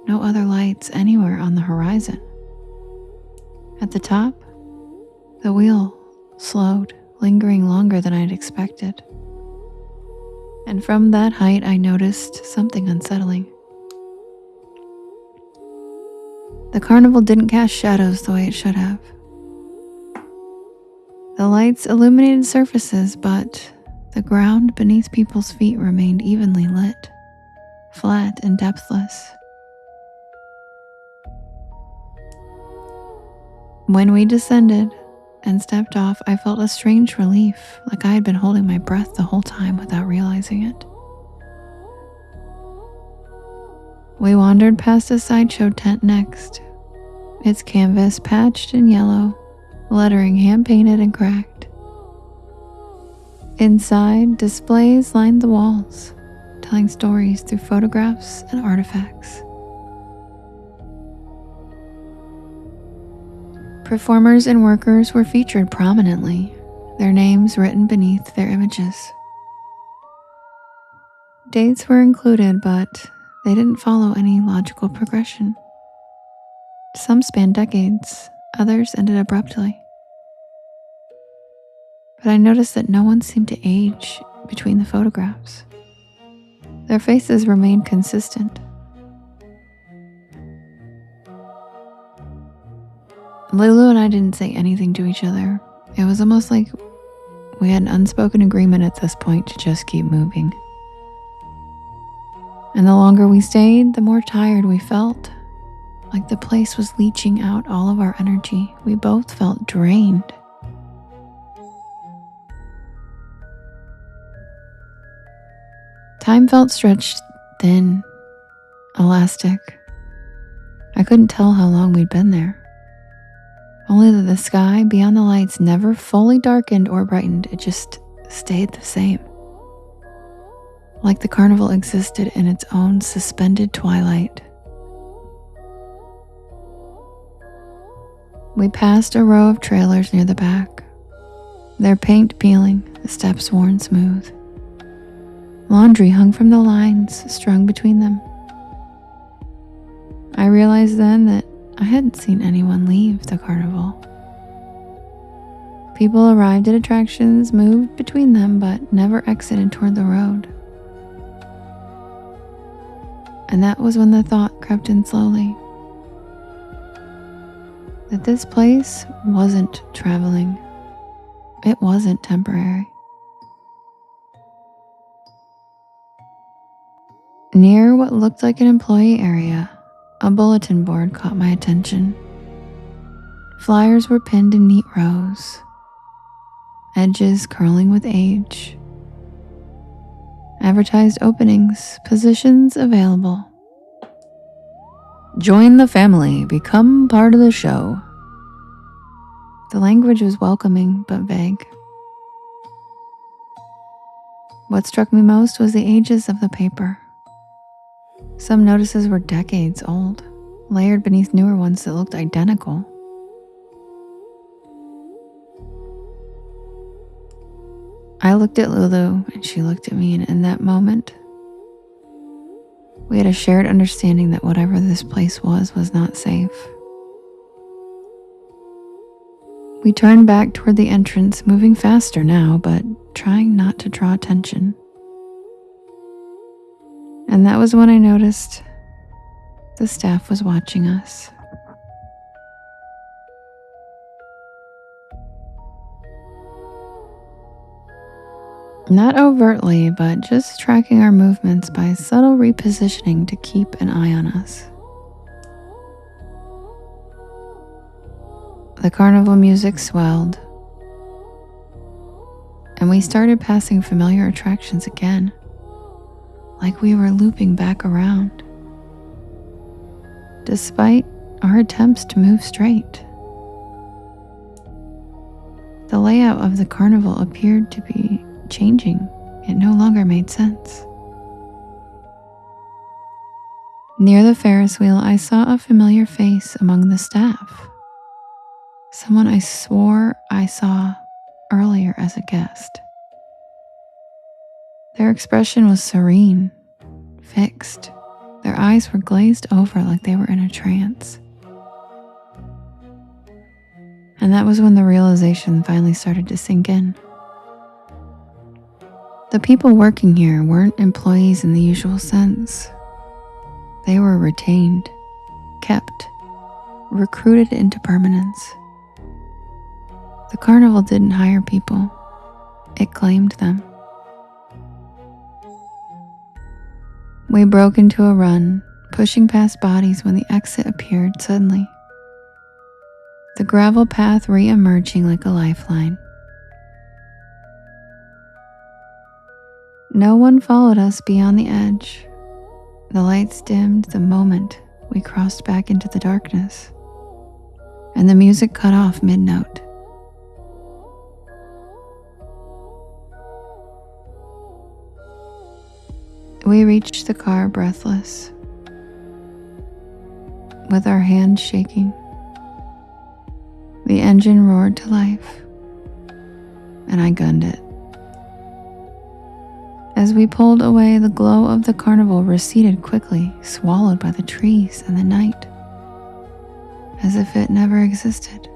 Speaker 2: no other lights anywhere on the horizon. At the top, the wheel slowed, lingering longer than I'd expected. And from that height, I noticed something unsettling. The carnival didn't cast shadows the way it should have. The lights illuminated surfaces, but the ground beneath people's feet remained evenly lit, flat and depthless. When we descended and stepped off, I felt a strange relief, like I had been holding my breath the whole time without realizing it. We wandered past a sideshow tent next, its canvas patched in yellow, lettering hand-painted and cracked. Inside, displays lined the walls, telling stories through photographs and artifacts. Performers and workers were featured prominently, their names written beneath their images. Dates were included, but they didn't follow any logical progression. Some spanned decades, others ended abruptly. But I noticed that no one seemed to age between the photographs. Their faces remained consistent. Lulu and I didn't say anything to each other. It was almost like we had an unspoken agreement at this point to just keep moving. And the longer we stayed, the more tired we felt. Like the place was leaching out all of our energy. We both felt drained. Time felt stretched thin, elastic. I couldn't tell how long we'd been there. Only that the sky beyond the lights never fully darkened or brightened. It just stayed the same. Like the carnival existed in its own suspended twilight. We passed a row of trailers near the back, their paint peeling, the steps worn smooth. Laundry hung from the lines strung between them. I realized then that I hadn't seen anyone leave the carnival. People arrived at attractions, moved between them, but never exited toward the road. And that was when the thought crept in slowly. That this place wasn't traveling. It wasn't temporary. Near what looked like an employee area, a bulletin board caught my attention. Flyers were pinned in neat rows, edges curling with age. Advertised openings, positions available. Join the family, become part of the show. The language was welcoming but vague. What struck me most was the ages of the paper. Some notices were decades old, layered beneath newer ones that looked identical. I looked at Lulu and she looked at me, and in that moment, we had a shared understanding that whatever this place was not safe. We turned back toward the entrance, moving faster now, but trying not to draw attention. And that was when I noticed the staff was watching us. Not overtly, but just tracking our movements by subtle repositioning to keep an eye on us. The carnival music swelled, and we started passing familiar attractions again, like we were looping back around, despite our attempts to move straight. The layout of the carnival appeared to be changing. It no longer made sense. Near the Ferris wheel, I saw a familiar face among the staff. Someone I swore I saw earlier as a guest. Their expression was serene, fixed. Their eyes were glazed over like they were in a trance. And that was when the realization finally started to sink in. The people working here weren't employees in the usual sense. They were retained, kept, recruited into permanence. The carnival didn't hire people. It claimed them. We broke into a run, pushing past bodies when the exit appeared suddenly. The gravel path re-emerging like a lifeline. No one followed us beyond the edge. The lights dimmed the moment we crossed back into the darkness, and the music cut off mid-note. We reached the car breathless, with our hands shaking. The engine roared to life, and I gunned it. As we pulled away, the glow of the carnival receded quickly, swallowed by the trees and the night, as if it never existed.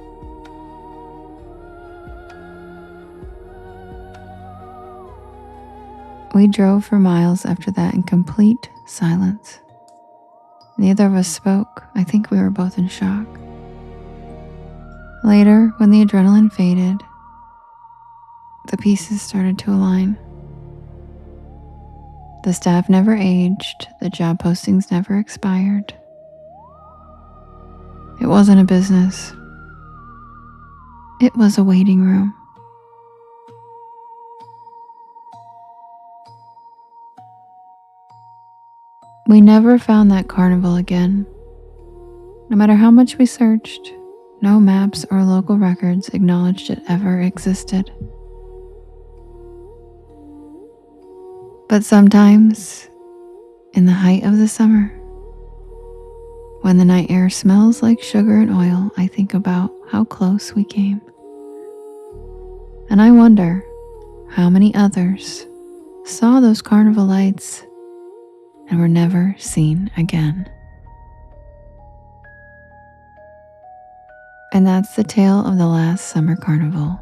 Speaker 2: We drove for miles after that in complete silence. Neither of us spoke. I think we were both in shock. Later, when the adrenaline faded, the pieces started to align. The staff never aged, the job postings never expired. It wasn't a business. It was a waiting room. We never found that carnival again. No matter how much we searched, no maps or local records acknowledged it ever existed. But sometimes, in the height of the summer, when the night air smells like sugar and oil, I think about how close we came. And I wonder how many others saw those carnival lights and were never seen again. And that's the tale of the last summer carnival.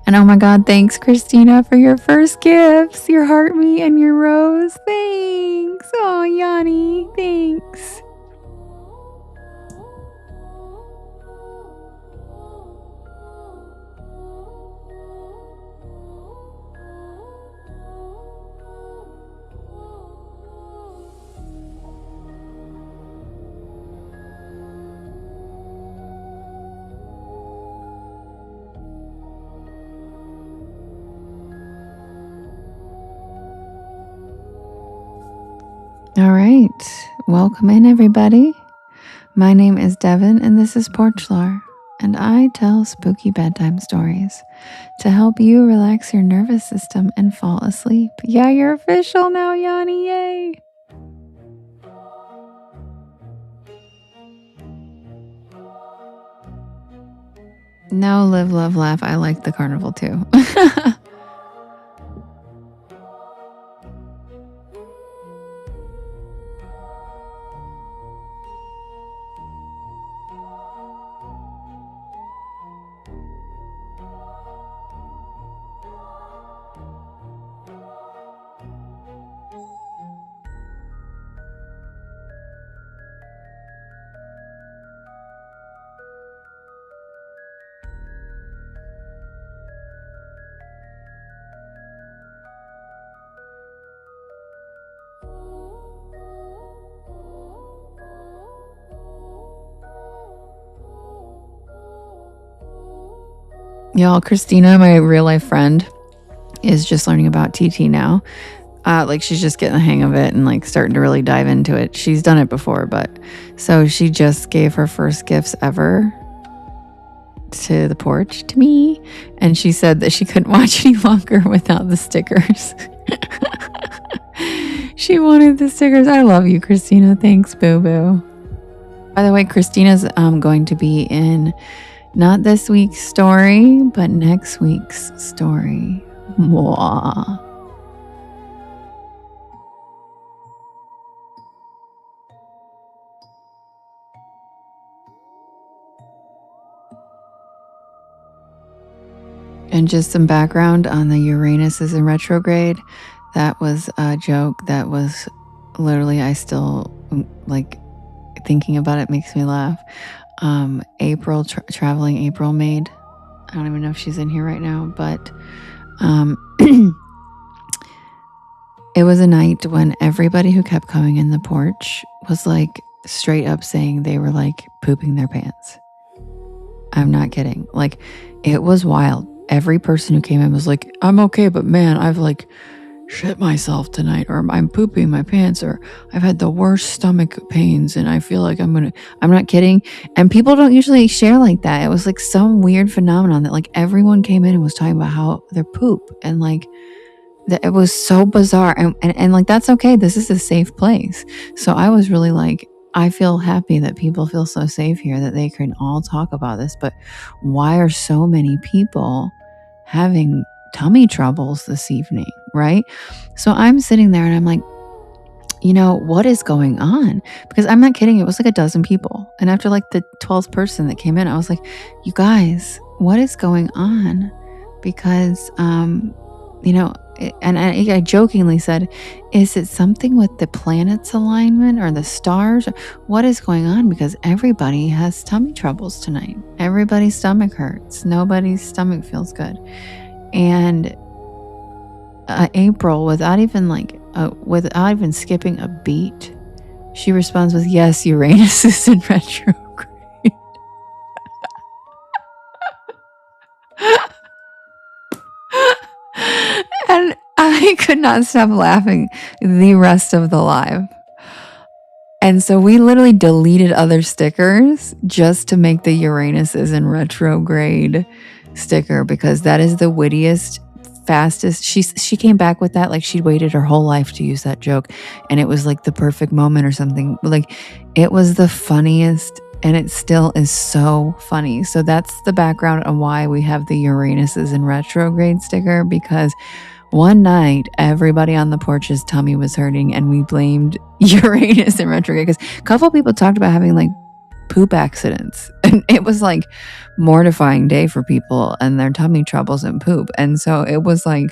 Speaker 2: And oh my God, thanks Christina for your first gifts, your heart me and your rose. Thanks. Oh, Yanni, thanks. All right, welcome in everybody. My name is Devin, and this is Porch Lore, and I tell spooky bedtime stories to help you relax your nervous system and fall asleep. Yeah, you're official now, Yanni, yay! No, live, love, laugh. I like the carnival too. Y'all, Christina, my real life friend, is just learning about TT now. Like she's just getting the hang of it and like starting to really dive into it. She's done it before, but so she just gave her first gifts ever to the porch to me. And she said that she couldn't watch any longer without the stickers. She wanted the stickers. I love you, Christina. Thanks, boo boo. By the way, Christina's going to be in not this week's story, but next week's story. Mwah. And just some background on the Uranus is in retrograde. That was a joke that was literally, I still like thinking about it makes me laugh. April, traveling April made. I don't even know if she's in here right now, but it was a night when everybody who kept coming in the porch was like straight up saying they were like pooping their pants. I'm not kidding. Like it was wild. Every person who came in was like, I'm okay, but man, I've like shit myself tonight, or I'm pooping my pants, or I've had the worst stomach pains and I feel like I'm not kidding. And people don't usually share like that. It was like some weird phenomenon that like everyone came in and was talking about how their poop, and like that it was so bizarre. And like, that's okay. This is a safe place. So I was really like, I feel happy that people feel so safe here that they can all talk about this. But why are so many people having tummy troubles this evening, right? So I'm sitting there and I'm like, what is going on? Because I'm not kidding. It was like a dozen people. And after like the 12th person that came in, I was like, you guys, what is going on? Because, and I jokingly said, is it something with the planets alignment or the stars? What is going on? Because everybody has tummy troubles tonight. Everybody's stomach hurts. Nobody's stomach feels good. And April, without even skipping a beat, she responds with, yes, Uranus is in retrograde. And I could not stop laughing the rest of the live. And so we literally deleted other stickers just to make the Uranus is in retrograde sticker, because that is the wittiest, fastest. She came back with that like she'd waited her whole life to use that joke, and it was like the perfect moment or something. Like it was the funniest, and it still is so funny. So that's the background on why we have the Uranus is in retrograde sticker, because one night everybody on the porch's tummy was hurting and we blamed Uranus in retrograde, because a couple people talked about having like poop accidents, and it was like mortifying day for people and their tummy troubles and poop. And so it was like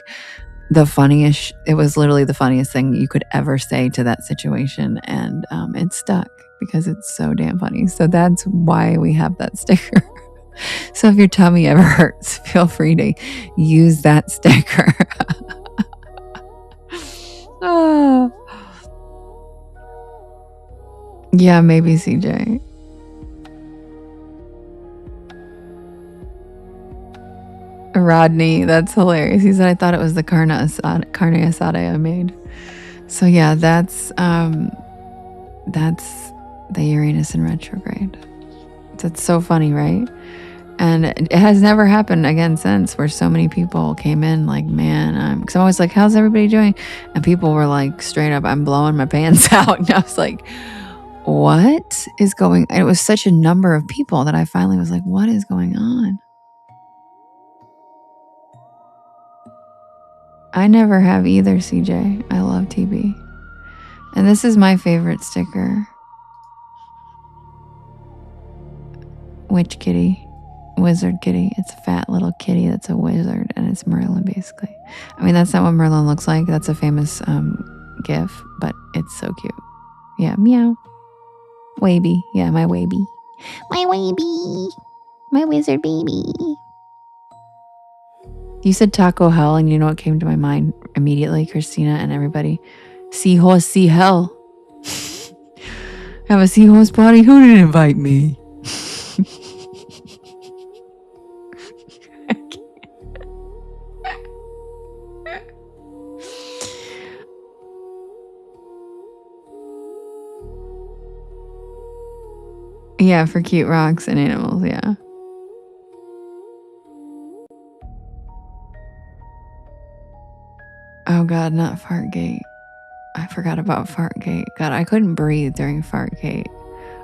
Speaker 2: it was literally the funniest thing you could ever say to that situation. And it stuck because it's so damn funny. So that's why we have that sticker. So if your tummy ever hurts, feel free to use that sticker. Oh. Yeah, maybe CJ. Rodney, that's hilarious. He said, I thought it was the carne asada I made. So yeah, that's the Uranus in retrograde. That's so funny, right? And it has never happened again since, where so many people came in like, man, because I'm always like, how's everybody doing? And people were like, straight up, I'm blowing my pants out. And I was like, what is going on? It was such a number of people that I finally was like, what is going on? I never have either, CJ. I love TB. And this is my favorite sticker. Witch kitty. Wizard kitty. It's a fat little kitty that's a wizard, and it's Merlin, basically. I mean, that's not what Merlin looks like. That's a famous gif, but it's so cute. Yeah, meow. Waby. Yeah, my Waby. My Waby. My wizard baby. You said Taco Hell, and you know what came to my mind immediately, Christina and everybody? Seahorse, see hell. Have a seahorse party? Who didn't invite me? Yeah, for cute rocks and animals, yeah. Oh God, not Fartgate. I forgot about Fartgate. God, I couldn't breathe during Fartgate.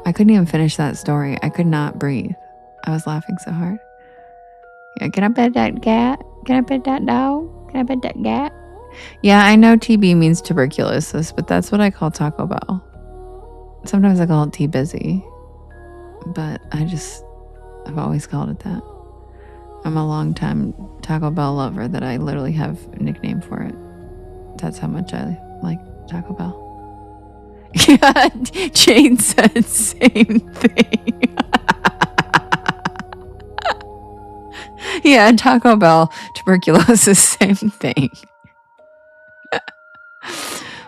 Speaker 2: I couldn't even finish that story. I could not breathe. I was laughing so hard. Yeah, can I pet that cat? Can I pet that dog? Can I pet that cat? Yeah, I know TB means tuberculosis, but that's what I call Taco Bell. Sometimes I call it T-Busy. But I've always called it that. I'm a long-time Taco Bell lover that I literally have a nickname for it. That's how much I like Taco Bell. Yeah, Jane said same thing. Yeah, Taco Bell, tuberculosis, same thing.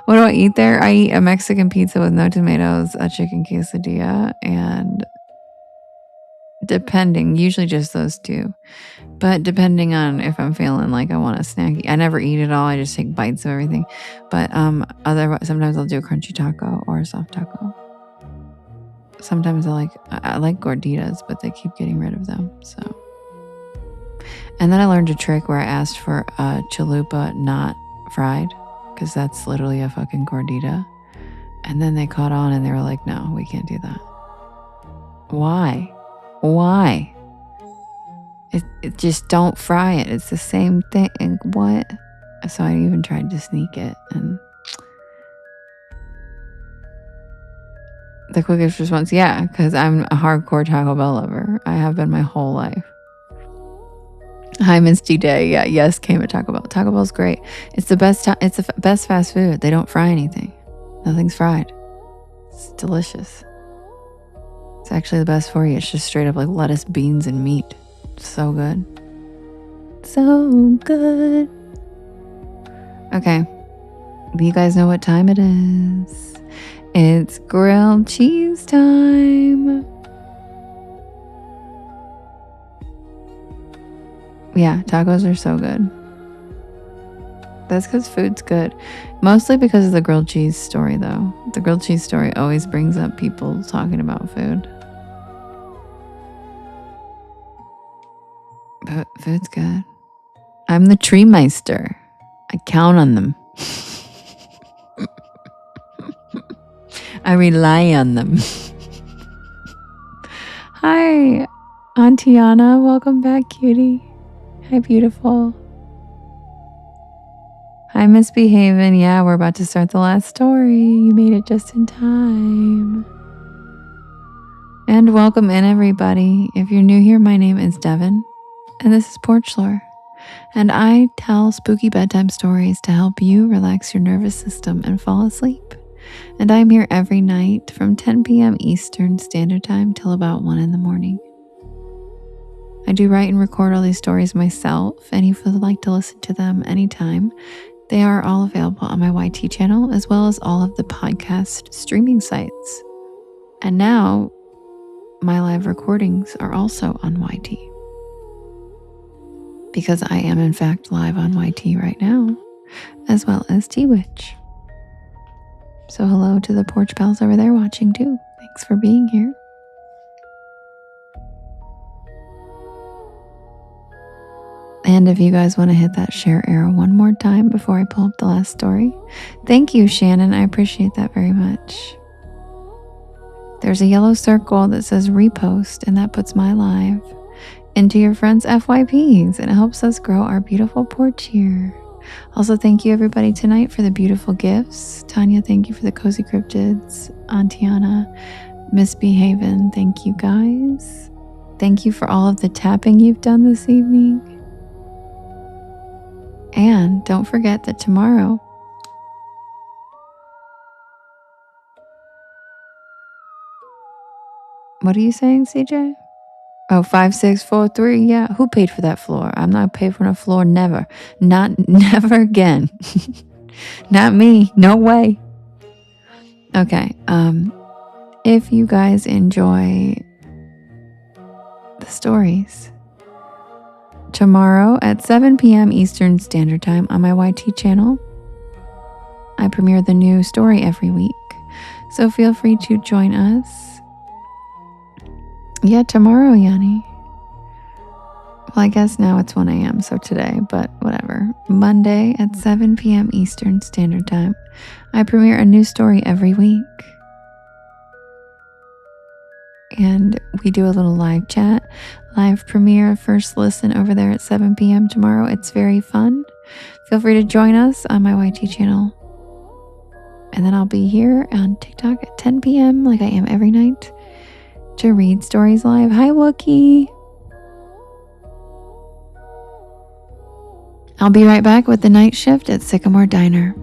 Speaker 2: What do I eat there? I eat a Mexican pizza with no tomatoes, a chicken quesadilla, and usually just those two. But depending on if I'm feeling like I want a snack, I never eat it all. I just take bites of everything. But otherwise, sometimes I'll do a crunchy taco or a soft taco. Sometimes I like gorditas, but they keep getting rid of them. So, and then I learned a trick where I asked for a chalupa not fried, because that's literally a fucking gordita. And then they caught on and they were like, no, we can't do that. Why? It just don't fry it. It's the same thing. What? So I even tried to sneak it, and the quickest response, yeah, because I'm a hardcore Taco Bell lover. I have been my whole life. Hi, Misty Day. Yeah, yes, came at Taco Bell. Taco Bell's great. It's the best. It's the best fast food. They don't fry anything. Nothing's fried. It's delicious. It's actually the best for you. It's just straight up like lettuce, beans, and meat. It's so good. So good. Okay. You guys know what time it is. It's grilled cheese time. Yeah, tacos are so good. That's because food's good. Mostly because of the grilled cheese story, though. The grilled cheese story always brings up people talking about food. But food's good. I'm the tree meister. I count on them. I rely on them. Hi, Auntie Anna. Welcome back, cutie. Hi, beautiful. Hi, Misbehavin'. Yeah, we're about to start the last story. You made it just in time. And welcome in, everybody. If you're new here, my name is Devin, and this is Porch Lore. And I tell spooky bedtime stories to help you relax your nervous system and fall asleep. And I'm here every night from 10 p.m. Eastern Standard Time till about 1 in the morning. I do write and record all these stories myself, and if you'd like to listen to them anytime, they are all available on my YT channel, as well as all of the podcast streaming sites. And now, my live recordings are also on YT. Because I am, in fact, live on YT right now, as well as T-Witch. So hello to the Porch Pals over there watching too. Thanks for being here. And if you guys want to hit that share arrow one more time before I pull up the last story. Thank you, Shannon. I appreciate that very much. There's a yellow circle that says repost, and that puts my live into your friends' FYPs, and it helps us grow our beautiful porch here. Also, thank you everybody tonight for the beautiful gifts. Tanya, thank you for the cozy cryptids. Antiana, Misbehavin', thank you guys. Thank you for all of the tapping you've done this evening. And don't forget that tomorrow, what are you saying, CJ? Oh, 5643. Yeah, who paid for that floor? I'm not paid for a floor. Never. Never again. Not me. No way. Okay. If you guys enjoy the stories, tomorrow at 7 p.m. Eastern Standard Time on my YT channel, I premiere the new story every week. So feel free to join us. Yeah, tomorrow, Yanni. Well, I guess now it's 1 a.m., so today, but whatever. Monday at 7 p.m. Eastern Standard Time, I premiere a new story every week. And we do a little live chat, live premiere, first listen over there at 7 p.m. tomorrow. It's very fun. Feel free to join us on my YT channel. And then I'll be here on TikTok at 10 p.m. like I am every night to read stories live. Hi, Wookie. I'll be right back with the night shift at Sycamore Diner.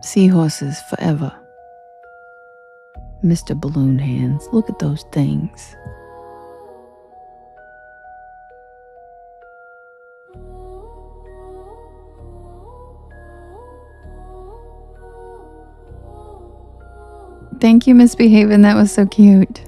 Speaker 2: Seahorses forever. Mr. Balloon Hands, look at those things.
Speaker 1: Thank you, Misbehavin'. That was so cute.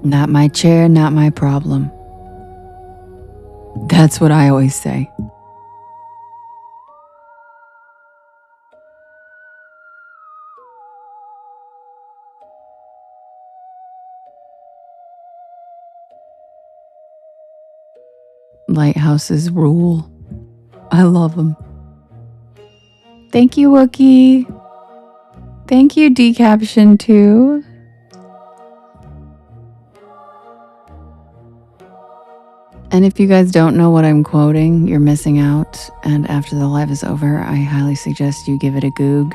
Speaker 2: Not my chair, not my problem. That's what I always say. Lighthouses rule. I love them.
Speaker 1: Thank you, Wookie. Thank you, Decaption, too.
Speaker 2: And if you guys don't know what I'm quoting, you're missing out. And after the live is over, I highly suggest you give it a goog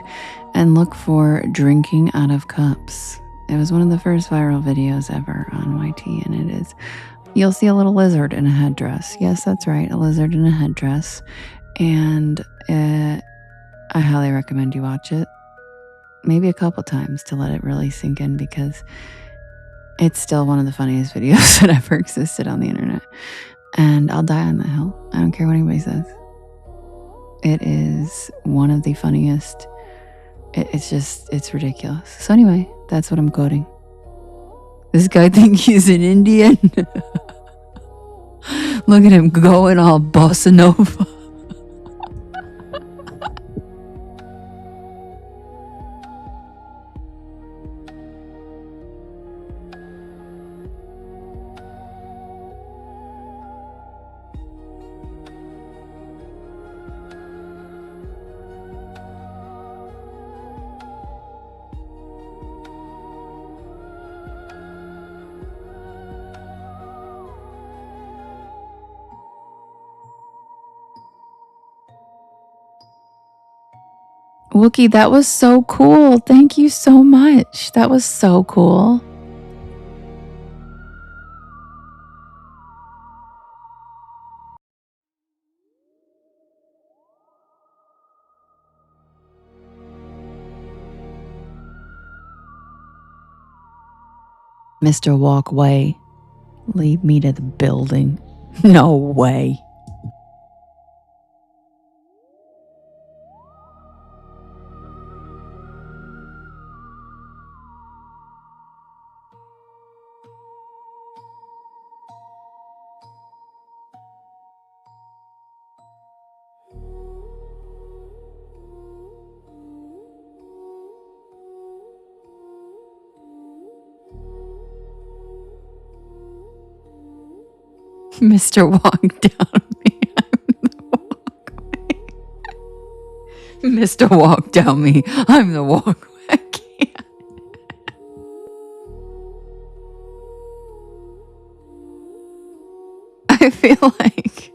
Speaker 2: and look for Drinking Out of Cups. It was one of the first viral videos ever on YT, and it is, you'll see a little lizard in a headdress. Yes, that's right, a lizard in a headdress. And I highly recommend you watch it. Maybe a couple times to let it really sink in, because it's still one of the funniest videos that ever existed on the internet. And I'll die on that hill. I don't care what anybody says. It is one of the funniest. It's ridiculous. So anyway, that's what I'm quoting. This guy thinks he's an Indian. Look at him going all bossa nova. Wookie, that was so cool. Thank you so much. That was so cool. Mr. Walkway, lead me to the building. No way. Mr. Walk Down Me, I'm the walkway. Mr. Walk Down Me, I'm the walkway. I can't. I feel like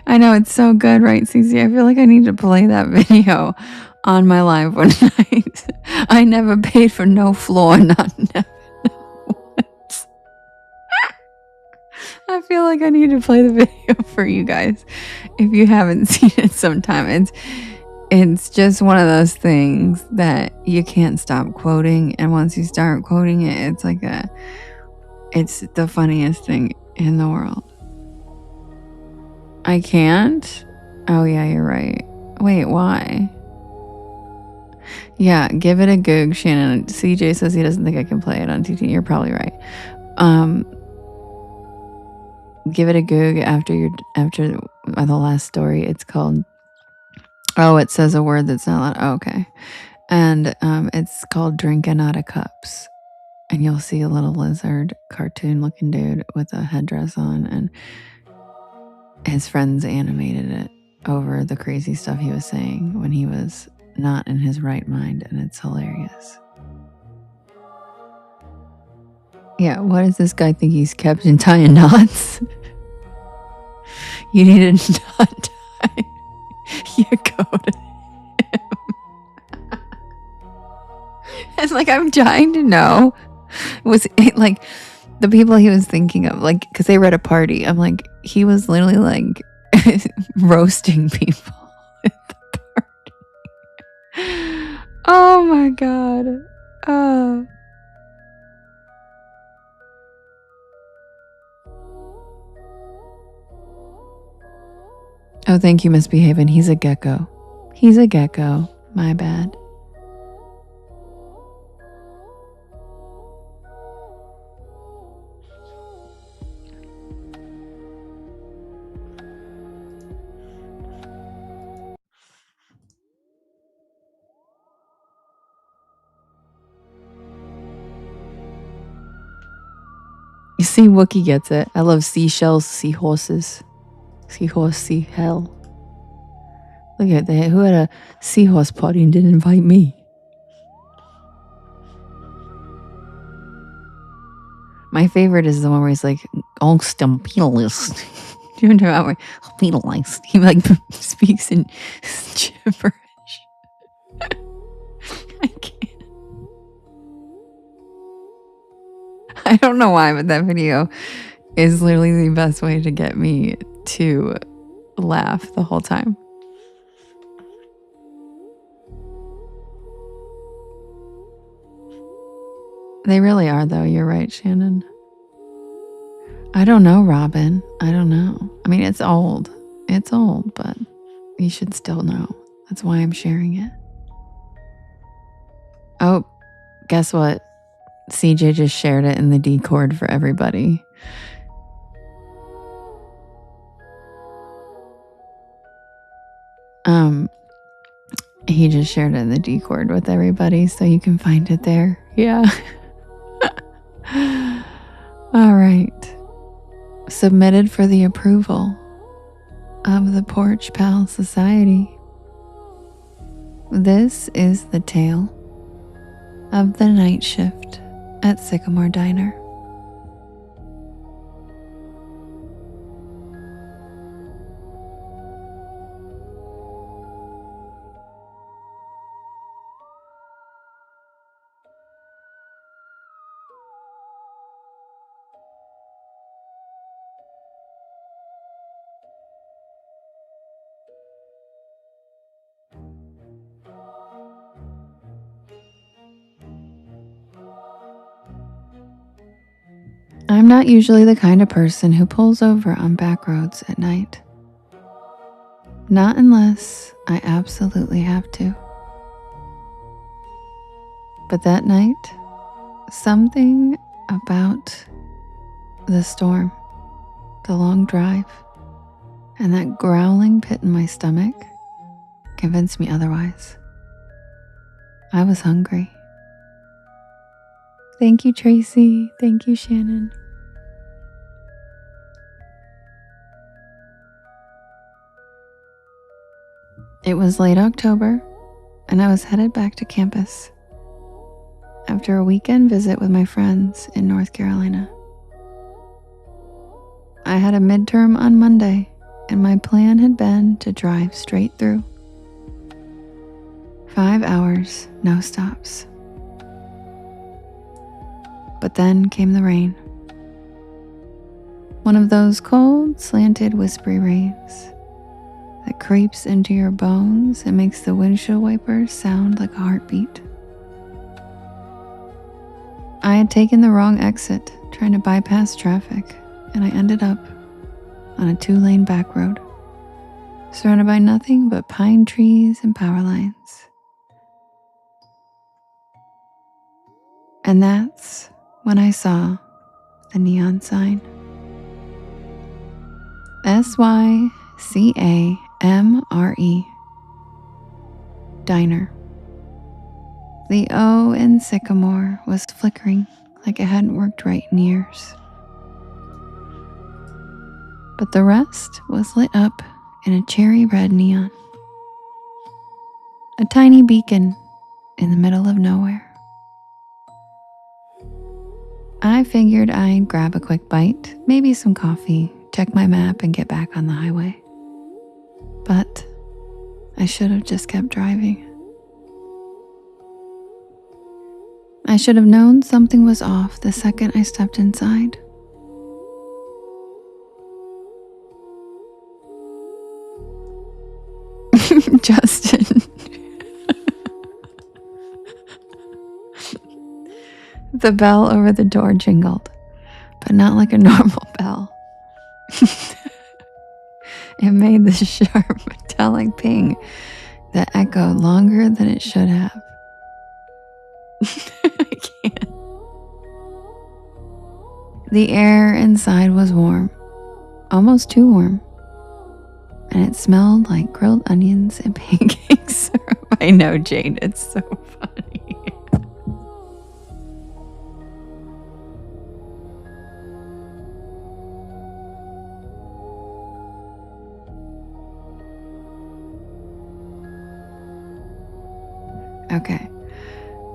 Speaker 2: I know it's so good, right, Cece? I feel like I need to play that video on my live one night. I never paid for no floor, not never. I feel like I need to play the video for you guys if you haven't seen it sometime. It's just one of those things that you can't stop quoting, and once you start quoting it, it's the funniest thing in the world. I can't? Oh yeah, you're right. Wait, why? Yeah, give it a goog, Shannon. CJ says he doesn't think I can play it on TT. You're probably right. Give it a goog after the last story. It's called, it says a word that's not allowed. Oh, okay. And it's called Drinking Out of Cups. And you'll see a little lizard cartoon looking dude with a headdress on, and his friends animated it over the crazy stuff he was saying when he was not in his right mind, and it's hilarious. Yeah, what does this guy think he's Captain tying knots? You need a knot tied. You go to him. It's like, I'm trying to know. Was it like the people he was thinking of, like, because they were at a party. I'm like, he was literally like roasting people at the party. Oh my god. Oh, thank you, Misbehaving. He's a gecko. He's a gecko. My bad. You see, Wookie gets it. I love seashells, seahorses. Seahorse, sea hell. Look at that. Who had a seahorse party and didn't invite me? My favorite is the one where he's like, penalist. Do you know how penalized? He like speaks in gibberish. I can't. I don't know why, but that video is literally the best way to get me to laugh the whole time. They really are, though. You're right, Shannon. I don't know, Robin. I don't know. I mean, it's old. It's old, but you should still know. That's why I'm sharing it. Oh, guess what? CJ just shared it in the Discord for everybody. He just shared it in the Discord with everybody, so you can find it there. Yeah. All right. Submitted for the approval of the Porch Pal Society. This is the tale of the night shift at Sycamore Diner. I'm not usually the kind of person who pulls over on back roads at night. Not unless I absolutely have to. But that night, something about the storm, the long drive, and that growling pit in my stomach convinced me otherwise. I was hungry. Thank you, Tracy. Thank you, Shannon. It was late October, and I was headed back to campus after a weekend visit with my friends in North Carolina. I had a midterm on Monday, and my plan had been to drive straight through. 5 hours, no stops. But then came the rain. One of those cold, slanted, whispery rains that creeps into your bones and makes the windshield wipers sound like a heartbeat. I had taken the wrong exit, trying to bypass traffic, and I ended up on a 2-lane back road, surrounded by nothing but pine trees and power lines. And that's when I saw the neon sign. SYCAMRE Diner. The O in Sycamore was flickering like it hadn't worked right in years. But the rest was lit up in a cherry red neon. A tiny beacon in the middle of nowhere. I figured I'd grab a quick bite, maybe some coffee, check my map, and get back on the highway. But I should have just kept driving. I should have known something was off the second I stepped inside. Justin. The bell over the door jingled, but not like a normal bell. It made this sharp, metallic ping that echoed longer than it should have. I can't. The air inside was warm, almost too warm, and it smelled like grilled onions and pancake syrup. I know, Jade, it's so funny. Okay,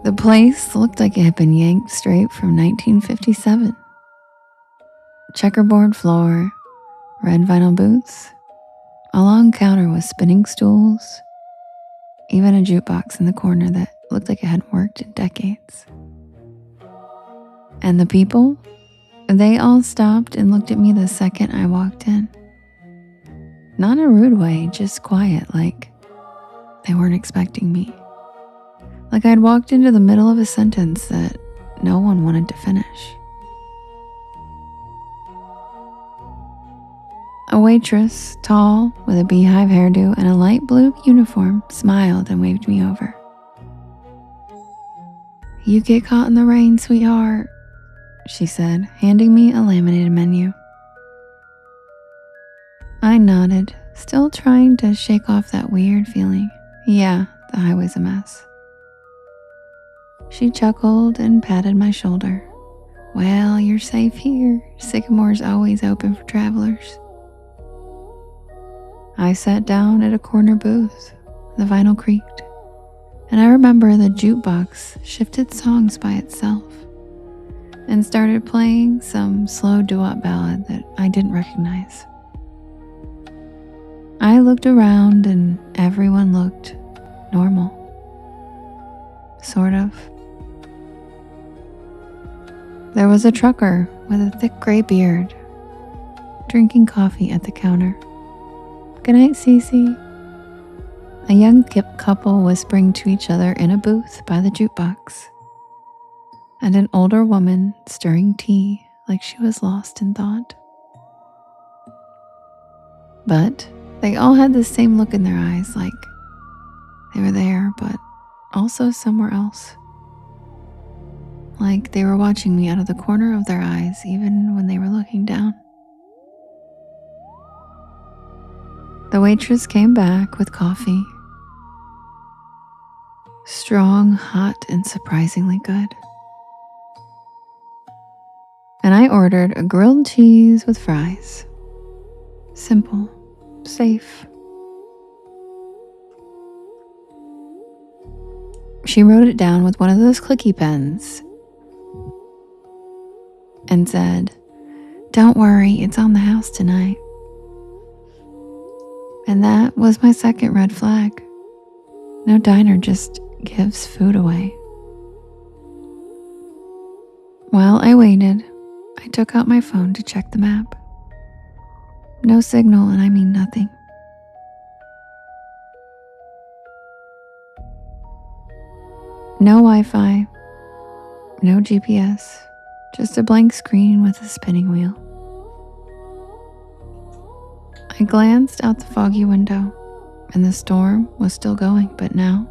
Speaker 2: the place looked like it had been yanked straight from 1957. Checkerboard floor, red vinyl booths, a long counter with spinning stools, even a jukebox in the corner that looked like it hadn't worked in decades. And the people They all stopped and looked at me the second I walked in. Not in a rude way, just quiet, like they weren't expecting me. Like I'd walked into the middle of a sentence that no one wanted to finish. A waitress, tall, with a beehive hairdo and a light blue uniform, smiled and waved me over. "You get caught in the rain, sweetheart," she said, handing me a laminated menu. I nodded, still trying to shake off that weird feeling. Yeah, the highway's a mess. She chuckled and patted my shoulder. "Well, you're safe here. Sycamore's always open for travelers." I sat down at a corner booth. The vinyl creaked, and I remember the jukebox shifted songs by itself and started playing some slow doo-wop ballad that I didn't recognize. I looked around and everyone looked normal. Sort of. There was a trucker with a thick gray beard drinking coffee at the counter. "Good night, Cece." A young couple whispering to each other in a booth by the jukebox, and an older woman stirring tea like she was lost in thought. But they all had the same look in their eyes, like they were there, but also somewhere else. Like they were watching me out of the corner of their eyes, even when they were looking down. The waitress came back with coffee. Strong, hot, and surprisingly good. And I ordered a grilled cheese with fries. Simple, safe. She wrote it down with one of those clicky pens and said, "Don't worry, it's on the house tonight." And that was my second red flag. No diner just gives food away. While I waited, I took out my phone to check the map. No signal, and I mean nothing. No Wi-Fi, no GPS, just a blank screen with a spinning wheel. I glanced out the foggy window, and the storm was still going, but now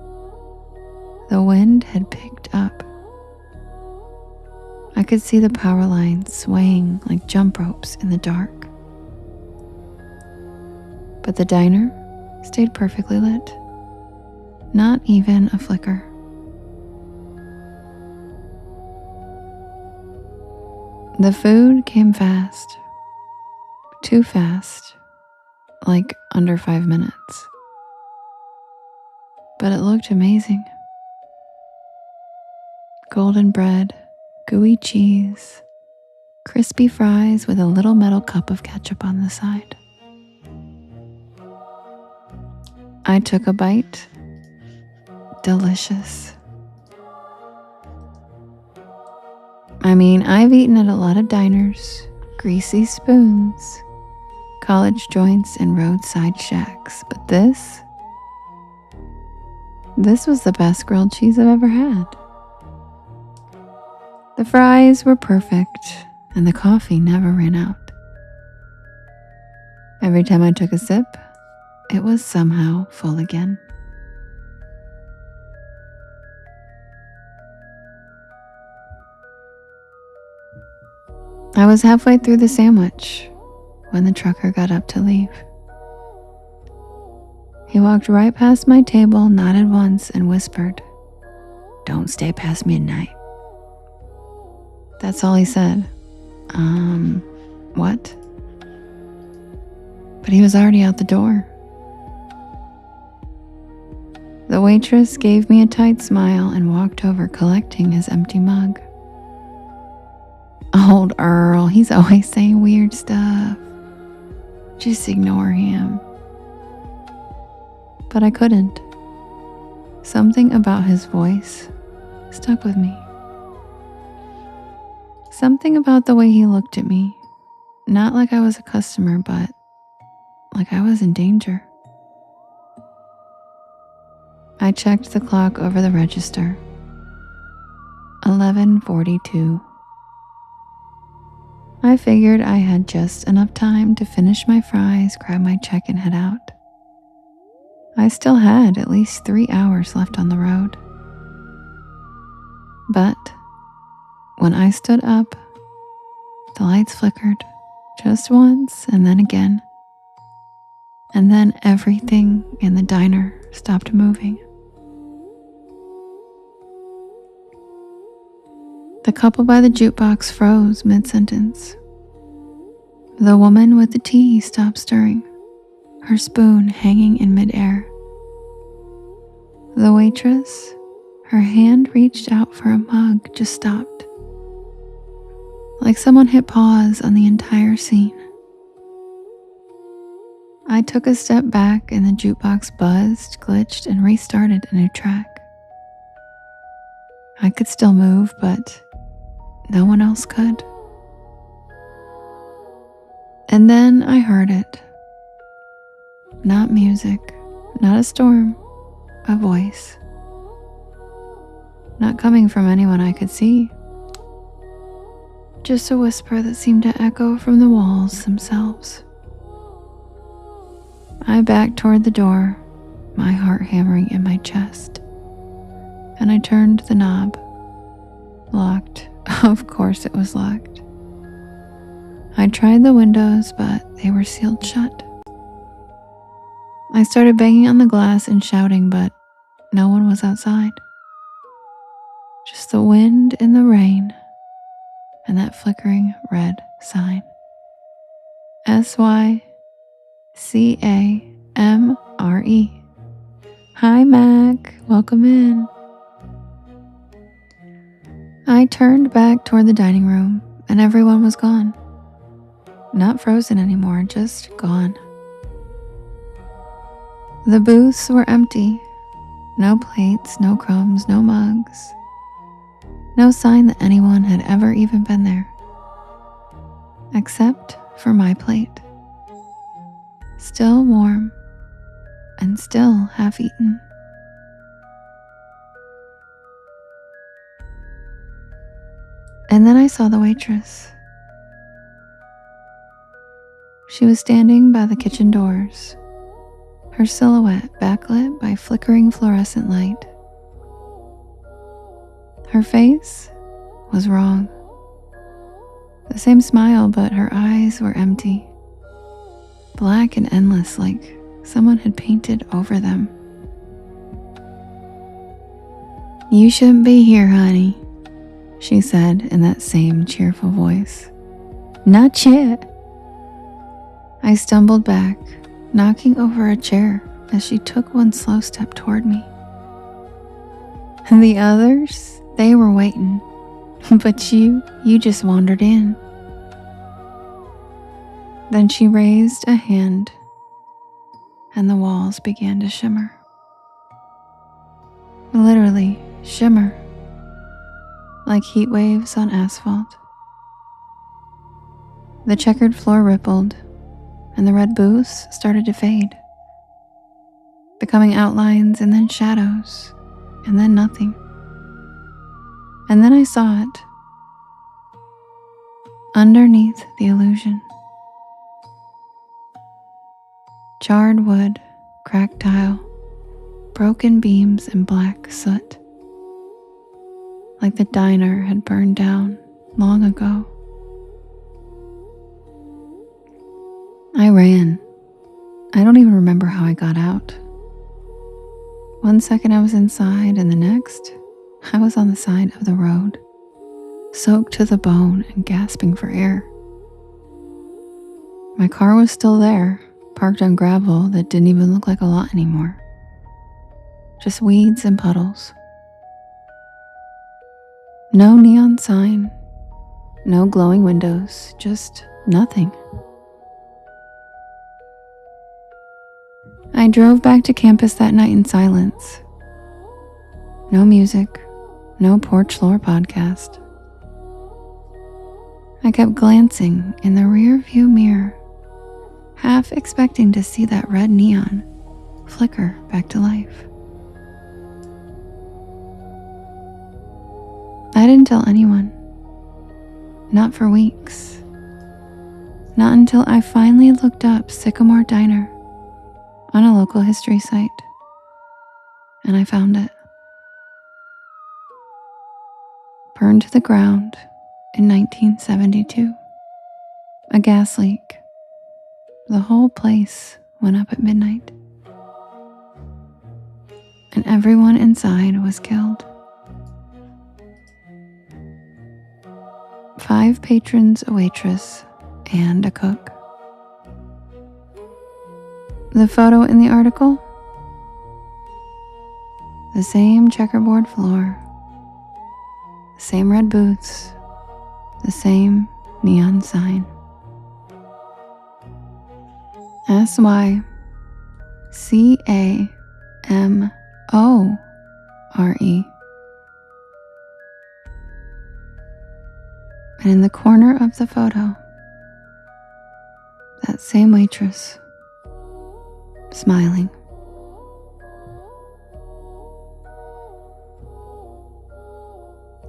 Speaker 2: the wind had picked up. I could see the power lines swaying like jump ropes in the dark. But the diner stayed perfectly lit. Not even a flicker. The food came fast. Too fast. Like under 5 minutes. But it looked amazing. Golden bread, gooey cheese, crispy fries with a little metal cup of ketchup on the side. I took a bite. Delicious. I mean, I've eaten at a lot of diners, greasy spoons, college joints, and roadside shacks, but this was the best grilled cheese I've ever had. The fries were perfect, and the coffee never ran out. Every time I took a sip, it was somehow full again. I was halfway through the sandwich when the trucker got up to leave. He walked right past my table, nodded once, and whispered, "Don't stay past midnight." That's all he said. What? But he was already out the door. The waitress gave me a tight smile and walked over, collecting his empty mug. Old Earl, he's always saying weird stuff. Just ignore him. But I couldn't. Something about his voice stuck with me. Something about the way he looked at me, not like I was a customer, but like I was in danger. I checked the clock over the register. 11:42. I figured I had just enough time to finish my fries, grab my check, and head out. I still had at least 3 hours left on the road. But when I stood up, the lights flickered just once and then again. And then everything in the diner stopped moving. The couple by the jukebox froze mid-sentence. The woman with the tea stopped stirring, her spoon hanging in midair. The waitress, her hand reached out for a mug, just stopped. Like someone hit pause on the entire scene. I took a step back and the jukebox buzzed, glitched, and restarted a new track. I could still move, but no one else could. And then I heard it. Not music, not a storm, a voice. Not coming from anyone I could see. Just a whisper that seemed to echo from the walls themselves. I backed toward the door, my heart hammering in my chest, and I turned the knob. Locked. Of course it was locked. I tried the windows, but they were sealed shut. I started banging on the glass and shouting, but no one was outside. Just the wind and the rain and that flickering red sign. Sycamore. Hi, Mac. Welcome in. I turned back toward the dining room and everyone was gone. Not frozen anymore, just gone. The booths were empty. No plates, no crumbs, no mugs. No sign that anyone had ever even been there. Except for my plate. Still warm and still half eaten. And then I saw the waitress. She was standing by the kitchen doors, her silhouette backlit by flickering fluorescent light. Her face was wrong. The same smile, but her eyes were empty. Black and endless, like someone had painted over them. "You shouldn't be here, honey," she said in that same cheerful voice. "Not yet." I stumbled back, knocking over a chair as she took one slow step toward me. And the others, they were waiting, but you just wandered in. Then she raised a hand, and the walls began to shimmer. Literally shimmer, like heat waves on asphalt. The checkered floor rippled, and the red booths started to fade, becoming outlines and then shadows, and then nothing. And then I saw it. Underneath the illusion. Charred wood, cracked tile, broken beams, and black soot. Like the diner had burned down long ago. I ran. I don't even remember how I got out. One second I was inside, and the next, I was on the side of the road, soaked to the bone and gasping for air. My car was still there, parked on gravel that didn't even look like a lot anymore. Just weeds and puddles. No neon sign, no glowing windows, just nothing. I drove back to campus that night in silence. No music, no Porch Lore podcast.
Speaker 1: I kept glancing in the rear view mirror, half expecting to see that red neon flicker back to life. I didn't tell anyone, not for weeks, not until I finally looked up Sycamore Diner on a local history site, and I found it. Burned to the ground in 1972. A gas leak. The whole place went up at midnight. And everyone inside was killed. 5 patrons, a waitress, and a cook. The photo in the article? The same checkerboard floor, the same red boots, the same neon sign. SYCAMORE. And in the corner of the photo, that same waitress, smiling.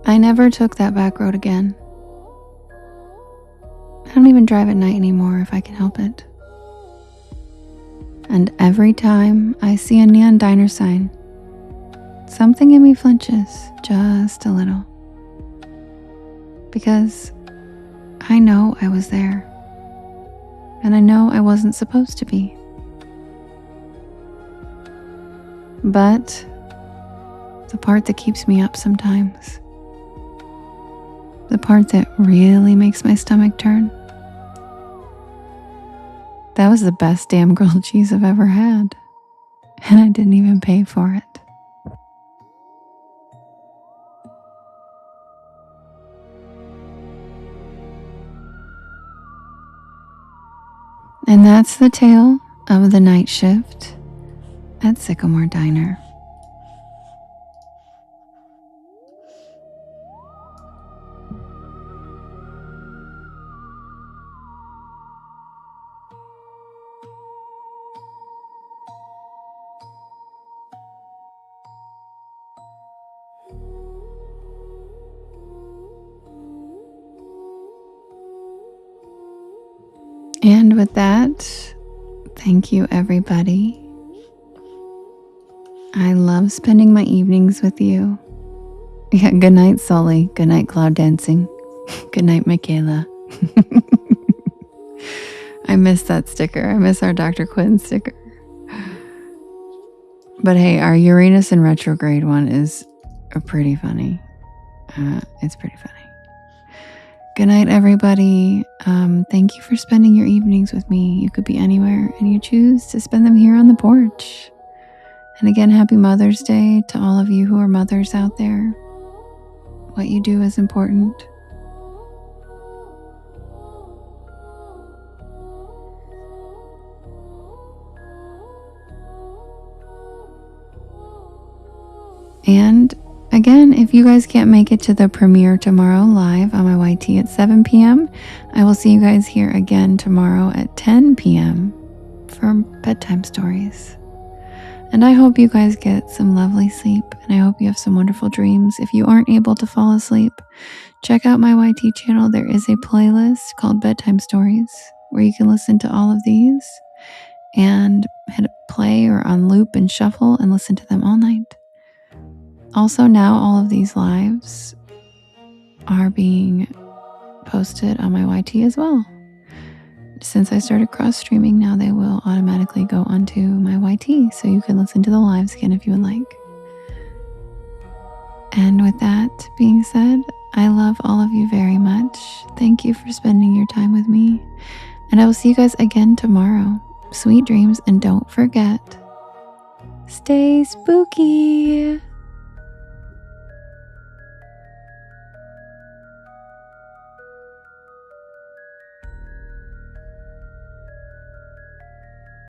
Speaker 1: I never took that back road again. I don't even drive at night anymore if I can help it. And every time I see a neon diner sign, something in me flinches just a little. Because I know I was there. And I know I wasn't supposed to be. But the part that keeps me up sometimes, the part that really makes my stomach turn, that was the best damn grilled cheese I've ever had. And I didn't even pay for it. And that's the tale of the night shift at Sycamore Diner. And with that, thank you everybody. I love spending my evenings with you. Yeah, good night, Sully. Good night, Cloud Dancing. Good night, Michaela. I miss that sticker. I miss our Dr. Quinn sticker. But hey, our Uranus in retrograde one is pretty funny. It's pretty funny. Good night, everybody. Thank you for spending your evenings with me. You could be anywhere, and you choose to spend them here on the porch. And again, happy Mother's Day to all of you who are mothers out there. What you do is important. And again, if you guys can't make it to the premiere tomorrow live on my YT at 7 p.m., I will see you guys here again tomorrow at 10 p.m. for bedtime stories. And I hope you guys get some lovely sleep, and I hope you have some wonderful dreams. If you aren't able to fall asleep, check out my YT channel. There is a playlist called Bedtime Stories where you can listen to all of these and hit play or on loop and shuffle and listen to them all night. Also, now all of these lives are being posted on my YT as well. Since I started cross-streaming, now they will automatically go onto my YT, so you can listen to the lives again if you would like. And with that being said, I love all of you very much. Thank you for spending your time with me. And I will see you guys again tomorrow. Sweet dreams, and don't forget, stay spooky.